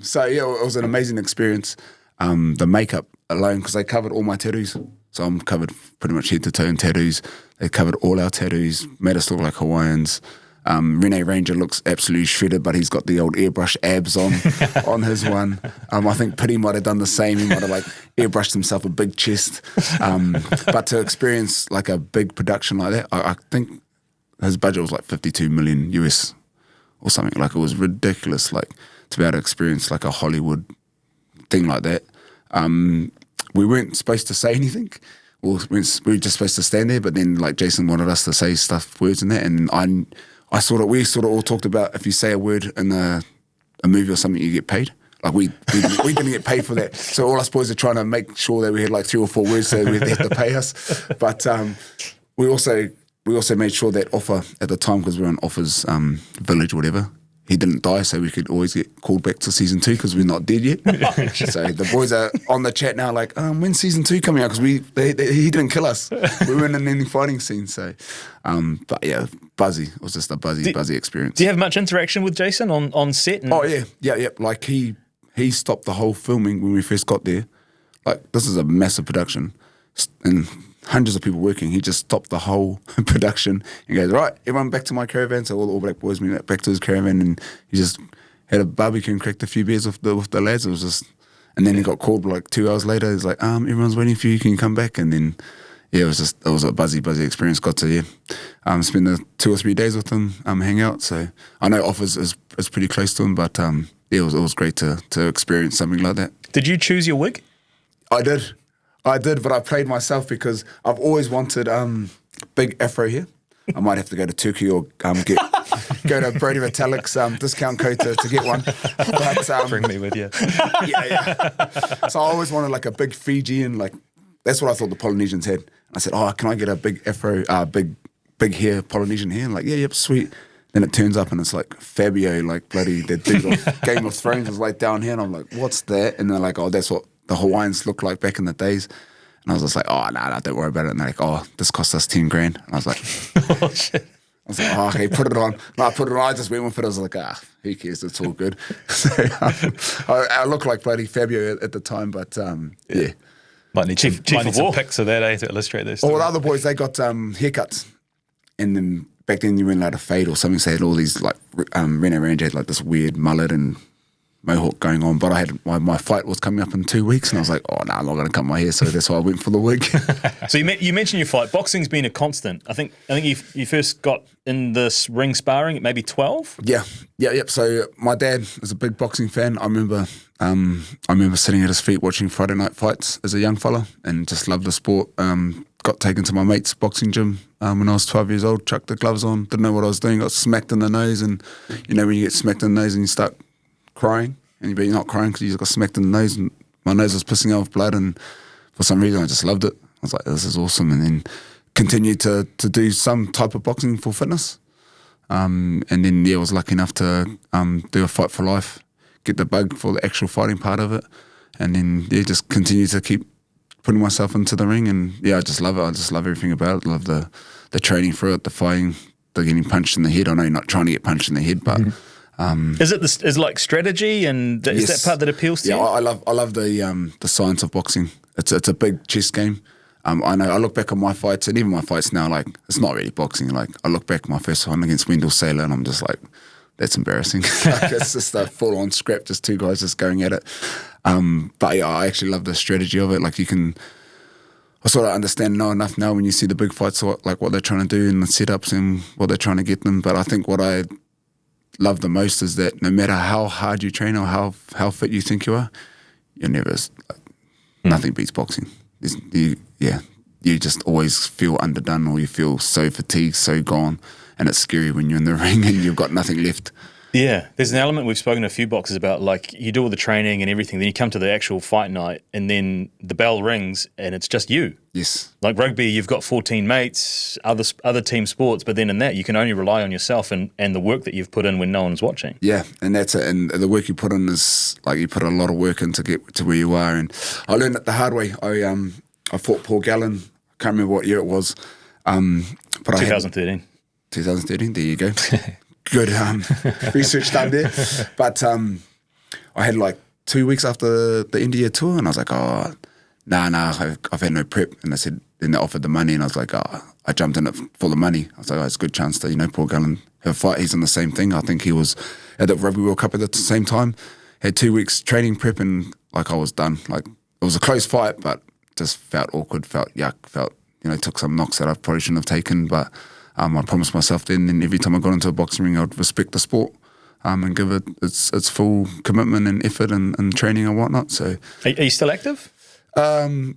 So yeah, it was an amazing experience. The makeup alone, because they covered all my tattoos. So I'm covered pretty much head to toe in tattoos. They covered all our tattoos, made us look like Hawaiians. Rennie Ranger looks absolutely shredded, but he's got the old airbrush abs on his one. I think Pity might have done the same. He might have like airbrushed himself a big chest. But to experience like a big production like that, I think his budget was like 52 million US or something. Like it was ridiculous. Like to be able to experience like a Hollywood thing like that. We weren't supposed to say anything. We were just supposed to stand there. But then like Jason wanted us to say stuff, words and that, and we sort of all talked about if you say a word in a movie or something, you get paid. Like we didn't get paid for that. So all us boys are trying to make sure that we had like 3 or 4 words so they had to pay us. But we also made sure that Offa at the time, because we were on Offa's village or whatever, he didn't die, so we could always get called back to season 2 because we're not dead yet. So the boys are on the chat now, like, when's season 2 coming out? Because he didn't kill us. We weren't in any fighting scene. So, but yeah, buzzy. It was just a buzzy experience. Do you have much interaction with Jason on set? Oh yeah. Like he stopped the whole filming when we first got there. Like this is a massive production, and hundreds of people working. He just stopped the whole production and goes, right, everyone back to my caravan. So all the All Black boys went back to his caravan, and he just had a barbecue and cracked a few beers with the lads. It was just, and then he got called like 2 hours later. He's like, everyone's waiting for you. Can you come back? And then it was a buzzy experience. Got to spend the 2 or 3 days with him, hang out. So I know Offa's is pretty close to him, but it was great to experience something like that. Did you choose your wig? I did, but I played myself because I've always wanted big afro hair. I might have to go to Turkey or go to Brody Metallic's discount code to get one. But, Bring me with you. Yeah. So I always wanted like a big Fijian, like that's what I thought the Polynesians had. I said, can I get a big afro, big hair Polynesian hair? And like, yep, sweet. Then it turns up and it's like Fabio, like bloody that dude off Game of Thrones is like down here. And I'm like, what's that? And they're like, that's what the Hawaiians looked like back in the days. And I was just like, nah, don't worry about it. And they're like, this cost us 10 grand. And I was like, oh shit. I was like, okay, put it on. And I put it on. I just went with it. I was like, who cares? It's all good. So I look like bloody Fabio at the time, but yeah. Might need some pics of that, to illustrate this. All the other boys, they got haircuts. And then back then you weren't allowed to fade or something. So they had all these, like, Rennie Ranger had like this weird mullet and mohawk going on, but I had my fight was coming up in 2 weeks, and I was like, I'm not going to cut my hair, so that's why I went for the wig. So you mentioned your fight. Boxing's been a constant. I think you first got in this ring sparring at maybe 12. Yeah. So my dad is a big boxing fan. I remember sitting at his feet watching Friday night fights as a young fella, and just loved the sport. Got taken to my mate's boxing gym when I was 12 years old. Chucked the gloves on, didn't know what I was doing. Got smacked in the nose, and when you get smacked in the nose and you start crying, but you're not crying because you just got smacked in the nose, and my nose was pissing out with blood, and for some reason I just loved it. I was like, this is awesome. And then continued to do some type of boxing for fitness, and then I was lucky enough to do a Fight for Life, get the bug for the actual fighting part of it, and then just continue to keep putting myself into the ring. And I just love it. I just love everything about it. I love the training for it, the fighting, the getting punched in the head. I know you're not trying to get punched in the head, but is it like strategy, and is that part that appeals to you? Yeah, I love the science of boxing. It's a big chess game. I know. I look back on my fights, and even my fights now, like it's not really boxing. Like I look back at my first one against Wendell Saylor, and I'm just like, that's embarrassing. Like, it's just a full-on scrap, just two guys just going at it. But yeah, I actually love the strategy of it. Like I sort of understand enough now when you see the big fights, what they're trying to do and the setups and what they're trying to get them. But I think what I love the most is that no matter how hard you train or how fit you think you are, you're never nothing beats boxing. You just always feel underdone, or you feel so fatigued, so gone. and it's scary when you're in the ring and you've got nothing left. Yeah, there's an element we've spoken to a few boxes about, like you do all the training and everything, then you come to the actual fight night and then the bell rings and it's just you. Yes. Like rugby, you've got 14 mates, other team sports, but then in that you can only rely on yourself and the work that you've put in when no one's watching. Yeah, and that's it. And the work you put in is like you put a lot of work in to get to where you are. And I learned it the hard way. I fought Paul Gallen. I can't remember what year it was. But 2013. 2013, there you go. Good research done there. But I had like 2 weeks after the India tour, and I was like, oh, nah, I've had no prep. And then they offered the money, and I was like, oh, I jumped in it for the money. I was like, oh, it's a good chance to, Paul Gallen have a fight. He's in the same thing. I think he was at the Rugby World Cup at the same time. Had 2 weeks training prep, and like I was done. Like it was a close fight, but just felt awkward, felt yuck, took some knocks that I probably shouldn't have taken, but I promised myself then, and every time I got into a boxing ring, I'd respect the sport and give it its full commitment and effort and training and whatnot. So, are you still active? Yeah,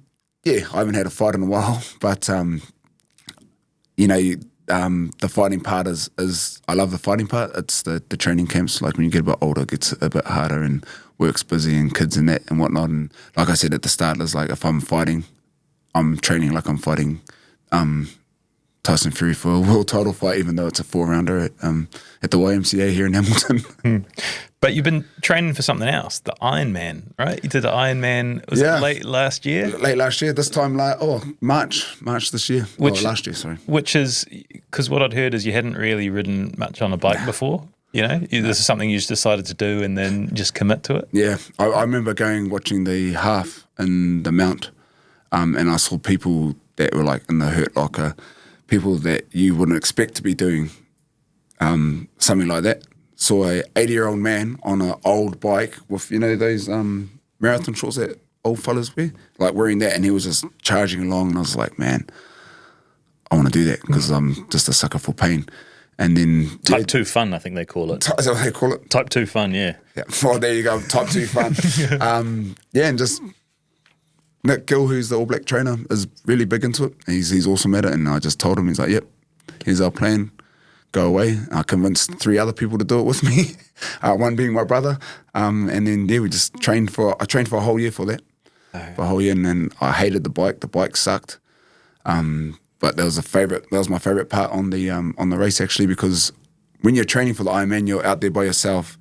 I haven't had a fight in a while, but the fighting part is I love the fighting part. It's the training camps. Like when you get a bit older, it gets a bit harder and work's busy and kids and that and whatnot. And like I said at the start, it's like if I'm fighting, I'm training like I'm fighting Tyson Fury for a world title fight, even though it's a 4-rounder at the YMCA here in Hamilton. But you've been training for something else, the Ironman, right? You did the Ironman, was it late last year? Late last year, this time, March this year. Last year, sorry. Which is, because what I'd heard is you hadn't really ridden much on a bike before. This is something you just decided to do and then just commit to it. Yeah, I remember watching the half in the Mount, and I saw people that were like in the hurt locker, people that you wouldn't expect to be doing something like that. Saw a 80-year-old man on an old bike with, those marathon shorts that old fellas wear, like wearing that, and he was just charging along, and I was like, man, I want to do that because I'm just a sucker for pain. And then Type 2 fun, I think they call it. Is that what they call it? Type 2 fun, yeah. Yeah. Well, there you go. Type 2 fun. And just Nick Gill, who's the All Black trainer, is really big into it. He's awesome at it. And I just told him, he's like, yep, here's our plan. Go away. I convinced 3 other people to do it with me. One being my brother. And then, we just trained for a whole year for that. For a whole year. And then I hated the bike. The bike sucked. But that was my favorite part on the race, actually, because when you're training for the Ironman, you're out there by yourself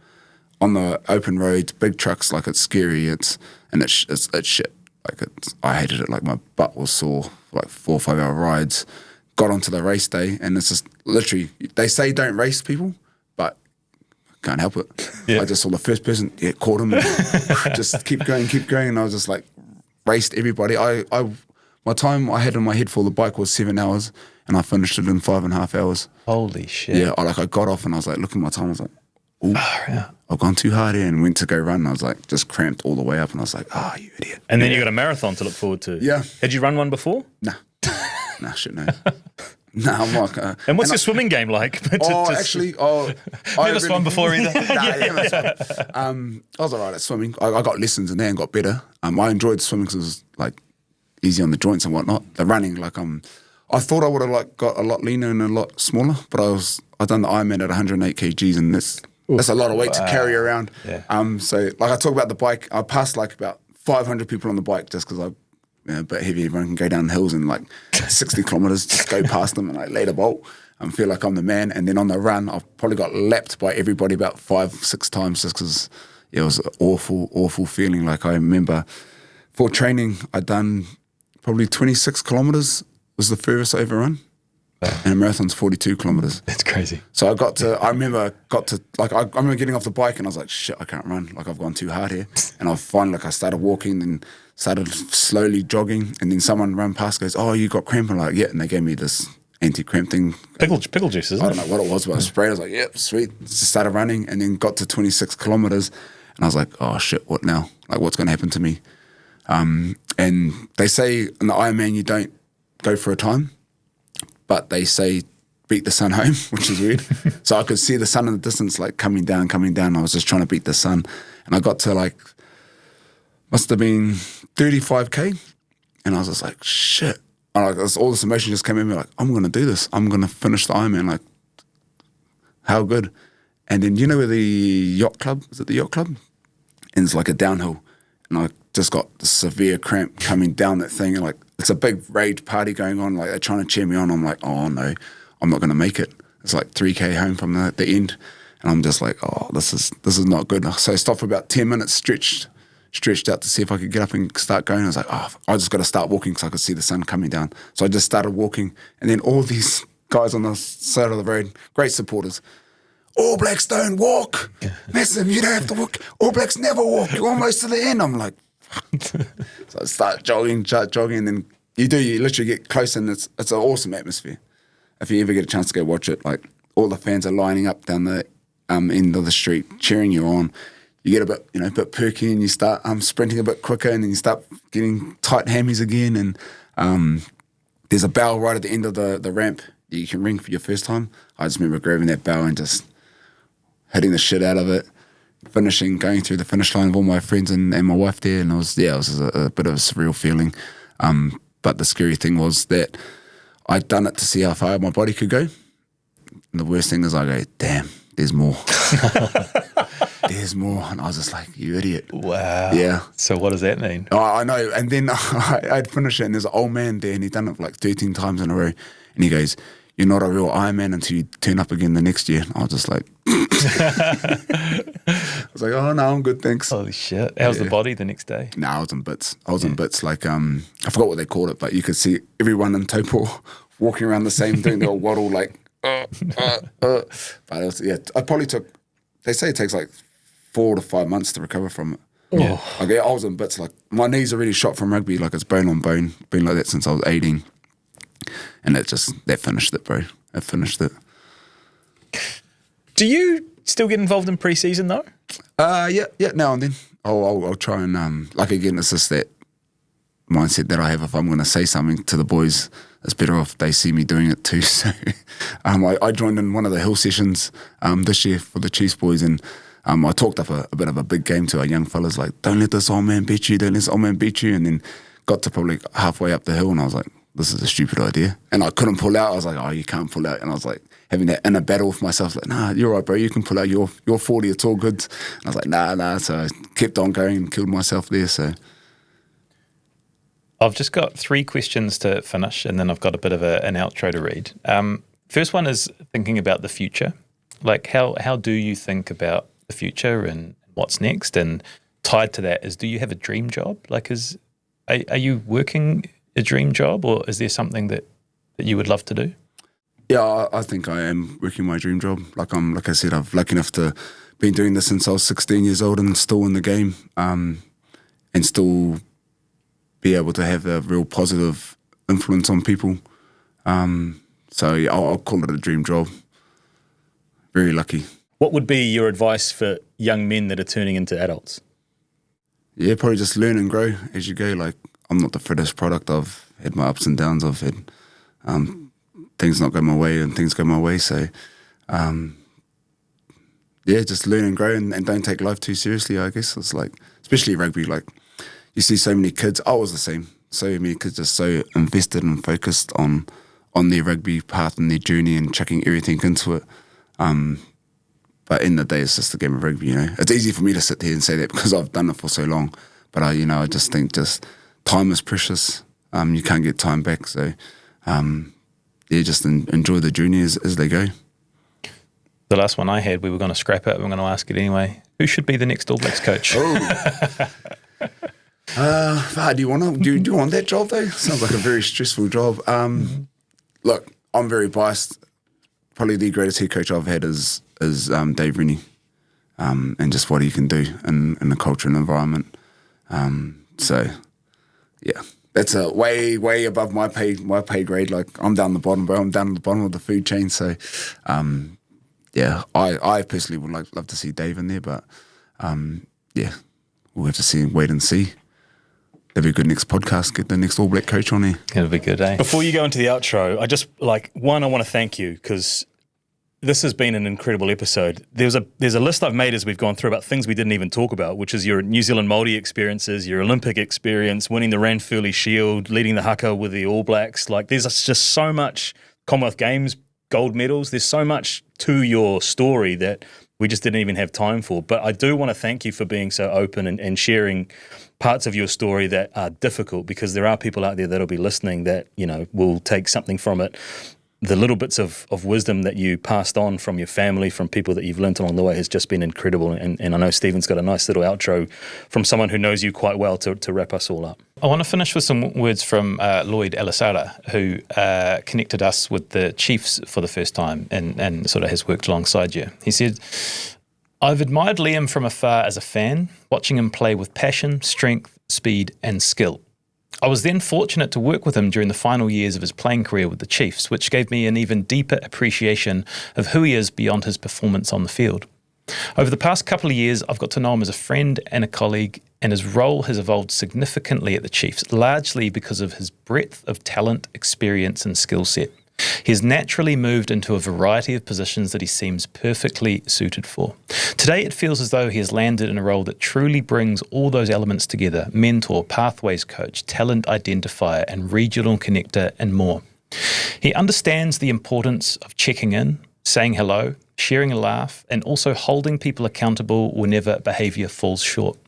on the open roads, big trucks. Like it's scary. It's shit. Like I hated it. Like my butt was sore. Like 4 or 5 hour rides. Got onto the race day, and it's just literally. They say don't race people, but I can't help it. Yeah. I just saw the first person. Yeah, caught him. Just keep going, and I was just like raced everybody. My time I had in my head for the bike was 7 hours, and I finished it in 5.5 hours. Holy shit! Yeah, I got off, and I was like, looking at my time, I was like, ooh, I've gone too hard here, and went to go run, and I was like, just cramped all the way up, and I was like, you idiot. And then you got a marathon to look forward to. Yeah. Had you run one before? Nah, shit, no. No, I'm like. And what's your swimming game like? Actually, never swum before either. I was alright at swimming. I got lessons in there and got better. I enjoyed swimming because it was like easy on the joints and whatnot. The running, I thought I would have got a lot leaner and a lot smaller, but I done the Ironman at 108 kgs, and that's a lot of weight to carry around. Yeah. So I talk about the bike. I passed about 500 people on the bike just because I. A bit heavy, everyone can go down hills and 60 kilometres, just go past them and lay the bolt and feel like I'm the man. And then on the run, I've probably got lapped by everybody about 5-6 times just because it was an awful feeling. Like I remember for training, I'd done probably 26 kilometres was the furthest I ever run. And a marathon's 42 kilometres. That's crazy. So I remember getting off the bike and I was like, shit, I can't run. I've gone too hard here. And I finally, I started walking and started slowly jogging. And then someone ran past, goes, oh, you got cramp? I'm like, yeah. And they gave me this anti-cramp thing. Pickle juice, isn't it? I don't know what it was, but I sprayed. I was like, yep, sweet. Just started running and then got to 26 kilometres. And I was like, oh, shit, what now? What's going to happen to me? And they say in the Ironman, you don't go for a time. But they say beat the sun home, which is weird. So I could see the sun in the distance, coming down. I was just trying to beat the sun. And I got to must have been 35K. And I was just like, shit. And all this emotion just came in me I'm going to do this. I'm going to finish the Ironman. how good. And then, you know where the yacht club, is it the yacht club? And it's like a downhill. And I just got the severe cramp coming down that thing. And like, it's a big rage party going on. Like, they're trying to cheer me on. I'm like, oh no, I'm not going to make it. It's like 3K home from the end. And I'm just like, oh, this is not good. So I stopped for about 10 minutes, stretched out to see if I could get up and start going. I was like, oh, I just got to start walking because I could see the sun coming down. So I just started walking. And then all these guys on the side of the road, great supporters, All Blacks don't walk. Messam, you don't have to walk. All Blacks never walk. You're almost to the end. I'm like, so I start jogging, and then you literally get close, and it's an awesome atmosphere. If you ever get a chance to go watch it, like all the fans are lining up down the end of the street, cheering you on. You get a bit perky, and you start sprinting a bit quicker, and then you start getting tight hammies again. And there's a bell right at the end of the ramp that you can ring for your first time. I just remember grabbing that bell and just hitting the shit out of it, going through the finish line with all my friends and my wife there, and it was a bit of a surreal feeling. But the scary thing was that I'd done it to see how far my body could go. And the worst thing is I go, damn, there's more. There's more. And I was just like, you idiot. Wow. Yeah. So what does that mean? Oh, I know. And then I'd finish it, and there's an old man there, and he'd done it like 13 times in a row. And he goes, you're not a real Ironman until you turn up again the next year. And I was just like, I was like, oh, no, I'm good, thanks. Holy shit. How's the body the next day? No, I was in bits. In bits. Like, I forgot what they called it, but you could see everyone in Taupo walking around the same, doing the old waddle, like, But it was, I probably they say it takes like 4 to 5 months to recover from it. Yeah. Like, I was in bits. Like, my knees are really shot from rugby. Like, it's bone on bone. Been like that since I was 18. And that finished it, bro. It finished it. Do you still get involved in pre-season though? Yeah, now and then. I'll try and like, again, it's just that mindset that I have. If I'm going to say something to the boys, it's better off they see me doing it too. So I joined in one of the hill sessions this year for the Chiefs boys, and I talked up a bit of a big game to our young fellas, like, don't let this old man beat you, don't let this old man beat you. And then got to probably halfway up the hill, and I was like, this is a stupid idea. And I couldn't pull out. I was like, oh, you can't pull out. And I was like, having that inner battle with myself, like, nah, you're right, bro, you can pull out. You're 40, it's all good. And I was like, nah. So I kept on going and killed myself there. So I've just got 3 questions to finish, and then I've got a bit of an outro to read. First one is thinking about the future. Like, how do you think about the future and what's next? And tied to that is, do you have a dream job? Like, are you working a dream job, or is there something that you would love to do? Yeah, I think I am working my dream job. Like I said, I've lucky enough to been doing this since I was 16 years old and still in the game, and still be able to have a real positive influence on people. So yeah, I'll call it a dream job. Very lucky. What would be your advice for young men that are turning into adults? Yeah, probably just learn and grow as you go. Like, I'm not the fittest product. I've had my ups and downs. I've had things not go my way and things go my way. So, just learn and grow, and don't take life too seriously, I guess. It's like, especially rugby, like, you see so many kids. I was the same. So many kids are so invested and focused on their rugby path and their journey and chucking everything into it. But in the day, it's just a game of rugby, you know. It's easy for me to sit here and say that because I've done it for so long. But I just think time is precious. You can't get time back. So, just enjoy the journey as they go. The last one I had, we were going to scrap it. We're going to ask it anyway. Who should be the next All Blacks coach? Do you want that job though? Sounds like a very stressful job. Look, I'm very biased. Probably the greatest head coach I've had is Dave Rennie, and just what he can do in the culture and environment. So, yeah, that's a way above my pay grade. Like, I'm down the bottom, bro. I'm down at the bottom of the food chain. So, I personally would love to see Dave in there, but we'll have to wait and see. That'd be a good next podcast. Get the next All Black coach on there. It'll be good, eh? Before you go into the outro, I just I want to thank you because this has been an incredible episode. There's a list I've made as we've gone through about things we didn't even talk about, which is your New Zealand Māori experiences, your Olympic experience, winning the Ranfurly Shield, leading the haka with the All Blacks. Like, there's just so much Commonwealth Games gold medals. There's so much to your story that we just didn't even have time for. But I do want to thank you for being so open and sharing parts of your story that are difficult, because there are people out there that'll be listening that, you know, will take something from it. The little bits of wisdom that you passed on from your family, from people that you've learnt along the way, has just been incredible. And I know Stephen's got a nice little outro from someone who knows you quite well to wrap us all up. I want to finish with some words from Lloyd Elisara, who connected us with the Chiefs for the first time and sort of has worked alongside you. He said, "I've admired Liam from afar as a fan, watching him play with passion, strength, speed and skill. I was then fortunate to work with him during the final years of his playing career with the Chiefs, which gave me an even deeper appreciation of who he is beyond his performance on the field. Over the past couple of years, I've got to know him as a friend and a colleague, and his role has evolved significantly at the Chiefs, largely because of his breadth of talent, experience and skill set. He has naturally moved into a variety of positions that he seems perfectly suited for. Today, it feels as though he has landed in a role that truly brings all those elements together: mentor, pathways coach, talent identifier and regional connector and more. He understands the importance of checking in, saying hello, sharing a laugh, and also holding people accountable whenever behaviour falls short.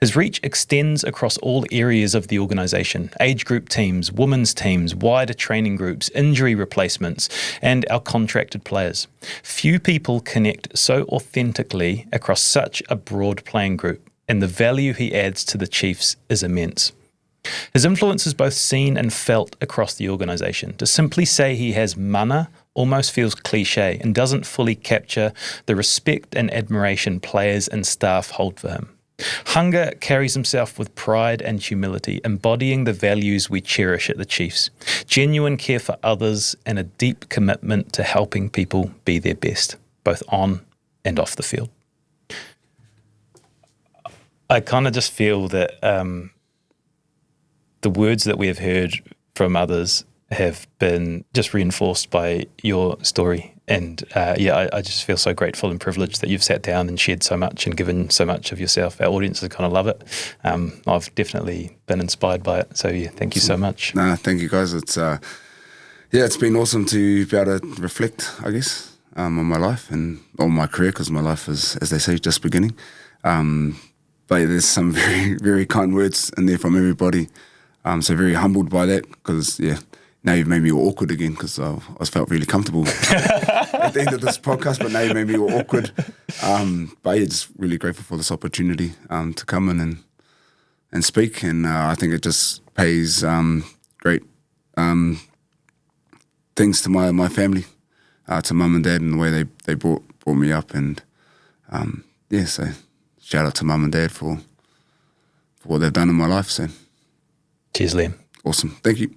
His reach extends across all areas of the organisation: age group teams, women's teams, wider training groups, injury replacements, and our contracted players. Few people connect so authentically across such a broad playing group, and the value he adds to the Chiefs is immense. His influence is both seen and felt across the organisation. To simply say he has mana almost feels cliche and doesn't fully capture the respect and admiration players and staff hold for him. Hunger carries himself with pride and humility, embodying the values we cherish at the Chiefs: genuine care for others and a deep commitment to helping people be their best, both on and off the field. I kind of just feel that the words that we have heard from others have been just reinforced by your story. And I just feel so grateful and privileged that you've sat down and shared so much and given so much of yourself. Our audience is going to love it. I've definitely been inspired by it. So yeah, thank you so much. No, thank you guys. It's it's been awesome to be able to reflect, I guess, on my life and on my career, because my life is, as they say, just beginning. But there's some very, very kind words in there from everybody. So very humbled by that, because now you've made me all awkward again, because I felt really comfortable at the end of this podcast, but now you made me all awkward. But just really grateful for this opportunity to come in and speak. And I think it just pays great things to my family, to mum and dad, and the way they brought me up. And so shout out to mum and dad for what they've done in my life. So cheers, Liam. Awesome. Thank you.